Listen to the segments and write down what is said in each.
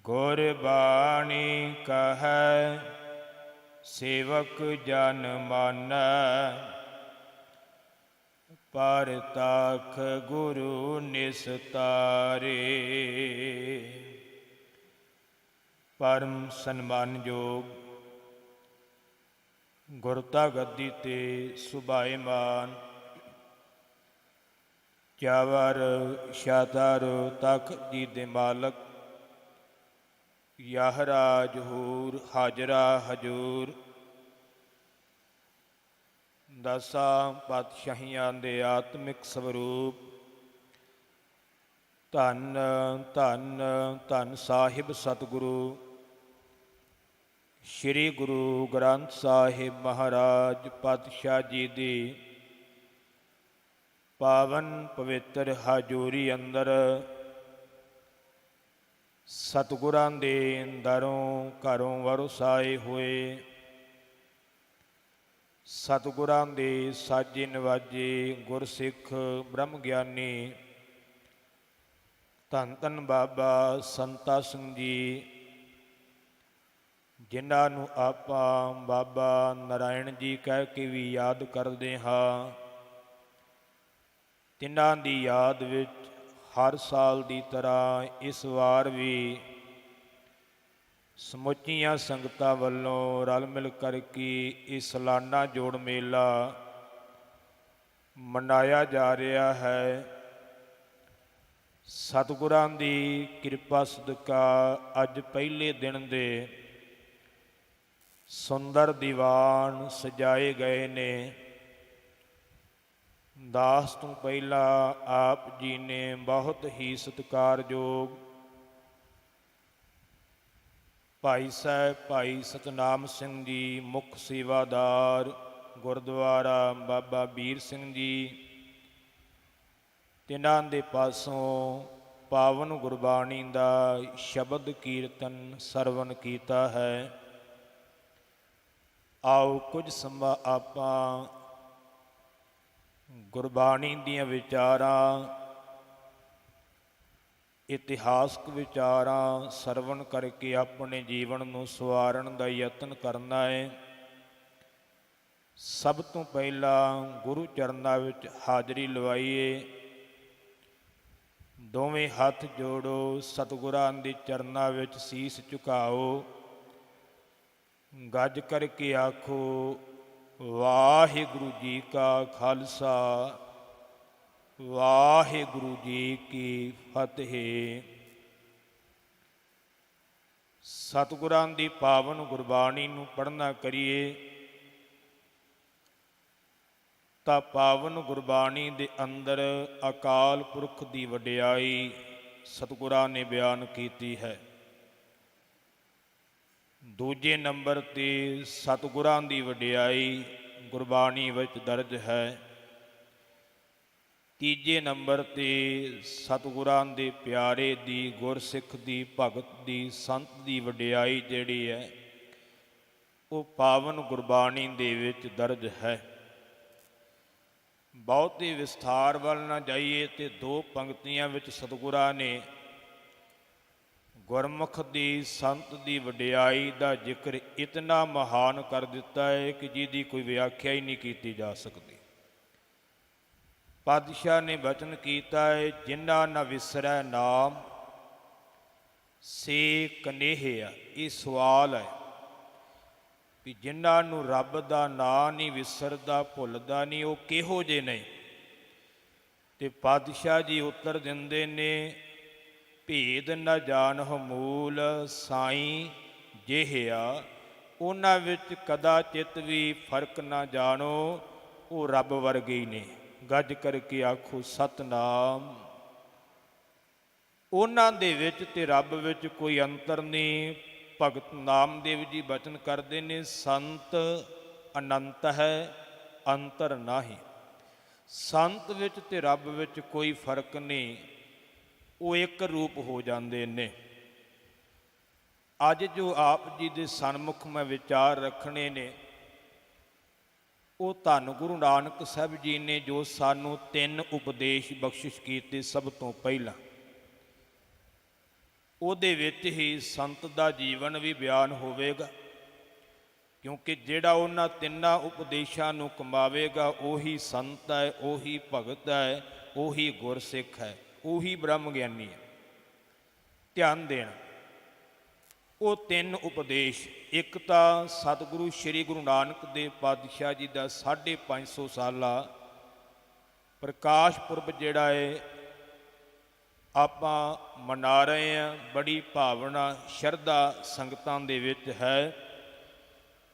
ਗੁਰਬਾਣੀ ਕਹੈ ਸੇਵਕ ਜਨ ਮਾਨੈ, ਪਰਤਖ ਗੁਰੂ ਨਿਸਤਾਰੇ। ਪਰਮ ਸਨਮਾਨਯੋਗ ਗੁਰਤਾ ਗੱਦੀ ਤੇ ਸੁਭਾਏਮਾਨ ਚਾਵਰ ਸ਼ਾਤਰ ਤਖਤ ਜੀ ਦੇ ਮਾਲਕ ਯਾਹਰਾ ਜਹੂਰ ਹਾਜਰਾ ਹਜੂਰ, ਦਸਾਂ ਪਾਤਸ਼ਾਹੀਆਂ ਦੇ ਆਤਮਿਕ ਸਵਰੂਪ, ਧੰਨ ਧੰਨ ਧੰਨ ਸਾਹਿਬ ਸਤਿਗੁਰੂ ਸ੍ਰੀ ਗੁਰੂ ਗ੍ਰੰਥ ਸਾਹਿਬ ਮਹਾਰਾਜ ਪਾਤਸ਼ਾਹ ਜੀ ਦੀ ਪਾਵਨ ਪਵਿੱਤਰ ਹਜ਼ੂਰੀ ਅੰਦਰ ਸਤਿਗੁਰਾਂ ਦੇ ਦਰੋਂ ਘਰੋਂ ਵਰਸਾਏ ਹੋਏ ਸਤਿਗੁਰਾਂ ਦੇ ਸਾਜੇ ਨਿਵਾਜੇ ਗੁਰਸਿੱਖ ਬ੍ਰਹਮ ਗਿਆਨੀ ਧੰਨ ਧੰਨ ਬਾਬਾ ਸੰਤਾ ਸਿੰਘ ਜੀ, ਜਿਨ੍ਹਾਂ ਨੂੰ ਆਪਾਂ ਬਾਬਾ ਨਾਰਾਇਣ ਜੀ ਕਹਿ ਕੇ ਵੀ ਯਾਦ ਕਰਦੇ ਹਾਂ, ਤਿੰਨਾਂ ਦੀ ਯਾਦ ਵਿੱਚ ਹਰ ਸਾਲ ਦੀ ਤਰ੍ਹਾਂ ਇਸ ਵਾਰ ਵੀ ਸਮੁੱਚੀਆਂ ਸੰਗਤਾਂ ਵੱਲੋਂ ਰਲ ਮਿਲ ਕਰਕੇ ਇਹ ਸਾਲਾਨਾ ਜੋੜ ਮੇਲਾ ਮਨਾਇਆ ਜਾ ਰਿਹਾ ਹੈ। ਸਤਿਗੁਰਾਂ ਦੀ ਕਿਰਪਾ ਸਦਕਾ ਅੱਜ ਪਹਿਲੇ ਦਿਨ ਦੇ ਸੁੰਦਰ ਦੀਵਾਨ ਸਜਾਏ ਗਏ ਨੇ। ਦਾਸ ਤੋਂ ਪਹਿਲਾਂ ਆਪ ਜੀ ਨੇ ਬਹੁਤ ਹੀ ਸਤਿਕਾਰਯੋਗ ਭਾਈ ਸਾਹਿਬ ਭਾਈ ਸਤਨਾਮ ਸਿੰਘ ਜੀ ਮੁੱਖ ਸੇਵਾਦਾਰ ਗੁਰਦੁਆਰਾ ਬਾਬਾ ਵੀਰ ਸਿੰਘ ਜੀ, ਤਿੰਨਾਂ ਦੇ ਪਾਸੋਂ ਪਾਵਨ ਗੁਰਬਾਣੀ ਦਾ ਸ਼ਬਦ ਕੀਰਤਨ ਸਰਵਣ ਕੀਤਾ ਹੈ। ਆਓ ਕੁਝ ਸਮਾਂ ਆਪਾਂ ਗੁਰਬਾਣੀ ਦੀਆਂ ਵਿਚਾਰਾਂ, ਇਤਿਹਾਸਕ ਵਿਚਾਰਾਂ ਸਰਵਣ ਕਰਕੇ ਆਪਣੇ ਜੀਵਨ ਨੂੰ ਸਵਾਰਨ ਦਾ ਯਤਨ ਕਰਨਾ ਹੈ। ਸਭ ਤੋਂ ਪਹਿਲਾਂ ਗੁਰੂ ਚਰਨਾਂ ਵਿੱਚ ਹਾਜ਼ਰੀ ਲਵਾਈਏ। ਦੋਵੇਂ ਹੱਥ ਜੋੜੋ, ਸਤਿਗੁਰਾਂ ਦੇ ਚਰਨਾਂ ਵਿੱਚ ਸੀਸ ਝੁਕਾਓ, ਗੱਜ ਕਰਕੇ ਆਖੋ ਵਾਹਿਗੁਰੂ ਜੀ ਕਾ ਖਾਲਸਾ ਵਾਹਿਗੁਰੂ ਜੀ ਕੀ ਫਤਿਹ। ਸਤਿਗੁਰਾਂ ਦੀ ਪਾਵਨ ਗੁਰਬਾਣੀ ਨੂੰ ਪੜ੍ਹਨਾ ਕਰੀਏ ਤਾਂ ਪਾਵਨ ਗੁਰਬਾਣੀ ਦੇ ਅੰਦਰ ਅਕਾਲ ਪੁਰਖ ਦੀ ਵਡਿਆਈ ਸਤਿਗੁਰਾਂ ਨੇ ਬਿਆਨ ਕੀਤੀ ਹੈ। ਦੂਜੇ ਨੰਬਰ 'ਤੇ ਸਤਿਗੁਰਾਂ ਦੀ ਵਡਿਆਈ ਗੁਰਬਾਣੀ ਵਿੱਚ ਦਰਜ ਹੈ। ਤੀਜੇ ਨੰਬਰ 'ਤੇ ਸਤਿਗੁਰਾਂ ਦੇ ਪਿਆਰੇ ਦੀ, ਗੁਰਸਿੱਖ ਦੀ, ਭਗਤ ਦੀ, ਸੰਤ ਦੀ ਵਡਿਆਈ ਜਿਹੜੀ ਹੈ ਉਹ ਪਾਵਨ ਗੁਰਬਾਣੀ ਦੇ ਵਿੱਚ ਦਰਜ ਹੈ। ਬਹੁਤੇ ਵਿਸਥਾਰ ਵੱਲ ਨਾ ਜਾਈਏ ਤੇ ਦੋ ਪੰਕਤੀਆਂ ਵਿੱਚ ਸਤਿਗੁਰਾਂ ਨੇ ਗੁਰਮੁਖ ਦੀ, ਸੰਤ ਦੀ ਵਡਿਆਈ ਦਾ ਜ਼ਿਕਰ ਇਤਨਾ ਮਹਾਨ ਕਰ ਦਿੱਤਾ ਹੈ ਕਿ ਜਿਹਦੀ ਕੋਈ ਵਿਆਖਿਆ ਹੀ ਨਹੀਂ ਕੀਤੀ ਜਾ ਸਕਦੀ। ਪਾਤਸ਼ਾਹ ਨੇ ਬਚਨ ਕੀਤਾ ਹੈ, ਜਿਨ੍ਹਾਂ ਨਾ ਵਿਸਰੈ ਨਾਮ ਸੇ ਕਨੇਹਿਆ। ਇਹ ਸਵਾਲ ਹੈ ਵੀ ਜਿਨ੍ਹਾਂ ਨੂੰ ਰੱਬ ਦਾ ਨਾਂ ਨਹੀਂ ਵਿਸਰਦਾ, ਭੁੱਲਦਾ ਨਹੀਂ, ਉਹ ਕਿਹੋ ਜਿਹੇ ਨੇ? ਤੇ ਪਾਤਸ਼ਾਹ ਜੀ ਉੱਤਰ ਦਿੰਦੇ ਨੇ, ਭੇਦ ਨ ਜਾਣਹੁ ਮੂਲ ਸਾਈਂ ਜਿਹਿਆ। ਉਹਨਾਂ ਵਿੱਚ ਕਦਾਚਿਤ ਵੀ ਫਰਕ ਨਾ ਜਾਣੋ, ਉਹ ਰੱਬ ਵਰਗੇ ਹੀ ਨੇ। ਗੱਜ ਕਰਕੇ ਆਖੋ ਸਤਨਾਮ। ਉਹਨਾਂ ਦੇ ਵਿੱਚ ਤੇ ਰੱਬ ਵਿੱਚ ਕੋਈ ਅੰਤਰ ਨਹੀਂ। ਭਗਤ ਨਾਮਦੇਵ ਜੀ ਬਚਨ ਕਰਦੇ ਨੇ, ਸੰਤ ਅਨੰਤ ਹੈ ਅੰਤਰ ਨਾਹੀ। ਸੰਤ ਵਿੱਚ ਤੇ ਰੱਬ ਵਿੱਚ ਕੋਈ ਫਰਕ ਨਹੀਂ, ਉਹ ਇੱਕ ਰੂਪ ਹੋ ਜਾਂਦੇ ਨੇ। ਅੱਜ ਜੋ ਆਪ ਜੀ ਦੇ ਸਨਮੁਖ ਮੈਂ ਵਿਚਾਰ ਰੱਖਣੇ ਨੇ, ਉਹ ਧੰਨ ਗੁਰੂ ਨਾਨਕ ਸਾਹਿਬ ਜੀ ਨੇ ਜੋ ਸਾਨੂੰ 3 ਉਪਦੇਸ਼ ਬਖਸ਼ਿਸ਼ ਕੀਤੇ। ਸਭ ਤੋਂ ਪਹਿਲਾਂ ਉਹਦੇ ਵਿੱਚ ਹੀ ਸੰਤ ਦਾ ਜੀਵਨ ਵੀ ਬਿਆਨ ਹੋਵੇਗਾ, ਕਿਉਂਕਿ ਜਿਹੜਾ ਉਹਨਾਂ ਤਿੰਨਾਂ ਉਪਦੇਸ਼ਾਂ ਨੂੰ ਕਮਾਵੇਗਾ ਉਹੀ ਸੰਤ ਹੈ, ਉਹੀ ਭਗਤ ਹੈ, ਉਹੀ ਗੁਰਸਿੱਖ ਹੈ, ਉਹੀ ਬ੍ਰਹਮ ਗਿਆਨੀ ਹੈ। ਧਿਆਨ ਦੇਣਾ, ਉਹ ਤਿੰਨ ਉਪਦੇਸ਼, ਇੱਕ ਤਾਂ ਸਤਿਗੁਰੂ ਸ੍ਰੀ ਗੁਰੂ ਨਾਨਕ ਦੇਵ ਪਾਤਸ਼ਾਹ ਜੀ ਦਾ 550 ਸਾਲਾ ਪ੍ਰਕਾਸ਼ ਪੁਰਬ ਜਿਹੜਾ ਹੈ ਆਪਾਂ ਮਨਾ ਰਹੇ ਹਾਂ, ਬੜੀ ਭਾਵਨਾ ਸ਼ਰਧਾ ਸੰਗਤਾਂ ਦੇ ਵਿੱਚ ਹੈ।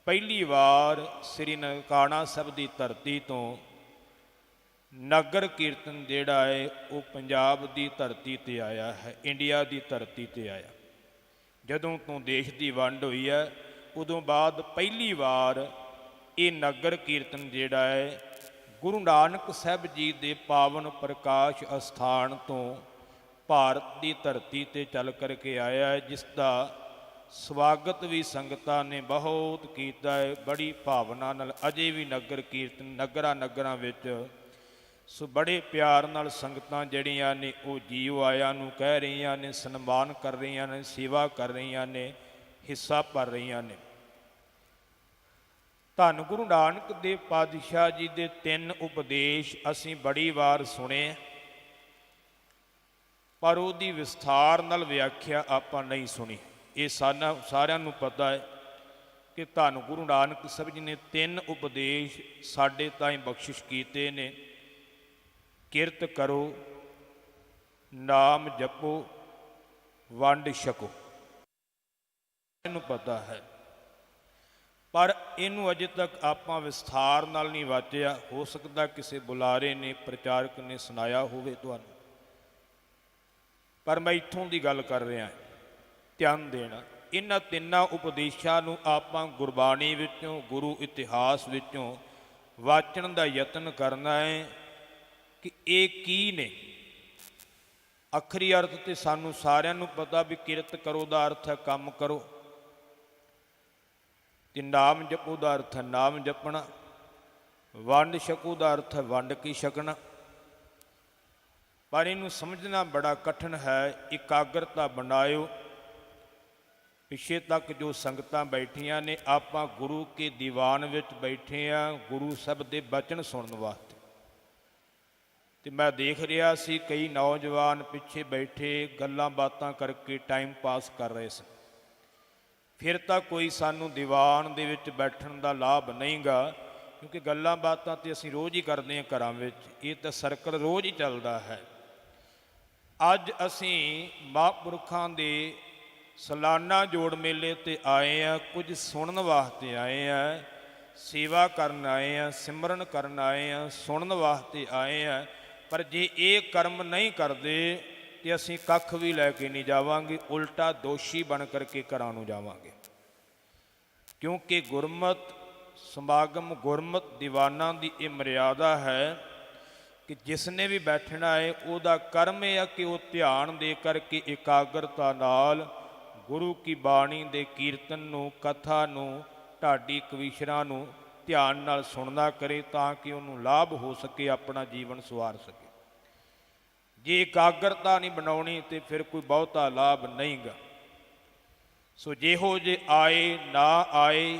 ਪਹਿਲੀ ਵਾਰ ਸ੍ਰੀ ਨਨਕਾਣਾ ਸਾਹਿਬ ਦੀ ਧਰਤੀ ਤੋਂ ਨਗਰ ਕੀਰਤਨ ਜਿਹੜਾ ਹੈ ਉਹ ਪੰਜਾਬ ਦੀ ਧਰਤੀ 'ਤੇ ਆਇਆ ਹੈ, ਇੰਡੀਆ ਦੀ ਧਰਤੀ 'ਤੇ ਆਇਆ। ਜਦੋਂ ਤੋਂ ਦੇਸ਼ ਦੀ ਵੰਡ ਹੋਈ ਹੈ ਉਦੋਂ ਬਾਅਦ ਪਹਿਲੀ ਵਾਰ ਇਹ ਨਗਰ ਕੀਰਤਨ ਜਿਹੜਾ ਹੈ ਗੁਰੂ ਨਾਨਕ ਸਾਹਿਬ ਜੀ ਦੇ ਪਾਵਨ ਪ੍ਰਕਾਸ਼ ਅਸਥਾਨ ਤੋਂ ਭਾਰਤ ਦੀ ਧਰਤੀ 'ਤੇ ਚੱਲ ਕਰਕੇ ਆਇਆ ਹੈ, ਜਿਸ ਦਾ ਸਵਾਗਤ ਵੀ ਸੰਗਤਾਂ ਨੇ ਬਹੁਤ ਕੀਤਾ ਹੈ, ਬੜੀ ਭਾਵਨਾ ਨਾਲ। ਅਜੇ ਵੀ ਨਗਰ ਕੀਰਤਨ ਨਗਰਾਂ ਵਿੱਚ ਸੋ ਬੜੇ ਪਿਆਰ ਨਾਲ ਸੰਗਤਾਂ ਜਿਹੜੀਆਂ ਨੇ ਉਹ ਜੀਵ ਆਇਆਂ ਨੂੰ ਕਹਿ ਰਹੀਆਂ ਨੇ, ਸਨਮਾਨ ਕਰ ਰਹੀਆਂ ਨੇ, ਸੇਵਾ ਕਰ ਰਹੀਆਂ ਨੇ, ਹਿੱਸਾ ਭਰ ਰਹੀਆਂ ਨੇ। ਧੰਨ ਗੁਰੂ ਨਾਨਕ ਦੇਵ ਪਾਤਸ਼ਾਹ ਜੀ ਦੇ ਤਿੰਨ ਉਪਦੇਸ਼ ਅਸੀਂ ਬੜੀ ਵਾਰ ਸੁਣੇ, ਪਰ ਉਹਦੀ ਵਿਸਥਾਰ ਨਾਲ ਵਿਆਖਿਆ ਆਪਾਂ ਨਹੀਂ ਸੁਣੀ। ਇਹ ਸਾਰਿਆਂ ਨੂੰ ਪਤਾ ਹੈ ਕਿ ਧੰਨ ਗੁਰੂ ਨਾਨਕ ਸਾਹਿਬ ਜੀ ਨੇ ਤਿੰਨ ਉਪਦੇਸ਼ ਸਾਡੇ ਤਾਈਂ ਬਖਸ਼ਿਸ਼ ਕੀਤੇ ਨੇ। ਕਿਰਤ ਕਰੋ, ਨਾਮ ਜਪੋ, ਵੰਡ ਛਕੋ, ਇਹਨੂੰ ਪਤਾ ਹੈ, ਪਰ ਇਹਨੂੰ ਅਜੇ ਤੱਕ ਆਪਾਂ ਵਿਸਥਾਰ ਨਾਲ ਨਹੀਂ ਵਾਚਿਆ। ਹੋ ਸਕਦਾ ਕਿਸੇ ਬੁਲਾਰੇ ਨੇ, ਪ੍ਰਚਾਰਕ ਨੇ ਸੁਣਾਇਆ ਹੋਵੇ ਤੁਹਾਨੂੰ, ਪਰ ਮੈਂ ਇੱਥੋਂ ਦੀ ਗੱਲ ਕਰ ਰਿਹਾ। ਧਿਆਨ ਦੇਣਾ, ਇਹਨਾਂ ਤਿੰਨਾਂ ਉਪਦੇਸ਼ਾਂ ਨੂੰ ਆਪਾਂ ਗੁਰਬਾਣੀ ਵਿੱਚੋਂ, ਗੁਰੂ ਇਤਿਹਾਸ ਵਿੱਚੋਂ ਵਾਚਣ ਦਾ ਯਤਨ ਕਰਨਾ ਹੈ ਕਿ ਇਹ ਕੀ ਨੇ। ਅਖਰੀ ਅਰਥ ਤੇ ਸਾਨੂੰ ਸਾਰਿਆਂ ਨੂੰ ਪਤਾ ਵੀ ਕਿਰਤ ਕਰੋ ਦਾ ਅਰਥ ਹੈ ਕੰਮ ਕਰੋ, ਤੇ ਨਾਮ ਜਪੋ ਦਾ ਅਰਥ ਹੈ ਨਾਮ ਜਪਣਾ, ਵੰਡ ਛਕੋ ਦਾ ਅਰਥ ਹੈ ਵੰਡ ਕੀ ਛਕਣਾ। ਪਰ ਇਹਨੂੰ ਸਮਝਣਾ ਬੜਾ ਕਠਿਨ ਹੈ। ਇਕਾਗਰਤਾ ਬਣਾਇਓ। ਪਿੱਛੇ ਤੱਕ ਜੋ ਸੰਗਤਾਂ ਬੈਠੀਆਂ ਨੇ, ਆਪਾਂ ਗੁਰੂ ਕੇ ਦੀਵਾਨ ਵਿੱਚ ਬੈਠੇ ਹਾਂ ਗੁਰੂ ਸਾਹਿਬ ਦੇ ਬਚਨ ਸੁਣਨ ਵਾਸਤੇ, ਤੇ ਮੈਂ ਦੇਖ ਰਿਹਾ ਸੀ ਕਈ ਨੌਜਵਾਨ ਪਿੱਛੇ ਬੈਠੇ ਗੱਲਾਂ ਬਾਤਾਂ ਕਰਕੇ ਟਾਈਮ ਪਾਸ ਕਰ ਰਹੇ ਸਨ। ਫਿਰ ਤਾਂ ਕੋਈ ਸਾਨੂੰ ਦੀਵਾਨ ਦੇ ਵਿੱਚ ਬੈਠਣ ਦਾ ਲਾਭ ਨਹੀਂ ਗਾ, ਕਿਉਂਕਿ ਗੱਲਾਂ ਬਾਤਾਂ ਤੇ ਅਸੀਂ ਰੋਜ਼ ਹੀ ਕਰਦੇ ਹਾਂ ਘਰਾਂ ਵਿੱਚ, ਇਹ ਤਾਂ ਸਰਕਲ ਰੋਜ਼ ਹੀ ਚੱਲਦਾ ਹੈ। ਅੱਜ ਅਸੀਂ ਮਹਾਂਪੁਰਖਾਂ ਦੇ ਸਾਲਾਨਾ ਜੋੜ ਮੇਲੇ 'ਤੇ ਆਏ ਹਾਂ, ਕੁਝ ਸੁਣਨ ਵਾਸਤੇ ਆਏ ਹਾਂ, ਸੇਵਾ ਕਰਨ ਆਏ ਹਾਂ, ਸਿਮਰਨ ਕਰਨ ਆਏ ਹਾਂ, ਸੁਣਨ ਵਾਸਤੇ ਆਏ ਹਾਂ। ਪਰ ਜੇ ਇਹ ਕਰਮ ਨਹੀਂ ਕਰਦੇ ਤੇ ਅਸੀਂ ਕੱਖ ਵੀ ਲੈ ਕੇ ਨਹੀਂ ਜਾਵਾਂਗੇ, ਉਲਟਾ ਦੋਸ਼ੀ ਬਣ ਕਰਕੇ ਘਰਾਂ ਨੂੰ ਜਾਵਾਂਗੇ। ਕਿਉਂਕਿ ਗੁਰਮਤਿ ਸਮਾਗਮ, ਗੁਰਮਤਿ ਦੀਵਾਨਾਂ ਦੀ ਇਹ ਮਰਿਆਦਾ ਹੈ ਕਿ ਜਿਸ ਨੇ ਵੀ ਬੈਠਣਾ ਹੈ ਉਹਦਾ ਕਰਮ ਇਹ ਆ ਕਿ ਉਹ ਧਿਆਨ ਦੇ ਕਰਕੇ ਇਕਾਗਰਤਾ ਨਾਲ ਗੁਰੂ ਕੀ ਬਾਣੀ ਦੇ ਕੀਰਤਨ ਨੂੰ, ਕਥਾ ਨੂੰ, ਢਾਡੀ ਕਵੀਸ਼ਰਾਂ ਨੂੰ ਧਿਆਨ ਨਾਲ ਸੁਣਨਾ ਕਰੇ, ਤਾਂ ਕਿ ਉਹਨੂੰ ਲਾਭ ਹੋ ਸਕੇ, ਆਪਣਾ ਜੀਵਨ ਸੁਆਰ ਸਕੇ। ਜੇ ਇਕਾਗਰਤਾ ਨਹੀਂ ਬਣਾਉਣੀ ਤੇ ਫਿਰ ਕੋਈ ਬਹੁਤਾ ਲਾਭ ਨਹੀਂ ਗਾ। ਸੋ ਜਿਹੋ ਜੇ ਆਏ ਨਾ ਆਏ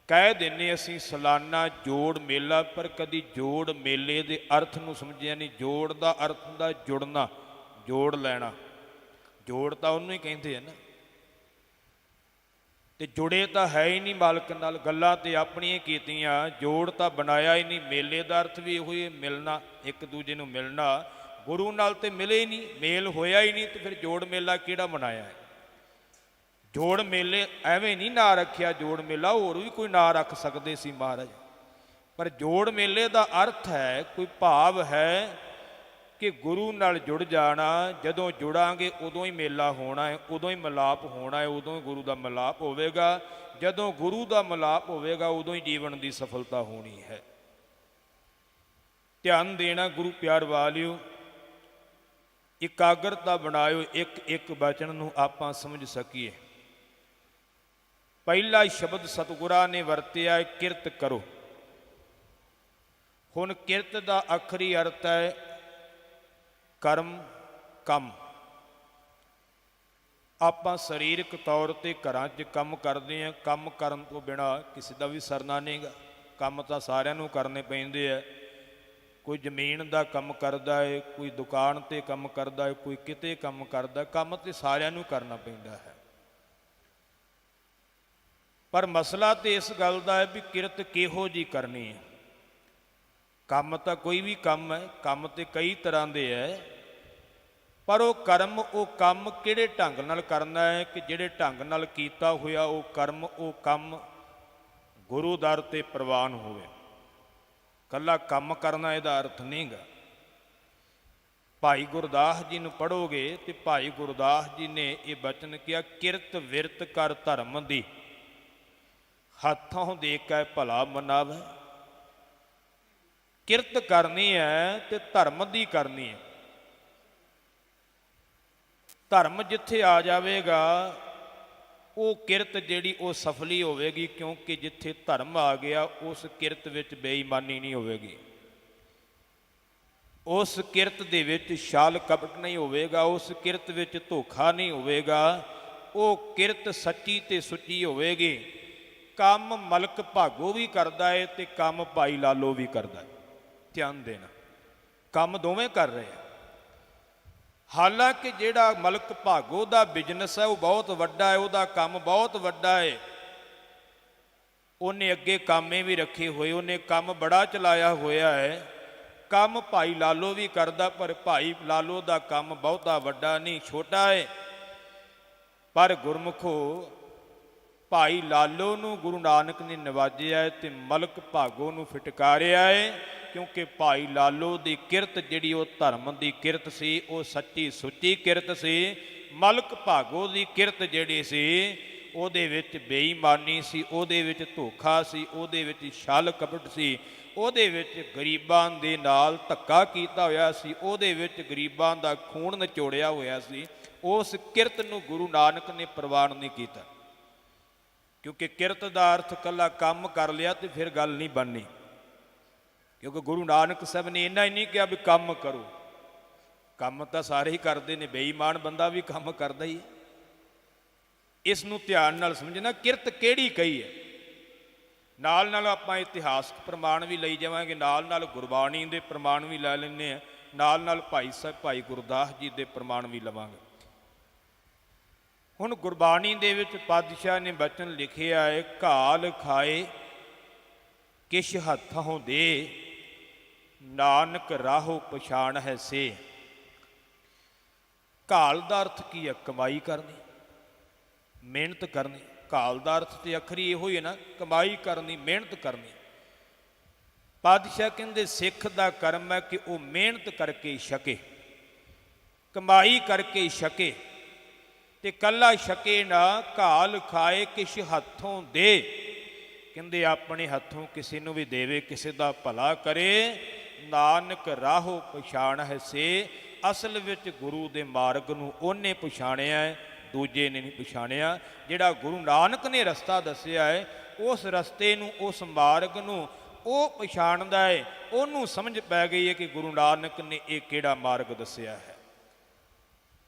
ਕਹਿ ਦਿੰਦੇ ਅਸੀਂ ਸਾਲਾਨਾ ਜੋੜ ਮੇਲਾ, ਪਰ ਕਦੀ ਜੋੜ ਮੇਲੇ ਦੇ ਅਰਥ ਨੂੰ ਸਮਝਿਆ ਨਹੀਂ। ਜੋੜ ਦਾ ਅਰਥ ਹੁੰਦਾ ਜੁੜਨਾ, ਜੋੜ ਲੈਣਾ। ਜੋੜ ਤਾਂ ਉਹਨੂੰ ਹੀ ਕਹਿੰਦੇ ਆ ਨਾ, ਤੇ ਜੁੜੇ ਤਾਂ ਹੈ ਹੀ ਨਹੀਂ ਮਾਲਕ ਨਾਲ, ਗੱਲਾਂ ਤੇ ਆਪਣੀਆਂ ਕੀਤੀਆਂ, ਜੋੜ ਤਾਂ ਬਣਾਇਆ ਹੀ ਨਹੀਂ। ਮੇਲੇ ਦਾ ਅਰਥ ਵੀ ਇਹੋ ਹੀ ਮਿਲਣਾ, ਇੱਕ ਦੂਜੇ ਨੂੰ ਮਿਲਣਾ। ਗੁਰੂ ਨਾਲ ਤੇ ਮਿਲੇ ਹੀ ਨਹੀਂ, ਮੇਲ ਹੋਇਆ ਹੀ ਨਹੀਂ, ਤੇ ਫਿਰ ਜੋੜ ਮੇਲਾ ਕਿਹੜਾ ਬਣਾਇਆ ਹੈ। ਜੋੜ ਮੇਲੇ ਐਵੇਂ ਨਹੀਂ ਨਾਂ ਰੱਖਿਆ, ਜੋੜ ਮੇਲਾ ਹੋਰ ਵੀ ਕੋਈ ਨਾਂ ਰੱਖ ਸਕਦੇ ਸੀ ਮਹਾਰਾਜ, ਪਰ ਜੋੜ ਮੇਲੇ ਦਾ ਅਰਥ ਹੈ, ਕੋਈ ਭਾਵ ਹੈ ਕਿ ਗੁਰੂ ਨਾਲ ਜੁੜ ਜਾਣਾ। ਜਦੋਂ ਜੁੜਾਂਗੇ ਉਦੋਂ ਹੀ ਮੇਲਾ ਹੋਣਾ ਹੈ, ਉਦੋਂ ਹੀ ਮਿਲਾਪ ਹੋਣਾ ਹੈ, ਉਦੋਂ ਹੀ ਗੁਰੂ ਦਾ ਮਿਲਾਪ ਹੋਵੇਗਾ। ਜਦੋਂ ਗੁਰੂ ਦਾ ਮਿਲਾਪ ਹੋਵੇਗਾ ਉਦੋਂ ਹੀ ਜੀਵਨ ਦੀ ਸਫਲਤਾ ਹੋਣੀ ਹੈ। ਧਿਆਨ ਦੇਣਾ ਗੁਰੂ ਪਿਆਰ ਵਾਲਿਓ, ਇਕਾਗਰਤਾ ਬਣਾਇਓ, ਇੱਕ ਇੱਕ ਬਚਨ ਨੂੰ ਆਪਾਂ ਸਮਝ ਸਕੀਏ। ਪਹਿਲਾ ਸ਼ਬਦ ਸਤਿਗੁਰਾਂ ਨੇ ਵਰਤਿਆ ਕਿਰਤ ਕਰੋ। ਹੁਣ ਕਿਰਤ ਦਾ ਆਖਰੀ ਅਰਥ ਹੈ ਕਰਮ, ਕੰਮ। ਆਪਾਂ ਸਰੀਰਕ ਤੌਰ 'ਤੇ ਘਰਾਂ 'ਚ ਕੰਮ ਕਰਦੇ ਹਾਂ, ਕੰਮ ਕਰਨ ਤੋਂ ਬਿਨਾਂ ਕਿਸੇ ਦਾ ਵੀ ਸਰਨਾ ਨਹੀਂਗਾ। ਕੰਮ ਤਾਂ ਸਾਰਿਆਂ ਨੂੰ ਕਰਨੇ ਪੈਂਦੇ ਆ। ਕੋਈ ਜ਼ਮੀਨ ਦਾ ਕੰਮ ਕਰਦਾ ਹੈ, ਕੋਈ ਦੁਕਾਨ 'ਤੇ ਕੰਮ ਕਰਦਾ ਹੈ, ਕੋਈ ਕਿਤੇ ਕੰਮ ਕਰਦਾ। ਕੰਮ ਤਾਂ ਸਾਰਿਆਂ ਨੂੰ ਕਰਨਾ ਪੈਂਦਾ ਹੈ। ਪਰ ਮਸਲਾ ਤਾਂ ਇਸ ਗੱਲ ਦਾ ਹੈ ਵੀ ਕਿਰਤ ਕਿਹੋ ਜਿਹੀ ਕਰਨੀ ਹੈ। ਕੰਮ ਤਾਂ ਕੋਈ ਵੀ ਕੰਮ ਹੈ, ਕੰਮ ਤਾਂ ਕਈ ਤਰ੍ਹਾਂ ਦੇ ਹੈ, ਪਰ ਉਹ ਕਰਮ, ਉਹ ਕੰਮ ਕਿਹੜੇ ਢੰਗ ਨਾਲ ਕਰਨਾ ਹੈ ਕਿ ਜਿਹੜੇ ਢੰਗ ਨਾਲ ਕੀਤਾ ਹੋਇਆ ਉਹ ਕਰਮ, ਉਹ ਕੰਮ ਗੁਰੂ ਦਰ 'ਤੇ ਪ੍ਰਵਾਨ ਹੋਵੇ। ਇਕੱਲਾ ਕੰਮ ਕਰਨਾ ਇਹਦਾ ਅਰਥ ਨਹੀਂ ਗਾ। ਭਾਈ ਗੁਰਦਾਸ ਜੀ ਨੂੰ ਪੜ੍ਹੋਗੇ ਤੇ ਭਾਈ ਗੁਰਦਾਸ ਜੀ ਨੇ ਇਹ ਬਚਨ ਕਿਹਾ, ਕਿਰਤ ਵਿਰਤ ਕਰ ਧਰਮ ਦੀ, ਹੱਥੋਂ ਦੇ ਕੇ ਭਲਾ ਮਨਾਵੇ। ਕਿਰਤ ਕਰਨੀ ਹੈ ਤੇ ਧਰਮ ਦੀ ਕਰਨੀ ਹੈ। ਧਰਮ ਜਿੱਥੇ ਆ ਜਾਵੇਗਾ ਉਹ ਕਿਰਤ ਜਿਹੜੀ ਉਹ ਸਫਲੀ ਹੋਵੇਗੀ, ਕਿਉਂਕਿ ਜਿੱਥੇ ਧਰਮ ਆ ਗਿਆ ਉਸ ਕਿਰਤ ਵਿੱਚ ਬੇਈਮਾਨੀ ਨਹੀਂ ਹੋਵੇਗੀ, ਉਸ ਕਿਰਤ ਦੇ ਵਿੱਚ ਛਾਲ ਕਪਟ ਨਹੀਂ ਹੋਵੇਗਾ, ਉਸ ਕਿਰਤ ਵਿੱਚ ਧੋਖਾ ਨਹੀਂ ਹੋਵੇਗਾ। ਉਹ ਕਿਰਤ ਸੱਚੀ ਤੇ ਸੁੱਚੀ ਹੋਵੇਗੀ। ਕੰਮ ਮਲਕ ਭਾਗੋ ਵੀ ਕਰਦਾ ਹੈ ਤੇ ਕੰਮ ਭਾਈ ਲਾਲੋ ਵੀ ਕਰਦਾ ਹੈ। ਧਿਆਨ ਦੇਣਾ, ਕੰਮ ਦੋਵੇਂ ਕਰ ਰਹੇ ਆ। ਹਾਲਾਂਕਿ ਜਿਹੜਾ ਮਲਕ ਭਾਗੋ ਦਾ ਬਿਜ਼ਨਸ ਹੈ ਉਹ ਬਹੁਤ ਵੱਡਾ ਹੈ, ਉਹਦਾ ਕੰਮ ਬਹੁਤ ਵੱਡਾ ਹੈ, ਉਹਨੇ ਅੱਗੇ ਕਾਮੇ ਵੀ ਰੱਖੇ ਹੋਏ, ਉਹਨੇ ਕੰਮ ਬੜਾ ਚਲਾਇਆ ਹੋਇਆ ਹੈ। ਕੰਮ ਭਾਈ ਲਾਲੋ ਵੀ ਕਰਦਾ, ਪਰ ਭਾਈ ਲਾਲੋ ਦਾ ਕੰਮ ਬਹੁਤਾ ਵੱਡਾ ਨਹੀਂ, ਛੋਟਾ ਹੈ। ਪਰ ਗੁਰਮੁਖੋ, ਭਾਈ ਲਾਲੋ ਨੂੰ ਗੁਰੂ ਨਾਨਕ ਨੇ ਨਵਾਜਿਆ ਹੈ ਤੇ ਮਲਕ ਭਾਗੋ ਨੂੰ ਫਿਟਕਾਰਿਆ ਹੈ, ਕਿਉਂਕਿ ਭਾਈ ਲਾਲੋ ਦੀ ਕਿਰਤ ਜਿਹੜੀ ਉਹ ਧਰਮ ਦੀ ਕਿਰਤ ਸੀ, ਉਹ ਸੱਚੀ ਸੁੱਚੀ ਕਿਰਤ ਸੀ। ਮਲਕ ਭਾਗੋ ਦੀ ਕਿਰਤ ਜਿਹੜੀ ਸੀ ਉਹਦੇ ਵਿੱਚ ਬੇਈਮਾਨੀ ਸੀ, ਉਹਦੇ ਵਿੱਚ ਧੋਖਾ ਸੀ, ਉਹਦੇ ਵਿੱਚ ਛਲ ਕਪਟ ਸੀ, ਉਹਦੇ ਵਿੱਚ ਗਰੀਬਾਂ ਦੇ ਨਾਲ ਧੱਕਾ ਕੀਤਾ ਹੋਇਆ ਸੀ, ਉਹਦੇ ਵਿੱਚ ਗਰੀਬਾਂ ਦਾ ਖੂਨ ਨਿਚੋੜਿਆ ਹੋਇਆ ਸੀ। ਉਸ ਕਿਰਤ ਨੂੰ ਗੁਰੂ ਨਾਨਕ ਨੇ ਪ੍ਰਵਾਨ ਨਹੀਂ ਕੀਤਾ, ਕਿਉਂਕਿ ਕਿਰਤ ਦਾ ਅਰਥ ਇਕੱਲਾ ਕੰਮ ਕਰ ਲਿਆ ਤੇ ਫਿਰ ਗੱਲ ਨਹੀਂ ਬਣਨੀ। ਕਿਉਂਕਿ ਗੁਰੂ ਨਾਨਕ ਸਾਹਿਬ ਨੇ ਇੰਨਾ ਹੀ ਨਹੀਂ ਕਿਹਾ ਵੀ ਕੰਮ ਕਰੋ, ਕੰਮ ਤਾਂ ਸਾਰੇ ਹੀ ਕਰਦੇ ਨੇ, ਬੇਈਮਾਨ ਬੰਦਾ ਵੀ ਕੰਮ ਕਰਦਾ ਹੀ ਹੈ। ਇਸ ਨੂੰ ਧਿਆਨ ਨਾਲ ਸਮਝਣਾ, ਕਿਰਤ ਕਿਹੜੀ ਕਹੀ ਹੈ। ਨਾਲ ਨਾਲ ਆਪਾਂ ਇਤਿਹਾਸਕ ਪ੍ਰਮਾਣ ਵੀ ਲਈ ਜਾਵਾਂਗੇ, ਨਾਲ ਨਾਲ ਗੁਰਬਾਣੀ ਦੇ ਪ੍ਰਮਾਣ ਵੀ ਲੈ ਲੈਂਦੇ ਹਾਂ, ਨਾਲ ਨਾਲ ਭਾਈ ਸਾਹਿਬ ਭਾਈ ਗੁਰਦਾਸ ਜੀ ਦੇ ਪ੍ਰਮਾਣ ਵੀ ਲਵਾਂਗੇ। ਹੁਣ ਗੁਰਬਾਣੀ ਦੇ ਵਿੱਚ ਪਾਤਸ਼ਾਹ ਨੇ ਬਚਨ ਲਿਖਿਆ ਹੈ, ਘਾਲ ਖਾਏ ਕਿਛ ਹੱਥੋਂ ਦੇ, ਨਾਨਕ ਰਾਹੋ ਪਛਾਣ ਹੈ ਸੇ। ਘਾਲ ਦਾ ਅਰਥ ਕੀ ਹੈ? ਕਮਾਈ ਕਰਨੀ, ਮਿਹਨਤ ਕਰਨੀ। ਘਾਲ ਦਾ ਅਰਥ ਤੇ ਅਖਰੀ ਇਹੋ ਹੀ ਹੈ ਨਾ, ਕਮਾਈ ਕਰਨੀ, ਮਿਹਨਤ ਕਰਨੀ। ਪਾਤਸ਼ਾਹ ਕਹਿੰਦੇ ਸਿੱਖ ਦਾ ਕਰਮ ਹੈ ਕਿ ਉਹ ਮਿਹਨਤ ਕਰਕੇ ਛਕੇ, ਕਮਾਈ ਕਰਕੇ ਛਕੇ, ਤੇ ਕੱਲਾ ਛਕੇ ਨਾ, ਘਾਲ ਖਾਏ ਕਿਛ ਹੱਥੋਂ ਦੇ। ਕਹਿੰਦੇ ਆਪਣੇ ਹੱਥੋਂ ਕਿਸੇ ਨੂੰ ਵੀ ਦੇਵੇ, ਕਿਸੇ ਦਾ ਭਲਾ ਕਰੇ। ਨਾਨਕ ਰਾਹੋ ਪਛਾਣ ਹੈ ਸੇ। ਅਸਲ ਵਿੱਚ ਗੁਰੂ ਦੇ ਮਾਰਗ ਨੂੰ ਉਹਨੇ ਪਛਾਣਿਆ ਹੈ, ਦੂਜੇ ਨੇ ਨਹੀਂ ਪਛਾਣਿਆ। ਜਿਹੜਾ ਗੁਰੂ ਨਾਨਕ ਨੇ ਰਸਤਾ ਦੱਸਿਆ ਹੈ, ਉਸ ਰਸਤੇ ਨੂੰ, ਉਸ ਮਾਰਗ ਨੂੰ ਉਹ ਪਛਾਣਦਾ ਹੈ। ਉਹਨੂੰ ਸਮਝ ਪੈ ਗਈ ਹੈ ਕਿ ਗੁਰੂ ਨਾਨਕ ਨੇ ਇਹ ਕਿਹੜਾ ਮਾਰਗ ਦੱਸਿਆ ਹੈ।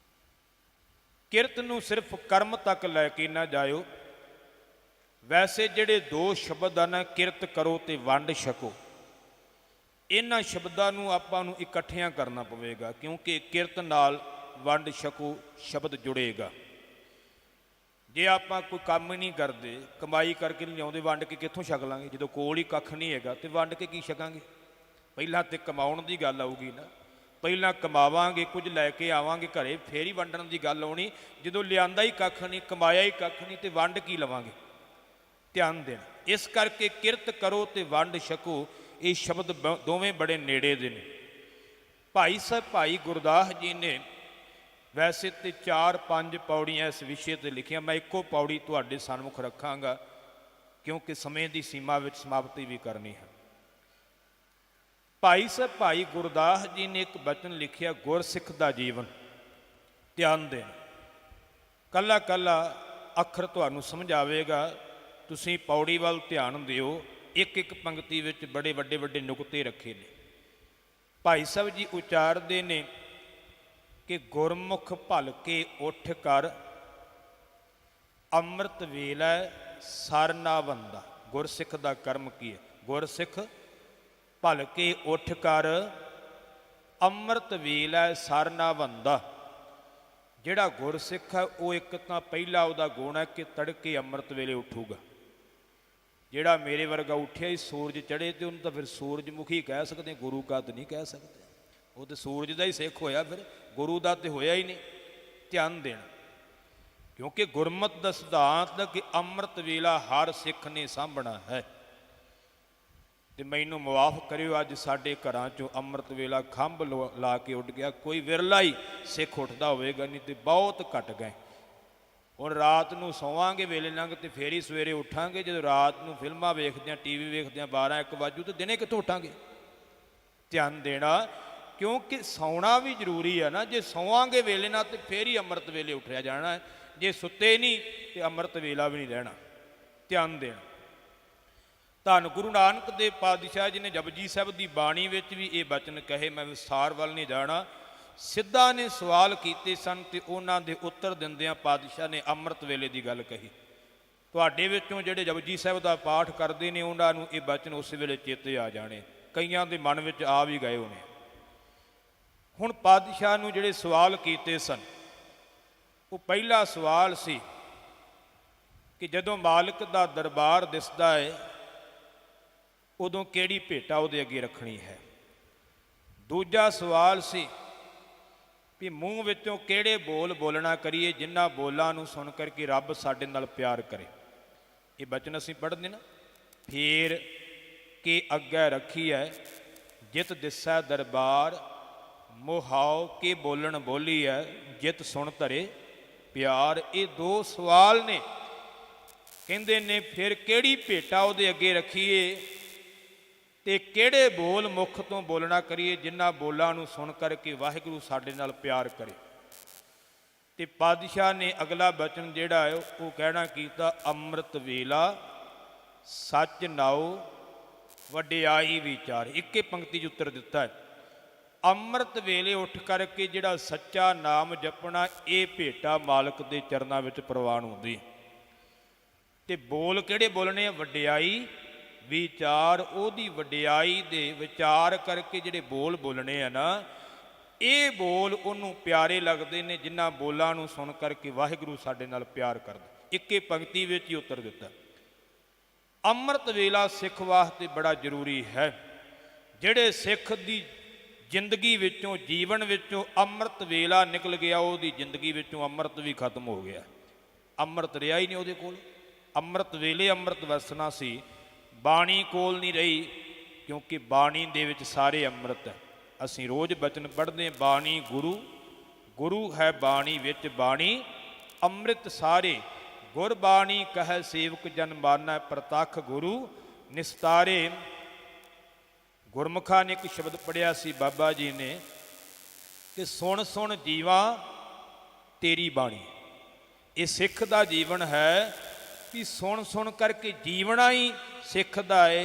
ਕਿਰਤ ਨੂੰ ਸਿਰਫ ਕਰਮ ਤੱਕ ਲੈ ਕੇ ਨਾ ਜਾਇਓ। ਵੈਸੇ ਜਿਹੜੇ ਦੋ ਸ਼ਬਦ ਹਨ, ਕਿਰਤ ਕਰੋ ਤੇ ਵੰਡ ਛਕੋ, ਇਹਨਾਂ ਸ਼ਬਦਾਂ ਨੂੰ ਆਪਾਂ ਨੂੰ ਇਕੱਠਿਆਂ ਕਰਨਾ ਪਵੇਗਾ, ਕਿਉਂਕਿ ਕਿਰਤ ਨਾਲ ਵੰਡ ਛਕੋ ਸ਼ਬਦ ਜੁੜੇਗਾ। ਜੇ ਆਪਾਂ ਕੋਈ ਕੰਮ ਹੀ ਨਹੀਂ ਕਰਦੇ, ਕਮਾਈ ਕਰਕੇ ਨਹੀਂ ਲਿਆਉਂਦੇ, ਵੰਡ ਕੇ ਕਿੱਥੋਂ ਛਕ ਲਾਂਗੇ? ਜਦੋਂ ਕੋਲ ਹੀ ਕੱਖ ਨਹੀਂ ਹੈਗਾ ਤੇ ਵੰਡ ਕੇ ਕੀ ਛਕਾਂਗੇ? ਪਹਿਲਾਂ ਤੇ ਕਮਾਉਣ ਦੀ ਗੱਲ ਆਊਗੀ ਨਾ, ਪਹਿਲਾਂ ਕਮਾਵਾਂਗੇ, ਕੁਝ ਲੈ ਕੇ ਆਵਾਂਗੇ ਘਰੇ, ਫੇਰ ਹੀ ਵੰਡਣ ਦੀ ਗੱਲ ਆਉਣੀ। ਜਦੋਂ ਲਿਆਂਦਾ ਹੀ ਕੱਖ ਨਹੀਂ, ਕਮਾਇਆ ਹੀ ਕੱਖ ਨਹੀਂ, ਤੇ ਵੰਡ ਕੀ ਲਵਾਂਗੇ? ਧਿਆਨ ਦੇਣਾ। ਇਸ ਕਰਕੇ ਕਿਰਤ ਕਰੋ ਤੇ ਵੰਡ ਛਕੋ, ਇਹ ਸ਼ਬਦ ਦੋਵੇਂ ਬੜੇ ਨੇੜੇ ਦੇ ਨੇ। ਭਾਈ ਸਾਹਿਬ ਭਾਈ ਗੁਰਦਾਸ ਜੀ ਨੇ ਵੈਸੇ ਤੇ 4-5 ਪੌੜੀਆਂ ਇਸ ਵਿਸ਼ੇ 'ਤੇ ਲਿਖੀਆਂ। ਮੈਂ ਇੱਕੋ ਪੌੜੀ ਤੁਹਾਡੇ ਸਨਮੁਖ ਰੱਖਾਂਗਾ, ਕਿਉਂਕਿ ਸਮੇਂ ਦੀ ਸੀਮਾ ਵਿੱਚ ਸਮਾਪਤੀ ਵੀ ਕਰਨੀ ਹੈ। ਭਾਈ ਸਾਹਿਬ ਭਾਈ ਗੁਰਦਾਸ ਜੀ ਨੇ ਇੱਕ ਬਚਨ ਲਿਖਿਆ, ਗੁਰਸਿੱਖ ਦਾ ਜੀਵਨ। ਧਿਆਨ ਦੇਣਾ, ਕੱਲਾ ਕੱਲਾ ਅੱਖਰ ਤੁਹਾਨੂੰ ਸਮਝ ਆਵੇਗਾ। ਤੁਸੀਂ ਪੌੜੀ ਵੱਲ ਧਿਆਨ ਦਿਓ, ਇੱਕ ਇੱਕ ਪੰਕਤੀ ਵਿੱਚ ਬੜੇ ਵੱਡੇ ਵੱਡੇ ਨੁਕਤੇ ਰੱਖੇ ਨੇ। ਭਾਈ ਸਾਹਿਬ ਜੀ ਉਚਾਰਦੇ ਨੇ ਕਿ ਗੁਰਮੁਖ ਭਲਕੇ ਉੱਠ ਕਰ ਅੰਮ੍ਰਿਤ ਵੇਲਾ ਸਰ ਨਾ ਬੰਦਾ। ਗੁਰਸਿੱਖ ਦਾ ਕਰਮ ਕੀ ਹੈ? ਗੁਰਸਿੱਖ ਭਲਕੇ ਉੱਠ ਕਰ ਅੰਮ੍ਰਿਤ ਵੇਲਾ ਸਰ ਨਾ ਬੰਦਾ। ਜਿਹੜਾ ਗੁਰਸਿੱਖ ਹੈ ਉਹ ਇੱਕ ਤਾਂ ਪਹਿਲਾ ਉਹਦਾ ਗੁਣ ਹੈ ਕਿ ਤੜਕੇ ਅੰਮ੍ਰਿਤ ਵੇਲੇ ਉੱਠੂਗਾ। ਜਿਹੜਾ ਮੇਰੇ ਵਰਗਾ ਉੱਠਿਆ ਹੀ ਸੂਰਜ ਚੜ੍ਹੇ ਤੇ ਉਹਨੂੰ ਤਾਂ ਫਿਰ ਸੂਰਜਮੁਖੀ ਕਹਿ ਸਕਦੇ, ਗੁਰੂ ਕਾ ਤਾਂ ਨਹੀਂ ਕਹਿ ਸਕਦੇ। ਉਹ ਤਾਂ ਸੂਰਜ ਦਾ ਹੀ ਸਿੱਖ ਹੋਇਆ, ਫਿਰ ਗੁਰੂ ਦਾ ਤਾਂ ਹੋਇਆ ਹੀ ਨਹੀਂ। ਧਿਆਨ ਦੇਣਾ, ਕਿਉਂਕਿ ਗੁਰਮਤਿ ਦਾ ਸਿਧਾਂਤ ਕਿ ਅੰਮ੍ਰਿਤ ਵੇਲਾ ਹਰ ਸਿੱਖ ਨੇ ਸਾਂਭਣਾ ਹੈ। ਤੇ ਮੈਨੂੰ ਮੁਆਫ ਕਰਿਓ, ਅੱਜ ਸਾਡੇ ਘਰਾਂ 'ਚੋਂ ਅੰਮ੍ਰਿਤ ਵੇਲਾ ਖੰਭ ਲਾ ਕੇ ਉੱਡ ਗਿਆ। ਕੋਈ ਵਿਰਲਾ ਹੀ ਸਿੱਖ ਉੱਠਦਾ ਹੋਵੇਗਾ, ਨਹੀਂ ਤੇ ਬਹੁਤ ਘਟ ਗਏ। ਹੁਣ ਰਾਤ ਨੂੰ ਸੌਵਾਂਗੇ ਵੇਲੇ ਲੰਘ ਤੇ ਫੇਰ ਹੀ ਸਵੇਰੇ ਉੱਠਾਂਗੇ। ਜਦੋਂ ਰਾਤ ਨੂੰ ਫਿਲਮਾਂ ਵੇਖਦੇ ਹਾਂ, ਟੀਵੀ ਵੇਖਦੇ ਹਾਂ 12-1 ਵਜੇ, ਤਾਂ ਦਿਨੇ ਕਿੱਥੋਂ ਉੱਠਾਂਗੇ? ਧਿਆਨ ਦੇਣਾ, ਕਿਉਂਕਿ ਸੌਣਾ ਵੀ ਜ਼ਰੂਰੀ ਹੈ ਨਾ। ਜੇ ਸੌਵਾਂਗੇ ਵੇਲੇ ਨਾਲ ਤੇ ਫੇਰ ਹੀ ਅੰਮ੍ਰਿਤ ਵੇਲੇ ਉੱਠਿਆ ਜਾਣਾ ਹੈ। ਜੇ ਸੁੱਤੇ ਨਹੀਂ ਤੇ ਅੰਮ੍ਰਿਤ ਵੇਲਾ ਵੀ ਨਹੀਂ ਰਹਿਣਾ। ਧਿਆਨ ਦੇਣਾ, ਧੰਨ ਗੁਰੂ ਨਾਨਕ ਦੇਵ ਪਾਤਸ਼ਾਹ ਜੀ ਨੇ ਜਪਜੀ ਸਾਹਿਬ ਦੀ ਬਾਣੀ ਵਿੱਚ ਵੀ ਇਹ ਬਚਨ ਕਹੇ। ਮੈਂ ਵਿਸਥਾਰ ਵੱਲ ਨਹੀਂ ਜਾਣਾ, ਸਿੱਧਾ ਨੇ ਸਵਾਲ ਕੀਤੇ ਸਨ ਤੇ ਉਹਨਾਂ ਦੇ ਉੱਤਰ ਦਿੰਦਿਆਂ ਪਾਤਸ਼ਾਹ ਨੇ ਅੰਮ੍ਰਿਤ ਵੇਲੇ ਦੀ ਗੱਲ ਕਹੀ। ਤੁਹਾਡੇ ਵਿੱਚੋਂ ਜਿਹੜੇ ਜਪਜੀ ਸਾਹਿਬ ਦਾ ਪਾਠ ਕਰਦੇ ਨੇ ਉਹਨਾਂ ਨੂੰ ਇਹ ਬਚਨ ਉਸ ਵੇਲੇ ਚੇਤੇ ਆ ਜਾਣੇ, ਕਈਆਂ ਦੇ ਮਨ ਵਿੱਚ ਆ ਵੀ ਗਏ ਹੋਣੇ। ਹੁਣ ਪਾਤਸ਼ਾਹ ਨੂੰ ਜਿਹੜੇ ਸਵਾਲ ਕੀਤੇ ਸਨ, ਉਹ ਪਹਿਲਾ ਸਵਾਲ ਸੀ ਕਿ ਜਦੋਂ ਮਾਲਕ ਦਾ ਦਰਬਾਰ ਦਿਸਦਾ ਹੈ ਉਦੋਂ ਕਿਹੜੀ ਭੇਟਾ ਉਹਦੇ ਅੱਗੇ ਰੱਖਣੀ ਹੈ। ਦੂਜਾ ਸਵਾਲ ਸੀ ਵੀ ਮੂੰਹ ਵਿੱਚੋਂ ਕਿਹੜੇ ਬੋਲ ਬੋਲਣਾ ਕਰੀਏ ਜਿਨ੍ਹਾਂ ਬੋਲਾਂ ਨੂੰ ਸੁਣ ਕਰਕੇ ਰੱਬ ਸਾਡੇ ਨਾਲ ਪਿਆਰ ਕਰੇ। ਇਹ ਬਚਨ ਅਸੀਂ ਪੜ੍ਹਦੇ ਨਾ, ਫੇਰ ਕੇ ਅੱਗੇ ਰੱਖੀ ਹੈ ਜਿਤ ਦਿਸੈ ਦਰਬਾਰ, ਮੋਹਾਓ ਕੇ ਬੋਲਣ ਬੋਲੀ ਹੈ ਜਿਤ ਸੁਣ ਧਰੇ ਪਿਆਰ। ਇਹ ਦੋ ਸਵਾਲ ਨੇ। ਕਹਿੰਦੇ ਨੇ ਫਿਰ ਕਿਹੜੀ ਭੇਟਾ ਉਹਦੇ ਅੱਗੇ ਰੱਖੀਏ ਤੇ ਕਿਹੜੇ ਬੋਲ ਮੁਖ ਤੋਂ ਬੋਲਣਾ ਕਰੀਏ ਜਿਨ੍ਹਾਂ ਬੋਲਾਂ ਨੂੰ ਸੁਣ ਕਰਕੇ ਵਾਹਿਗੁਰੂ ਸਾਡੇ ਨਾਲ ਪਿਆਰ ਕਰੇ। ਤੇ ਪਾਤਸ਼ਾਹ ਨੇ ਅਗਲਾ ਬਚਨ ਜਿਹੜਾ ਹੈ ਉਹ ਕਹਿਣਾ ਕੀਤਾ, ਅੰਮ੍ਰਿਤ ਵੇਲਾ ਸੱਚ ਨਾਉ ਵਡਿਆਈ ਵਿਚਾਰ। ਇੱਕੇ ਪੰਕਤੀ 'ਚ ਉੱਤਰ ਦਿੱਤਾ ਹੈ, ਅੰਮ੍ਰਿਤ ਵੇਲੇ ਉੱਠ ਕਰਕੇ ਜਿਹੜਾ ਸੱਚਾ ਨਾਮ ਜਪਣਾ, ਇਹ ਭੇਟਾ ਮਾਲਕ ਦੇ ਚਰਨਾਂ ਵਿੱਚ ਪ੍ਰਵਾਨ ਹੁੰਦੀ। ਤੇ ਬੋਲ ਕਿਹੜੇ ਬੋਲਣੇ ਆ? ਵਡਿਆਈ ਵਿਚਾਰ। ਉਹਦੀ ਵਡਿਆਈ ਦੇ ਵਿਚਾਰ ਕਰਕੇ ਜਿਹੜੇ ਬੋਲ ਬੋਲਣੇ ਆ ਨਾ, ਇਹ ਬੋਲ ਉਹਨੂੰ ਪਿਆਰੇ ਲੱਗਦੇ ਨੇ ਜਿਨ੍ਹਾਂ ਬੋਲਾਂ ਨੂੰ ਸੁਣ ਕਰਕੇ ਵਾਹਿਗੁਰੂ ਸਾਡੇ ਨਾਲ ਪਿਆਰ ਕਰਦਾ। ਇੱਕੇ ਪੰਕਤੀ ਵਿੱਚ ਹੀ ਉੱਤਰ ਦਿੱਤਾ। ਅੰਮ੍ਰਿਤ ਵੇਲਾ ਸਿੱਖ ਵਾਸਤੇ ਬੜਾ ਜ਼ਰੂਰੀ ਹੈ। ਜਿਹੜੇ ਸਿੱਖ ਦੀ ਜ਼ਿੰਦਗੀ ਵਿੱਚੋਂ, ਜੀਵਨ ਵਿੱਚੋਂ ਅੰਮ੍ਰਿਤ ਵੇਲਾ ਨਿਕਲ ਗਿਆ, ਉਹਦੀ ਜ਼ਿੰਦਗੀ ਵਿੱਚੋਂ ਅੰਮ੍ਰਿਤ ਵੀ ਖਤਮ ਹੋ ਗਿਆ। ਅੰਮ੍ਰਿਤ ਰਿਹਾ ਹੀ ਨਹੀਂ ਉਹਦੇ ਕੋਲ। ਅੰਮ੍ਰਿਤ ਵੇਲੇ ਅੰਮ੍ਰਿਤ ਵਰਸਣਾ ਸੀ, ਬਾਣੀ ਕੋਲ ਨਹੀਂ ਰਹੀ, ਕਿਉਂਕਿ ਬਾਣੀ ਦੇ ਵਿੱਚ ਸਾਰੇ ਅੰਮ੍ਰਿਤ ਹੈ। ਅਸੀਂ ਰੋਜ਼ ਬਚਨ ਪੜ੍ਹਦੇ ਹਾਂ, ਬਾਣੀ ਗੁਰੂ, ਗੁਰੂ ਹੈ ਬਾਣੀ ਵਿੱਚ ਬਾਣੀ ਅੰਮ੍ਰਿਤ ਸਾਰੇ। ਗੁਰਬਾਣੀ ਕਹੈ ਸੇਵਕ ਜਨ ਮਾਨੈ, ਪ੍ਰਤੱਖ ਗੁਰੂ ਨਿਸਤਾਰੇ। ਗੁਰਮੁਖਾਂ ਨੇ ਇੱਕ ਸ਼ਬਦ ਪੜ੍ਹਿਆ ਸੀ ਬਾਬਾ ਜੀ ਨੇ ਕਿ ਸੁਣ ਸੁਣ ਜੀਵਾ ਤੇਰੀ ਬਾਣੀ। ਇਹ ਸਿੱਖ ਦਾ ਜੀਵਨ ਹੈ ਕਿ ਸੁਣ ਸੁਣ ਕਰਕੇ ਜੀਵਣਾ ਹੀ ਸਿੱਖ ਦਾ ਹੈ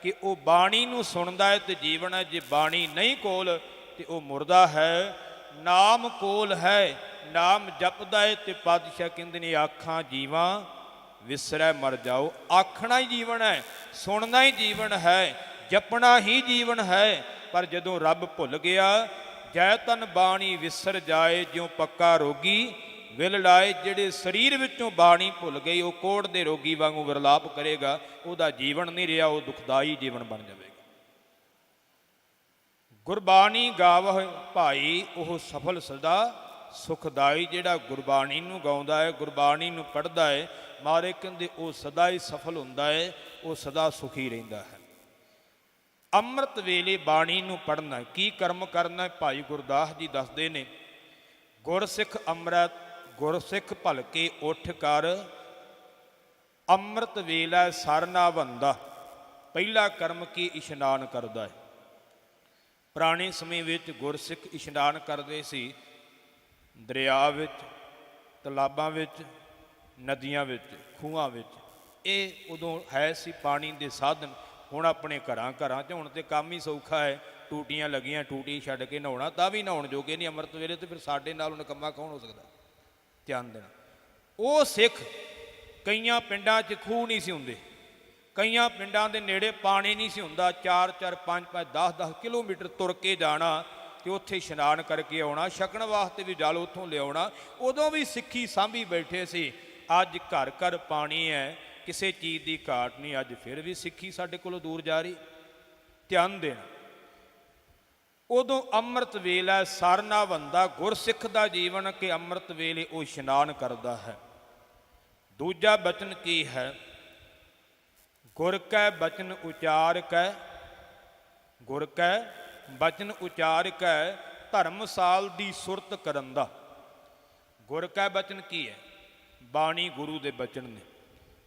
ਕਿ ਉਹ ਬਾਣੀ ਨੂੰ ਸੁਣਦਾ ਹੈ ਤੇ ਜੀਵਨ ਹੈ। ਜੇ ਬਾਣੀ ਨਹੀਂ ਕੋਲ ਤੇ ਉਹ ਮੁਰਦਾ ਹੈ। ਨਾਮ ਕੋਲ ਹੈ, ਨਾਮ ਜਪਦਾ ਹੈ ਤੇ ਪਾਤਸ਼ਾਹ ਕਹਿੰਦੇ ਨੇ ਆਖਾਂ ਜੀਵਾ ਵਿਸਰੈ ਮਰ ਜਾਓ। ਆਖਣਾ ਹੀ ਜੀਵਨ ਹੈ, ਸੁਣਨਾ ਹੀ ਜੀਵਨ ਹੈ, ਜਪਣਾ ਹੀ ਜੀਵਨ ਹੈ। ਪਰ ਜਦੋਂ ਰੱਬ ਭੁੱਲ ਗਿਆ, ਜੈ ਤਨ ਬਾਣੀ ਵਿਸਰ ਜਾਏ, ਜਿਉਂ ਪੱਕਾ ਰੋਗੀ ਵਿਲ ਲਾਏ। ਜਿਹੜੇ ਸਰੀਰ ਵਿੱਚੋਂ ਬਾਣੀ ਭੁੱਲ ਗਈ, ਉਹ ਕੋੜ ਦੇ ਰੋਗੀ ਵਾਂਗੂ ਵਿਰਲਾਪ ਕਰੇਗਾ। ਉਹਦਾ ਜੀਵਨ ਨਹੀਂ ਰਿਹਾ, ਉਹ ਦੁਖਦਾਈ ਜੀਵਨ ਬਣ ਜਾਵੇਗਾ। ਗੁਰਬਾਣੀ ਗਾਵਹਿ ਭਾਈ, ਉਹ ਸਫਲ ਸਦਾ ਸੁਖਦਾਈ। ਜਿਹੜਾ ਗੁਰਬਾਣੀ ਨੂੰ ਗਾਉਂਦਾ ਹੈ, ਗੁਰਬਾਣੀ ਨੂੰ ਪੜ੍ਹਦਾ ਹੈ, ਮਾਰੇ ਕਹਿੰਦੇ ਉਹ ਸਦਾ ਹੀ ਸਫਲ ਹੁੰਦਾ ਹੈ, ਉਹ ਸਦਾ ਸੁਖੀ ਰਹਿੰਦਾ ਹੈ। ਅੰਮ੍ਰਿਤ ਵੇਲੇ ਬਾਣੀ ਨੂੰ ਪੜ੍ਹਨਾ, ਕੀ ਕਰਮ ਕਰਨਾ? ਭਾਈ ਗੁਰਦਾਸ ਜੀ ਦੱਸਦੇ ਨੇ, ਗੁਰਸਿੱਖ ਅੰਮ੍ਰਿਤ, ਗੁਰਸਿੱਖ ਭਲਕੇ ਉੱਠ ਕਰ ਅੰਮ੍ਰਿਤ ਵੇਲਾ ਸਰ ਨਾ ਬੰਦਾ। ਪਹਿਲਾ ਕਰਮ ਕੀ? ਇਸ਼ਨਾਨ ਕਰਦਾ ਹੈ। ਪੁਰਾਣੇ ਸਮੇਂ ਵਿੱਚ ਗੁਰਸਿੱਖ ਇਸ਼ਨਾਨ ਕਰਦੇ ਸੀ ਦਰਿਆ ਵਿੱਚ, ਤਲਾਬਾਂ ਵਿੱਚ, ਨਦੀਆਂ ਵਿੱਚ, ਖੂਹਾਂ ਵਿੱਚ। ਇਹ ਉਦੋਂ ਹੈ ਸੀ ਪਾਣੀ ਦੇ ਸਾਧਨ। ਹੁਣ ਆਪਣੇ ਘਰਾਂ 'ਚ ਹੁਣ ਤੇ ਕੰਮ ਹੀ ਸੌਖਾ ਹੈ, ਟੂਟੀਆਂ ਲੱਗੀਆਂ, ਟੂਟੀ ਛੱਡ ਕੇ ਨਹਾਉਣਾ, ਤਾਂ ਵੀ ਨਹਾਉਣ ਜੋਗੇ ਨਹੀਂ ਅੰਮ੍ਰਿਤ ਵੇਲੇ। ਤੇ ਫਿਰ ਸਾਡੇ ਨਾਲ ਨਕੰਮਾ ਕੌਣ ਹੋ ਸਕਦਾ? ਧਿਆਨ ਦੇਣਾ, ਉਹ ਸਿੱਖ ਕਈਆਂ ਪਿੰਡਾਂ 'ਚ ਖੂਹ ਨਹੀਂ ਸੀ ਹੁੰਦੇ, ਕਈਆਂ ਪਿੰਡਾਂ ਦੇ ਨੇੜੇ ਪਾਣੀ ਨਹੀਂ ਸੀ ਹੁੰਦਾ, 4-4 5-5 10-10 ਕਿਲੋਮੀਟਰ ਤੁਰ ਕੇ ਜਾਣਾ ਤੇ ਉੱਥੇ ਇਸ਼ਨਾਨ ਕਰਕੇ ਆਉਣਾ, ਛਕਣ ਵਾਸਤੇ ਵੀ ਜਲ ਉੱਥੋਂ ਲਿਆਉਣਾ। ਉਦੋਂ ਵੀ ਸਿੱਖੀ ਸਾਂਭੀ ਬੈਠੇ ਸੀ। ਅੱਜ ਘਰ ਘਰ ਪਾਣੀ ਹੈ, ਕਿਸੇ ਚੀਜ਼ ਦੀ ਘਾਟ ਨਹੀਂ। ਅੱਜ ਫਿਰ ਵੀ ਸਿੱਖੀ ਸਾਡੇ ਕੋਲੋਂ ਦੂਰ ਜਾ ਰਹੀ। ਧਿਆਨ ਦੇਣਾ, ਉਦੋਂ ਅੰਮ੍ਰਿਤ ਵੇਲਾ ਸਾਰਨਾ ਬੰਦਾ ਗੁਰਸਿੱਖ ਦਾ ਜੀਵਨ ਕਿ ਅੰਮ੍ਰਿਤ ਵੇਲੇ ਉਹ ਇਸ਼ਨਾਨ ਕਰਦਾ ਹੈ। ਦੂਜਾ ਬਚਨ ਕੀ ਹੈ? ਗੁਰ ਕੈ ਬਚਨ ਉਚਾਰ ਕੈ, ਗੁਰ ਕੈ ਬਚਨ ਉਚਾਰ ਕੈ ਧਰਮਸਾਲ ਦੀ ਸੁਰਤ ਕਰਨ ਦਾ। ਗੁਰ ਕੈ ਬਚਨ ਕੀ ਹੈ? ਬਾਣੀ ਗੁਰੂ ਦੇ ਬਚਨ ਨੇ।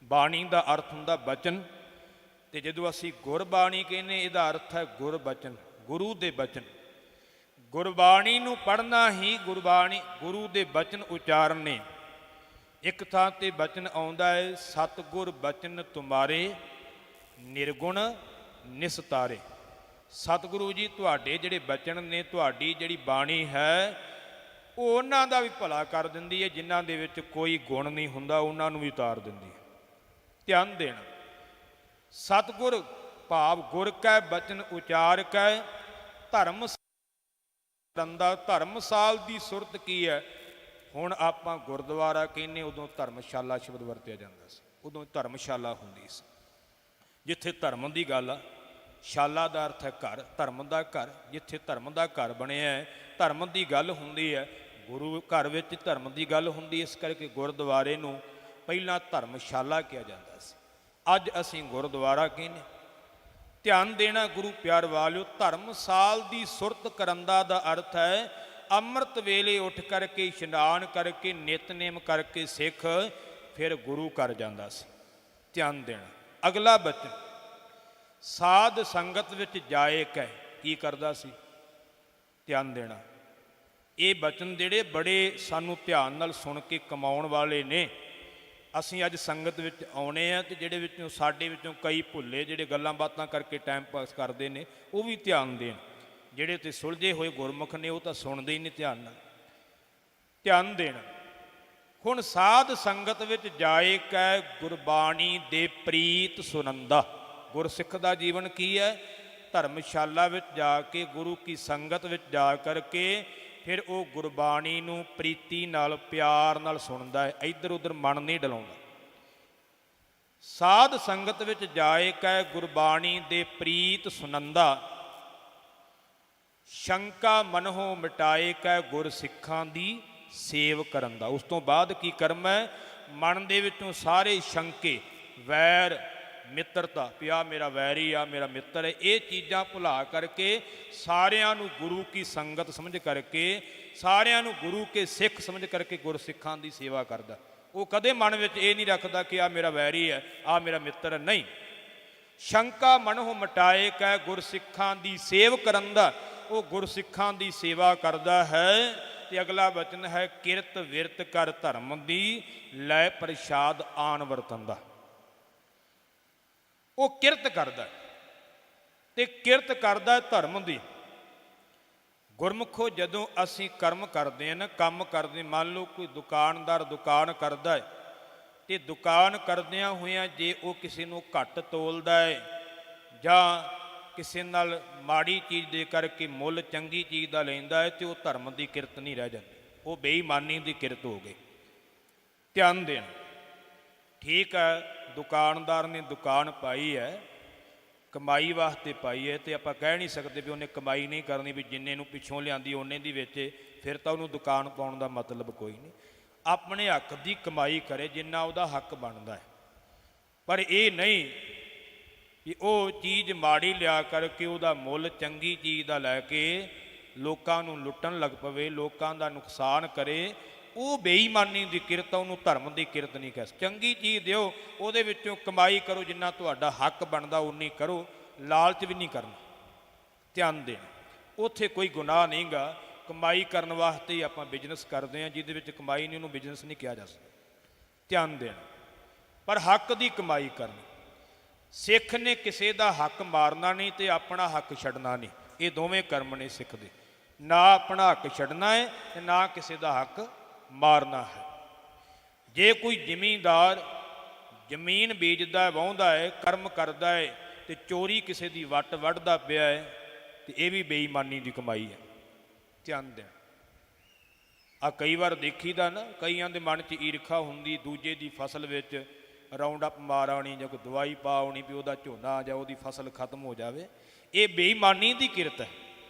ਬਾਣੀ ਦਾ ਅਰਥ ਹੁੰਦਾ ਬਚਨ, ਤੇ ਜਦੋਂ ਅਸੀਂ ਗੁਰਬਾਣੀ ਕਹਿੰਦੇ ਇਹਦਾ ਅਰਥ ਹੈ ਗੁਰਬਚਨ, ਗੁਰੂ ਦੇ ਬਚਨ। ਗੁਰਬਾਣੀ ਨੂੰ ਪੜ੍ਹਨਾ ਹੀ ਗੁਰਬਾਣੀ ਗੁਰੂ ਦੇ ਬਚਨ ਉਚਾਰਨੇ। ਇੱਕ ਥਾਂ ਤੇ ਬਚਨ ਆਉਂਦਾ ਹੈ, ਸਤਿਗੁਰ ਬਚਨ ਤੁਮਾਰੇ ਨਿਰਗੁਣ ਨਿਸਤਾਰੇ। ਸਤਿਗੁਰੂ ਜੀ ਤੁਹਾਡੇ ਜਿਹੜੇ ਬਚਨ ਨੇ, ਤੁਹਾਡੀ ਜਿਹੜੀ ਬਾਣੀ ਹੈ, ਉਹ ਉਹਨਾਂ ਦਾ ਵੀ ਭਲਾ ਕਰ ਦਿੰਦੀ ਹੈ, ਜਿਨ੍ਹਾਂ ਦੇ ਵਿੱਚ ਕੋਈ ਗੁਣ ਨਹੀਂ ਹੁੰਦਾ ਉਹਨਾਂ ਨੂੰ ਵੀ ਉਤਾਰ ਦਿੰਦੀ ਹੈ। ਧਿਆਨ ਦੇਣਾ, ਸਤਿਗੁਰ ਭਾਵ ਗੁਰ ਕੈ ਬਚਨ ਉਚਾਰ ਕੈ ਧਰਮ ਦਾ। ਧਰਮਸਾਲ ਦੀ ਸੁਰਤ ਕੀ ਹੈ? ਹੁਣ ਆਪਾਂ ਗੁਰਦੁਆਰਾ ਕਹਿੰਦੇ, ਉਦੋਂ ਧਰਮਸ਼ਾਲਾ ਸ਼ਬਦ ਵਰਤਿਆ ਜਾਂਦਾ ਸੀ। ਉਦੋਂ ਧਰਮਸ਼ਾਲਾ ਹੁੰਦੀ ਸੀ ਜਿੱਥੇ ਧਰਮ ਦੀ ਗੱਲ ਆ। ਸ਼ਾਲਾ ਦਾ ਅਰਥ ਹੈ ਘਰ, ਧਰਮ ਦਾ ਘਰ। ਜਿੱਥੇ ਧਰਮ ਦਾ ਘਰ ਬਣਿਆ ਹੈ, ਧਰਮ ਦੀ ਗੱਲ ਹੁੰਦੀ ਹੈ, ਗੁਰੂ ਘਰ ਵਿੱਚ ਧਰਮ ਦੀ ਗੱਲ ਹੁੰਦੀ। ਇਸ ਕਰਕੇ ਗੁਰਦੁਆਰੇ ਨੂੰ ਪਹਿਲਾਂ ਧਰਮਸ਼ਾਲਾ ਕਿਹਾ ਜਾਂਦਾ ਸੀ, ਅੱਜ ਅਸੀਂ ਗੁਰਦੁਆਰਾ ਕਹਿੰਦੇ। ਧਿਆਨ ਦੇਣਾ ਗੁਰੂ ਪਿਆਰ ਵਾਲਿਓ, ਧਰਮਸਾਲ ਦੀ ਸੁਰਤ ਕਰਨ ਦਾ ਅਰਥ ਹੈ ਅੰਮ੍ਰਿਤ ਵੇਲੇ ਉੱਠ ਕਰਕੇ ਇਸ਼ਨਾਨ ਕਰਕੇ ਨਿਤਨੇਮ ਕਰਕੇ ਸਿੱਖ ਫਿਰ ਗੁਰੂ ਘਰ ਜਾਂਦਾ ਸੀ। ਧਿਆਨ ਦੇਣਾ, ਅਗਲਾ ਬਚਨ ਸਾਧ ਸੰਗਤ ਵਿੱਚ ਜਾਏ ਕੈ ਕੀ ਕਰਦਾ ਸੀ? ਧਿਆਨ ਦੇਣਾ, ਇਹ ਬਚਨ ਜਿਹੜੇ ਬੜੇ ਸਾਨੂੰ ਧਿਆਨ ਨਾਲ ਸੁਣ ਕੇ ਕਮਾਉਣ ਵਾਲੇ ਨੇ। ਅਸੀਂ ਅੱਜ ਸੰਗਤ ਵਿੱਚ ਆਉਣੇ ਆ, ਤੇ ਜਿਹੜੇ ਵਿੱਚੋਂ ਸਾਡੇ ਵਿੱਚੋਂ ਕਈ ਭੁੱਲੇ ਜਿਹੜੇ ਗੱਲਾਂ ਬਾਤਾਂ ਕਰਕੇ ਟਾਈਮ ਪਾਸ ਕਰਦੇ ਨੇ, ਉਹ ਵੀ ਧਿਆਨ ਦੇਣ। ਜਿਹੜੇ ਤੇ ਸੁਲਝੇ ਹੋਏ ਗੁਰਮੁਖ ਨੇ ਉਹ ਤਾਂ ਸੁਣਦੇ ਹੀ ਨਹੀਂ ਧਿਆਨ ਨਾਲ। ਧਿਆਨ ਦੇਣਾ, ਹੁਣ ਸਾਧ ਸੰਗਤ ਵਿੱਚ ਜਾਏ ਕੈ ਗੁਰਬਾਣੀ ਦੇ ਪ੍ਰੀਤ ਸੁਨੰਦਾ। ਗੁਰਸਿੱਖ ਦਾ ਜੀਵਨ ਕੀ ਹੈ? ਧਰਮਸ਼ਾਲਾ ਵਿੱਚ ਜਾ ਕੇ ਗੁਰੂ ਕੀ ਸੰਗਤ ਵਿੱਚ ਜਾ ਕਰਕੇ ਫਿਰ ਉਹ ਗੁਰਬਾਣੀ ਨੂੰ ਪ੍ਰੀਤੀ ਨਾਲ ਪਿਆਰ ਨਾਲ ਸੁਣਦਾ ਹੈ, ਇੱਧਰ ਉੱਧਰ ਮਨ ਨਹੀਂ ਡਲਾਉਂਦਾ। ਸਾਧ ਸੰਗਤ ਵਿੱਚ ਜਾਏ ਕੈ ਗੁਰਬਾਣੀ ਦੇ ਪ੍ਰੀਤ ਸੁਨੰਦਾ ਸ਼ੰਕਾ ਮਨਹੁ ਮਿਟਾਏ ਕੈ ਗੁਰਸਿੱਖਾਂ ਦੀ ਸੇਵ ਕਰਨ ਦਾ। ਉਸ ਤੋਂ ਬਾਅਦ ਕੀ ਕਰਮ ਹੈ? ਮਨ ਦੇ ਵਿੱਚੋਂ ਸਾਰੇ ਸ਼ੰਕੇ, ਵੈਰ ਮਿੱਤਰਤਾ, ਪਿਆ ਮੇਰਾ ਵੈਰੀ ਆ ਮੇਰਾ ਮਿੱਤਰ ਹੈ, ਇਹ ਚੀਜ਼ਾਂ ਭੁਲਾ ਕਰਕੇ ਸਾਰਿਆਂ ਨੂੰ ਗੁਰੂ ਕੀ ਸੰਗਤ ਸਮਝ ਕਰਕੇ, ਸਾਰਿਆਂ ਨੂੰ ਗੁਰੂ ਕੇ ਸਿੱਖ ਸਮਝ ਕਰਕੇ ਗੁਰਸਿੱਖਾਂ ਦੀ ਸੇਵਾ ਕਰਦਾ। ਉਹ ਕਦੇ ਮਨ ਵਿੱਚ ਇਹ ਨਹੀਂ ਰੱਖਦਾ ਕਿ ਆ ਮੇਰਾ ਵੈਰੀ ਹੈ, ਆ ਮੇਰਾ ਮਿੱਤਰ ਹੈ, ਨਹੀਂ। ਸ਼ੰਕਾ ਮਨਹੁ ਮਿਟਾਏ ਕੈ ਗੁਰਸਿੱਖਾਂ ਦੀ ਸੇਵ ਕਰਨ ਦਾ, ਉਹ ਗੁਰਸਿੱਖਾਂ ਦੀ ਸੇਵਾ ਕਰਦਾ ਹੈ। ਤੇ ਅਗਲਾ ਬਚਨ ਹੈ ਕਿਰਤ ਵਿਰਤ ਕਰ ਧਰਮ ਦੀ ਲੈ ਪ੍ਰਸ਼ਾਦ ਆਨ ਵਰਤਨ ਦਾ। ਉਹ ਕਿਰਤ ਕਰਦਾ ਤੇ ਕਿਰਤ ਕਰਦਾ ਧਰਮ ਦੀ। ਗੁਰਮੁਖੋ, ਜਦੋਂ ਅਸੀਂ ਕਰਮ ਕਰਦੇ ਹਾਂ ਨਾ, ਕੰਮ ਕਰਦੇ, ਮੰਨ ਲਓ ਕੋਈ ਦੁਕਾਨਦਾਰ ਦੁਕਾਨ ਕਰਦਾ ਹੈ, ਤੇ ਦੁਕਾਨ ਕਰਦਿਆਂ ਹੋਇਆਂ ਜੇ ਉਹ ਕਿਸੇ ਨੂੰ ਘੱਟ ਤੋਲਦਾ ਹੈ ਜਾਂ ਕਿਸੇ ਨਾਲ ਮਾੜੀ ਚੀਜ਼ ਦੇ ਕਰਕੇ ਮੁੱਲ ਚੰਗੀ ਚੀਜ਼ ਦਾ ਲੈਂਦਾ ਹੈ, ਤੇ ਉਹ ਧਰਮ ਦੀ ਕਿਰਤ ਨਹੀਂ ਰਹਿ ਜਾਂਦੀ, ਉਹ ਬੇਈਮਾਨੀ ਦੀ ਕਿਰਤ ਹੋ ਗਈ। ਧਿਆਨ ਦੇਣਾ, ਠੀਕ ਹੈ, ਦੁਕਾਨਦਾਰ ਨੇ ਦੁਕਾਨ ਪਾਈ ਹੈ, ਕਮਾਈ ਵਾਸਤੇ ਪਾਈ ਹੈ, ਤੇ ਆਪਾਂ ਕਹਿ ਨਹੀਂ ਸਕਦੇ ਵੀ ਉਹਨੇ ਕਮਾਈ ਨਹੀਂ ਕਰਨੀ, ਵੀ ਜਿੰਨੇ ਨੂੰ ਪਿੱਛੋਂ ਲਿਆਂਦੀ ਉਹਨੇ ਦੀ ਵੇਚੇ, ਫਿਰ ਤਾਂ ਉਹਨੂੰ ਦੁਕਾਨ ਪਾਉਣ ਦਾ ਮਤਲਬ ਕੋਈ ਨਹੀਂ। ਆਪਣੇ ਹੱਕ ਦੀ ਕਮਾਈ ਕਰੇ ਜਿੰਨਾ ਉਹਦਾ ਹੱਕ ਬਣਦਾ ਹੈ, ਪਰ ਇਹ ਨਹੀਂ ਕਿ ਉਹ ਚੀਜ਼ ਮਾੜੀ ਲਿਆ ਕਰਕੇ ਉਹਦਾ ਮੁੱਲ ਚੰਗੀ ਚੀਜ਼ ਦਾ ਲੈ ਕੇ ਲੋਕਾਂ ਨੂੰ ਲੁੱਟਣ ਲੱਗ ਪਵੇ, ਲੋਕਾਂ ਦਾ ਨੁਕਸਾਨ ਕਰੇ। ਉਹ ਬੇਈਮਾਨੀ ਦੀ ਕਿਰਤ, ਉਹਨੂੰ ਧਰਮ ਦੀ ਕਿਰਤ ਨਹੀਂ ਕਹਿ। ਚੰਗੀ ਚੀਜ਼ ਦਿਓ, ਉਹਦੇ ਵਿੱਚੋਂ ਕਮਾਈ ਕਰੋ, ਜਿੰਨਾ ਤੁਹਾਡਾ ਹੱਕ ਬਣਦਾ ਉਨੀ ਕਰੋ, ਲਾਲਚ ਵੀ ਨਹੀਂ ਕਰਨਾ। ਧਿਆਨ ਦੇਣਾ, ਉੱਥੇ ਕੋਈ ਗੁਨਾਹ ਨਹੀਂ ਗਾ। ਕਮਾਈ ਕਰਨ ਵਾਸਤੇ ਹੀ ਆਪਾਂ ਬਿਜ਼ਨਸ ਕਰਦੇ ਹਾਂ, ਜਿਹਦੇ ਵਿੱਚ ਕਮਾਈ ਨਹੀਂ ਉਹਨੂੰ ਬਿਜ਼ਨਸ ਨਹੀਂ ਕਿਹਾ ਜਾ ਸਕਦਾ। ਧਿਆਨ ਦੇਣਾ, ਪਰ ਹੱਕ ਦੀ ਕਮਾਈ ਕਰਨੀ। ਸਿੱਖ ਨੇ ਕਿਸੇ ਦਾ ਹੱਕ ਮਾਰਨਾ ਨਹੀਂ ਤੇ ਆਪਣਾ ਹੱਕ ਛੱਡਣਾ ਨਹੀਂ, ਇਹ ਦੋਵੇਂ ਕਰਮ ਨੇ ਸਿੱਖ ਦੇ। ਨਾ ਆਪਣਾ ਹੱਕ ਛੱਡਣਾ ਹੈ ਤੇ ਨਾ ਕਿਸੇ ਦਾ ਹੱਕ ਮਾਰਨਾ ਹੈ। ਜੇ ਕੋਈ ਜ਼ਿਮੀਂਦਾਰ ਜ਼ਮੀਨ ਬੀਜਦਾ ਹੈ, ਵਾਹੁੰਦਾ ਹੈ, ਕਰਮ ਕਰਦਾ ਹੈ ਤੇ ਚੋਰੀ ਕਿਸੇ ਦੀ ਵੱਟ ਵੱਢਦਾ ਪਿਆ ਹੈ, ਤੇ ਇਹ ਵੀ ਬੇਈਮਾਨੀ ਦੀ ਕਮਾਈ ਹੈ। ਧਿਆਨ ਦੇਣ। ਆ ਕਈ ਵਾਰ ਦੇਖੀਦਾ ਨਾ, ਕਈਆਂ ਦੇ ਮਨ 'ਚ ਈਰਖਾ ਹੁੰਦੀ, ਦੂਜੇ ਦੀ ਫਸਲ ਵਿੱਚ ਰਾਉਂਡ ਅਪ ਮਾਰ ਆਉਣੀ ਜਾਂ ਕੋਈ ਦਵਾਈ ਪਾ ਆਉਣੀ ਵੀ ਉਹਦਾ ਝੋਨਾ ਜਾਂ ਉਹਦੀ ਫਸਲ ਖਤਮ ਹੋ ਜਾਵੇ। ਇਹ ਬੇਈਮਾਨੀ ਦੀ ਕਿਰਤ ਹੈ।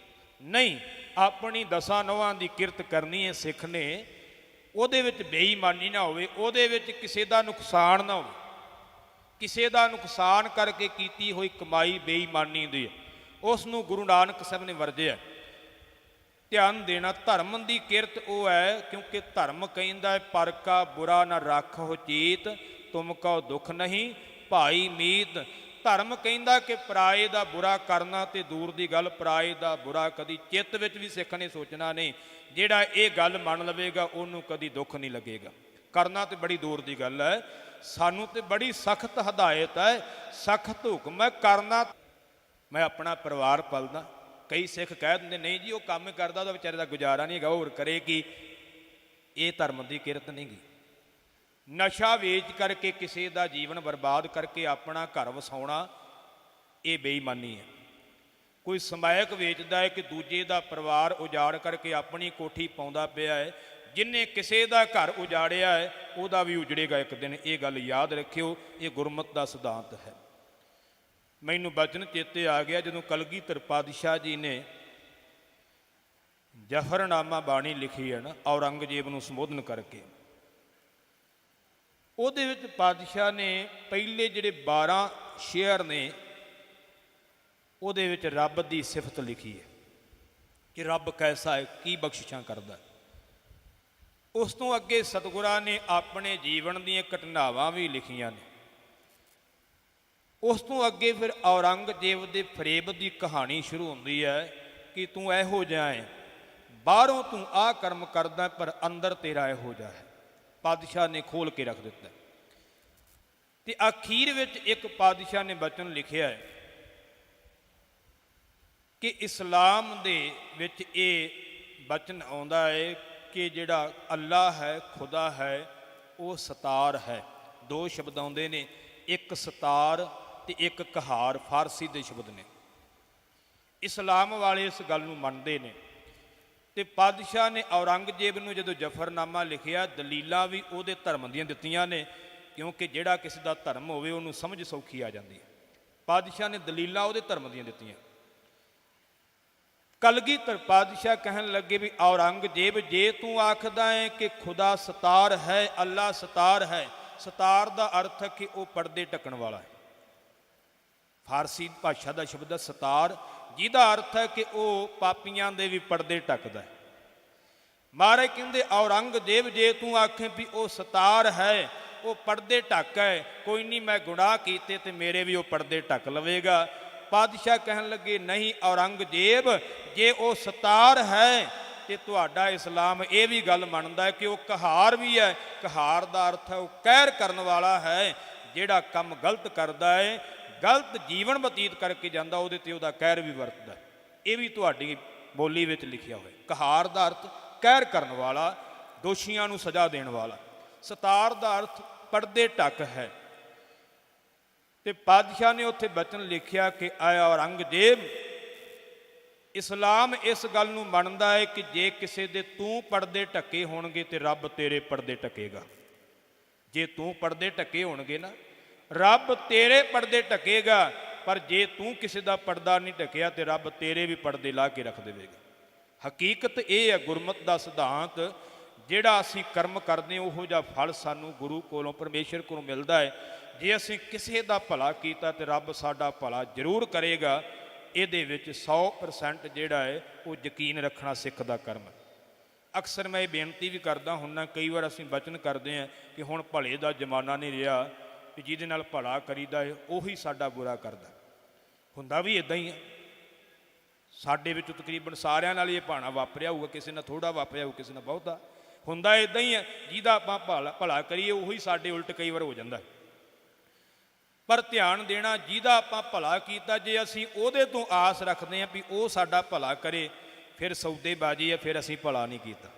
ਨਹੀਂ, ਆਪਣੀ ਦਸਾਂ ਨੌਹਾਂ ਦੀ ਕਿਰਤ ਕਰਨੀ ਹੈ ਸਿੱਖ ਨੇ, ਉਹਦੇ ਵਿੱਚ ਬੇਈਮਾਨੀ ਨਾ ਹੋਵੇ, ਉਹਦੇ ਵਿੱਚ ਕਿਸੇ ਦਾ ਨੁਕਸਾਨ ਨਾ ਹੋਵੇ। ਕਿਸੇ ਦਾ ਨੁਕਸਾਨ ਕਰਕੇ ਕੀਤੀ ਹੋਈ ਕਮਾਈ ਬੇਈਮਾਨੀ ਦੀ ਹੈ, ਉਸ ਨੂੰ ਗੁਰੂ ਨਾਨਕ ਸਾਹਿਬ ਨੇ ਵਰਜਿਆ। ਧਿਆਨ ਦੇਣਾ, ਧਰਮ ਦੀ ਕਿਰਤ ਉਹ ਹੈ, ਕਿਉਂਕਿ ਧਰਮ ਕਹਿੰਦਾ ਹੈ ਪਰ ਕਾ ਬੁਰਾ ਨਾ ਰਾਖੋ ਚੀਤ, ਤੁਮ ਕਉ ਦੁੱਖ ਨਹੀਂ ਭਾਈ ਮੀਤ। ਧਰਮ ਕਹਿੰਦਾ ਕਿ ਪਰਾਏ ਦਾ ਬੁਰਾ ਕਰਨਾ ਤੇ ਦੂਰ ਦੀ ਗੱਲ, ਪਰਾਏ ਦਾ ਬੁਰਾ ਕਦੀ ਚਿੱਤ ਵਿੱਚ ਵੀ ਸਿੱਖ ਨੇ ਸੋਚਣਾ ਨਹੀਂ। ਜਿਹੜਾ ਇਹ ਗੱਲ ਮੰਨ ਲਵੇਗਾ ਉਹਨੂੰ ਕਦੀ ਦੁੱਖ ਨਹੀਂ ਲੱਗੇਗਾ। ਕਰਨਾ ਤੇ ਬੜੀ ਦੂਰ ਦੀ ਗੱਲ ਹੈ, ਸਾਨੂੰ ਤੇ ਬੜੀ ਸਖਤ ਹਦਾਇਤ ਹੈ, ਸਖਤ ਹੁਕਮ ਹੈ ਕਰਨਾ। ਮੈਂ ਆਪਣਾ ਪਰਿਵਾਰ ਪਲਦਾ, ਕਈ ਸਿੱਖ ਕਹਿ ਦਿੰਦੇ ਨਹੀਂ ਜੀ ਉਹ ਕੰਮ ਕਰਦਾ ਉਹਦਾ ਵਿਚਾਰੇ ਦਾ ਗੁਜ਼ਾਰਾ ਨਹੀਂ ਹੈਗਾ, ਹੋਰ ਕਰੇ ਕੀ। ਇਹ ਧਰਮ ਦੀ ਕਿਰਤ ਨਹੀਂ ਗੀ। ਨਸ਼ਾ ਵੇਚ ਕਰਕੇ ਕਿਸੇ ਦਾ ਜੀਵਨ ਬਰਬਾਦ ਕਰਕੇ ਆਪਣਾ ਘਰ ਵਸਾਉਣਾ, ਇਹ ਬੇਈਮਾਨੀ ਹੈ। ਕੋਈ ਸਮੈਕ ਵੇਚਦਾ ਹੈ ਕਿ ਦੂਜੇ ਦਾ ਪਰਿਵਾਰ ਉਜਾੜ ਕਰਕੇ ਆਪਣੀ ਕੋਠੀ ਪਾਉਂਦਾ ਪਿਆ ਹੈ। ਜਿਨ੍ਹੇ ਕਿਸੇ ਦਾ ਘਰ ਉਜਾੜਿਆ ਹੈ ਉਹਦਾ ਵੀ ਉਜੜੇਗਾ ਇੱਕ ਦਿਨ, ਇਹ ਗੱਲ ਯਾਦ ਰੱਖਿਓ। ਇਹ ਗੁਰਮਤਿ ਦਾ ਸਿਧਾਂਤ ਹੈ। ਮੈਨੂੰ ਬਚਨ ਚੇਤੇ ਆ ਗਿਆ ਜਦੋਂ ਕਲਗੀਧਰ ਪਾਤਸ਼ਾਹ ਜੀ ਨੇ ਜ਼ਫਰਨਾਮਾ ਬਾਣੀ ਲਿਖੀ ਹੈ ਨਾ, ਔਰੰਗਜ਼ੇਬ ਨੂੰ ਸੰਬੋਧਨ ਕਰਕੇ। ਉਹਦੇ ਵਿੱਚ ਪਾਤਸ਼ਾਹ ਨੇ ਪਹਿਲੇ ਜਿਹੜੇ 12 ਸ਼ੇਅਰ ਨੇ ਉਹਦੇ ਵਿੱਚ ਰੱਬ ਦੀ ਸਿਫਤ ਲਿਖੀ ਹੈ ਕਿ ਰੱਬ ਕੈਸਾ ਹੈ, ਕੀ ਬਖਸ਼ਿਸ਼ਾਂ ਕਰਦਾ। ਉਸ ਤੋਂ ਅੱਗੇ ਸਤਿਗੁਰਾਂ ਨੇ ਆਪਣੇ ਜੀਵਨ ਦੀਆਂ ਘਟਨਾਵਾਂ ਵੀ ਲਿਖੀਆਂ ਨੇ। ਉਸ ਤੋਂ ਅੱਗੇ ਫਿਰ ਔਰੰਗਜ਼ੇਬ ਦੇ ਫਰੇਬ ਦੀ ਕਹਾਣੀ ਸ਼ੁਰੂ ਹੁੰਦੀ ਹੈ ਕਿ ਤੂੰ ਇਹੋ ਜਿਹਾ ਹੈ, ਬਾਹਰੋਂ ਤੂੰ ਆਹ ਕਰਮ ਕਰਦਾ ਪਰ ਅੰਦਰ ਤੇਰਾ ਇਹੋ ਜਿਹਾ ਹੈ। ਪਾਤਸ਼ਾਹ ਨੇ ਖੋਲ ਕੇ ਰੱਖ ਦਿੱਤਾ। ਤੇ ਅਖੀਰ ਵਿੱਚ ਇੱਕ ਪਾਤਸ਼ਾਹ ਨੇ ਬਚਨ ਲਿਖਿਆ ਹੈ ਕਿ ਇਸਲਾਮ ਦੇ ਵਿੱਚ ਇਹ ਬਚਨ ਆਉਂਦਾ ਹੈ ਕਿ ਜਿਹੜਾ ਅੱਲਾ ਹੈ, ਖੁਦਾ ਹੈ, ਉਹ ਸਤਾਰ ਹੈ। ਦੋ ਸ਼ਬਦ ਆਉਂਦੇ ਨੇ, ਇੱਕ ਸਤਾਰ ਤੇ ਇੱਕ ਕਹਾਰ, ਫਾਰਸੀ ਦੇ ਸ਼ਬਦ ਨੇ। ਇਸਲਾਮ ਵਾਲੇ ਇਸ ਗੱਲ ਨੂੰ ਮੰਨਦੇ ਨੇ। ਤੇ ਪਾਤਸ਼ਾਹ ਨੇ ਔਰੰਗਜ਼ੇਬ ਨੂੰ ਜਦੋਂ ਜ਼ਫਰਨਾਮਾ ਲਿਖਿਆ, ਦਲੀਲਾਂ ਵੀ ਉਹਦੇ ਧਰਮ ਦੀਆਂ ਦਿੱਤੀਆਂ ਨੇ, ਕਿਉਂਕਿ ਜਿਹੜਾ ਕਿਸੇ ਦਾ ਧਰਮ ਹੋਵੇ ਉਹਨੂੰ ਸਮਝ ਸੌਖੀ ਆ ਜਾਂਦੀ ਹੈ। ਪਾਤਸ਼ਾਹ ਨੇ ਦਲੀਲਾਂ ਉਹਦੇ ਧਰਮ ਦੀਆਂ ਦਿੱਤੀਆਂ। ਕਲਗੀਧਰ ਪਾਤਸ਼ਾਹ ਕਹਿਣ ਲੱਗੇ ਵੀ ਔਰੰਗਜ਼ੇਬ, ਜੇ ਤੂੰ ਆਖਦਾ ਹੈ ਕਿ ਖੁਦਾ ਸਤਾਰ ਹੈ, ਅੱਲਾ ਸਤਾਰ ਹੈ, ਸਤਾਰ ਦਾ ਅਰਥ ਹੈ ਕਿ ਉਹ ਪਰਦੇ ਢੱਕਣ ਵਾਲਾ ਹੈ। ਫਾਰਸੀ ਭਾਸ਼ਾ ਦਾ ਸ਼ਬਦ ਹੈ ਸਤਾਰ, ਜਿਹਦਾ ਅਰਥ ਹੈ ਕਿ ਉਹ ਪਾਪੀਆਂ ਦੇ ਵੀ ਪਰਦੇ ਢੱਕਦਾ ਹੈ। ਮਹਾਰਾਜ ਕਹਿੰਦੇ ਔਰੰਗਜ਼ੇਬ, ਜੇ ਤੂੰ ਆਖੇ ਵੀ ਉਹ ਸਤਾਰ ਹੈ, ਉਹ ਪਰਦੇ ਢੱਕ ਹੈ, ਕੋਈ ਨਹੀਂ ਮੈਂ ਗੁਨਾਹ ਕੀਤੇ ਤੇ ਮੇਰੇ ਵੀ ਉਹ ਪਰਦੇ ਢੱਕ ਲਵੇਗਾ। ਪਾਤਸ਼ਾਹ ਕਹਿਣ ਲੱਗੇ ਨਹੀਂ ਔਰੰਗਜ਼ੇਬ, ਜੇ ਉਹ ਸਤਾਰ ਹੈ ਤੇ ਤੁਹਾਡਾ ਇਸਲਾਮ ਇਹ ਵੀ ਗੱਲ ਮੰਨਦਾ ਹੈ ਕਿ ਉਹ ਕਹਾਰ ਵੀ ਹੈ। ਕਹਾਰ ਦਾ ਅਰਥ ਹੈ ਉਹ ਕਹਿਰ ਕਰਨ ਵਾਲਾ ਹੈ। ਜਿਹੜਾ ਕੰਮ ਗਲਤ ਕਰਦਾ ਹੈ, ਗਲਤ ਜੀਵਨ ਬਤੀਤ ਕਰਕੇ ਜਾਂਦਾ, ਉਹਦੇ ਤੇ ਉਹਦਾ ਕਹਿਰ ਵੀ ਵਰਤਦਾ। ਇਹ ਵੀ ਤੁਹਾਡੀ ਬੋਲੀ ਵਿੱਚ ਲਿਖਿਆ ਹੋਇਆ। ਕਹਾਰ ਦਾ ਅਰਥ ਕਹਿਰ ਕਰਨ ਵਾਲਾ, ਦੋਸ਼ੀਆਂ ਨੂੰ ਸਜ਼ਾ ਦੇਣ ਵਾਲਾ। ਸਤਾਰ ਦਾ ਅਰਥ ਪਰਦੇ ਢੱਕ ਹੈ। ਤੇ ਪਾਤਸ਼ਾਹ ਨੇ ਉੱਥੇ ਬਚਨ ਲਿਖਿਆ ਕਿ ਆਏ ਔਰੰਗਜ਼ੇਬ, ਇਸਲਾਮ ਇਸ ਗੱਲ ਨੂੰ ਮੰਨਦਾ ਹੈ ਕਿ ਜੇ ਕਿਸੇ ਦੇ ਤੂੰ ਪਰਦੇ ਢੱਕੇ ਹੋਣਗੇ ਤੇ ਰੱਬ ਤੇਰੇ ਪਰਦੇ ਢੱਕੇਗਾ। ਜੇ ਤੂੰ ਪਰਦੇ ਢੱਕੇ ਹੋਣਗੇ ਨਾ, ਰੱਬ ਤੇਰੇ ਪਰਦੇ ਢੱਕੇਗਾ। ਪਰ ਜੇ ਤੂੰ ਕਿਸੇ ਦਾ ਪਰਦਾ ਨਹੀਂ ਢੱਕਿਆ ਤੇ ਰੱਬ ਤੇਰੇ ਵੀ ਪਰਦੇ ਲਾ ਕੇ ਰੱਖ ਦੇਵੇਗਾ। ਹਕੀਕਤ ਇਹ ਹੈ ਗੁਰਮਤਿ ਦਾ ਸਿਧਾਂਤ, ਜਿਹੜਾ ਅਸੀਂ ਕਰਮ ਕਰਦੇ ਉਹੋ ਜਿਹਾ ਫਲ ਸਾਨੂੰ ਗੁਰੂ ਕੋਲੋਂ, ਪਰਮੇਸ਼ਰ ਕੋਲੋਂ ਮਿਲਦਾ ਹੈ। ਜੇ ਅਸੀਂ ਕਿਸੇ ਦਾ ਭਲਾ ਕੀਤਾ ਤੇ ਰੱਬ ਸਾਡਾ ਭਲਾ ਜ਼ਰੂਰ ਕਰੇਗਾ। ਇਹਦੇ ਵਿੱਚ 100% ਜਿਹੜਾ ਹੈ ਉਹ ਯਕੀਨ ਰੱਖਣਾ ਸਿੱਖ ਦਾ ਕਰਮ ਹੈ। ਅਕਸਰ ਮੈਂ ਇਹ ਬੇਨਤੀ ਵੀ ਕਰਦਾ ਹੁੰਦਾ, ਕਈ ਵਾਰ ਅਸੀਂ ਬਚਨ ਕਰਦੇ ਹਾਂ ਕਿ ਹੁਣ ਭਲੇ ਦਾ ਜ਼ਮਾਨਾ ਨਹੀਂ ਰਿਹਾ, ਕਿ ਜਿਹਦੇ ਨਾਲ ਭਲਾ ਕਰੀਦਾ ਹੈ ਉਹੀ ਸਾਡਾ ਬੁਰਾ ਕਰਦਾ। ਹੁੰਦਾ ਵੀ ਇੱਦਾਂ ਹੀ ਹੈ। ਸਾਡੇ ਵਿੱਚੋਂ ਤਕਰੀਬਨ ਸਾਰਿਆਂ ਨਾਲ ਇਹ ਭਾਣਾ ਵਾਪਰਿਆ ਹੋਊਗਾ, ਕਿਸੇ ਨਾਲ ਥੋੜ੍ਹਾ ਵਾਪਰਿਆ ਹੋਊ, ਕਿਸੇ ਨਾਲ ਬਹੁਤਾ। ਹੁੰਦਾ ਇੱਦਾਂ ਹੀ ਹੈ, ਜਿਹਦਾ ਆਪਾਂ ਭਲਾ ਕਰੀਏ ਉਹੀ ਸਾਡੇ ਉਲਟ ਕਈ ਵਾਰ ਹੋ ਜਾਂਦਾ। ਪਰ ਧਿਆਨ ਦੇਣਾ, ਜਿਹਦਾ ਆਪਾਂ ਭਲਾ ਕੀਤਾ, ਜੇ ਅਸੀਂ ਉਹਦੇ ਤੋਂ ਆਸ ਰੱਖਦੇ ਹਾਂ ਵੀ ਉਹ ਸਾਡਾ ਭਲਾ ਕਰੇ, ਫਿਰ ਸੌਦੇਬਾਜ਼ੀ ਹੈ, ਫਿਰ ਅਸੀਂ ਭਲਾ ਨਹੀਂ ਕੀਤਾ।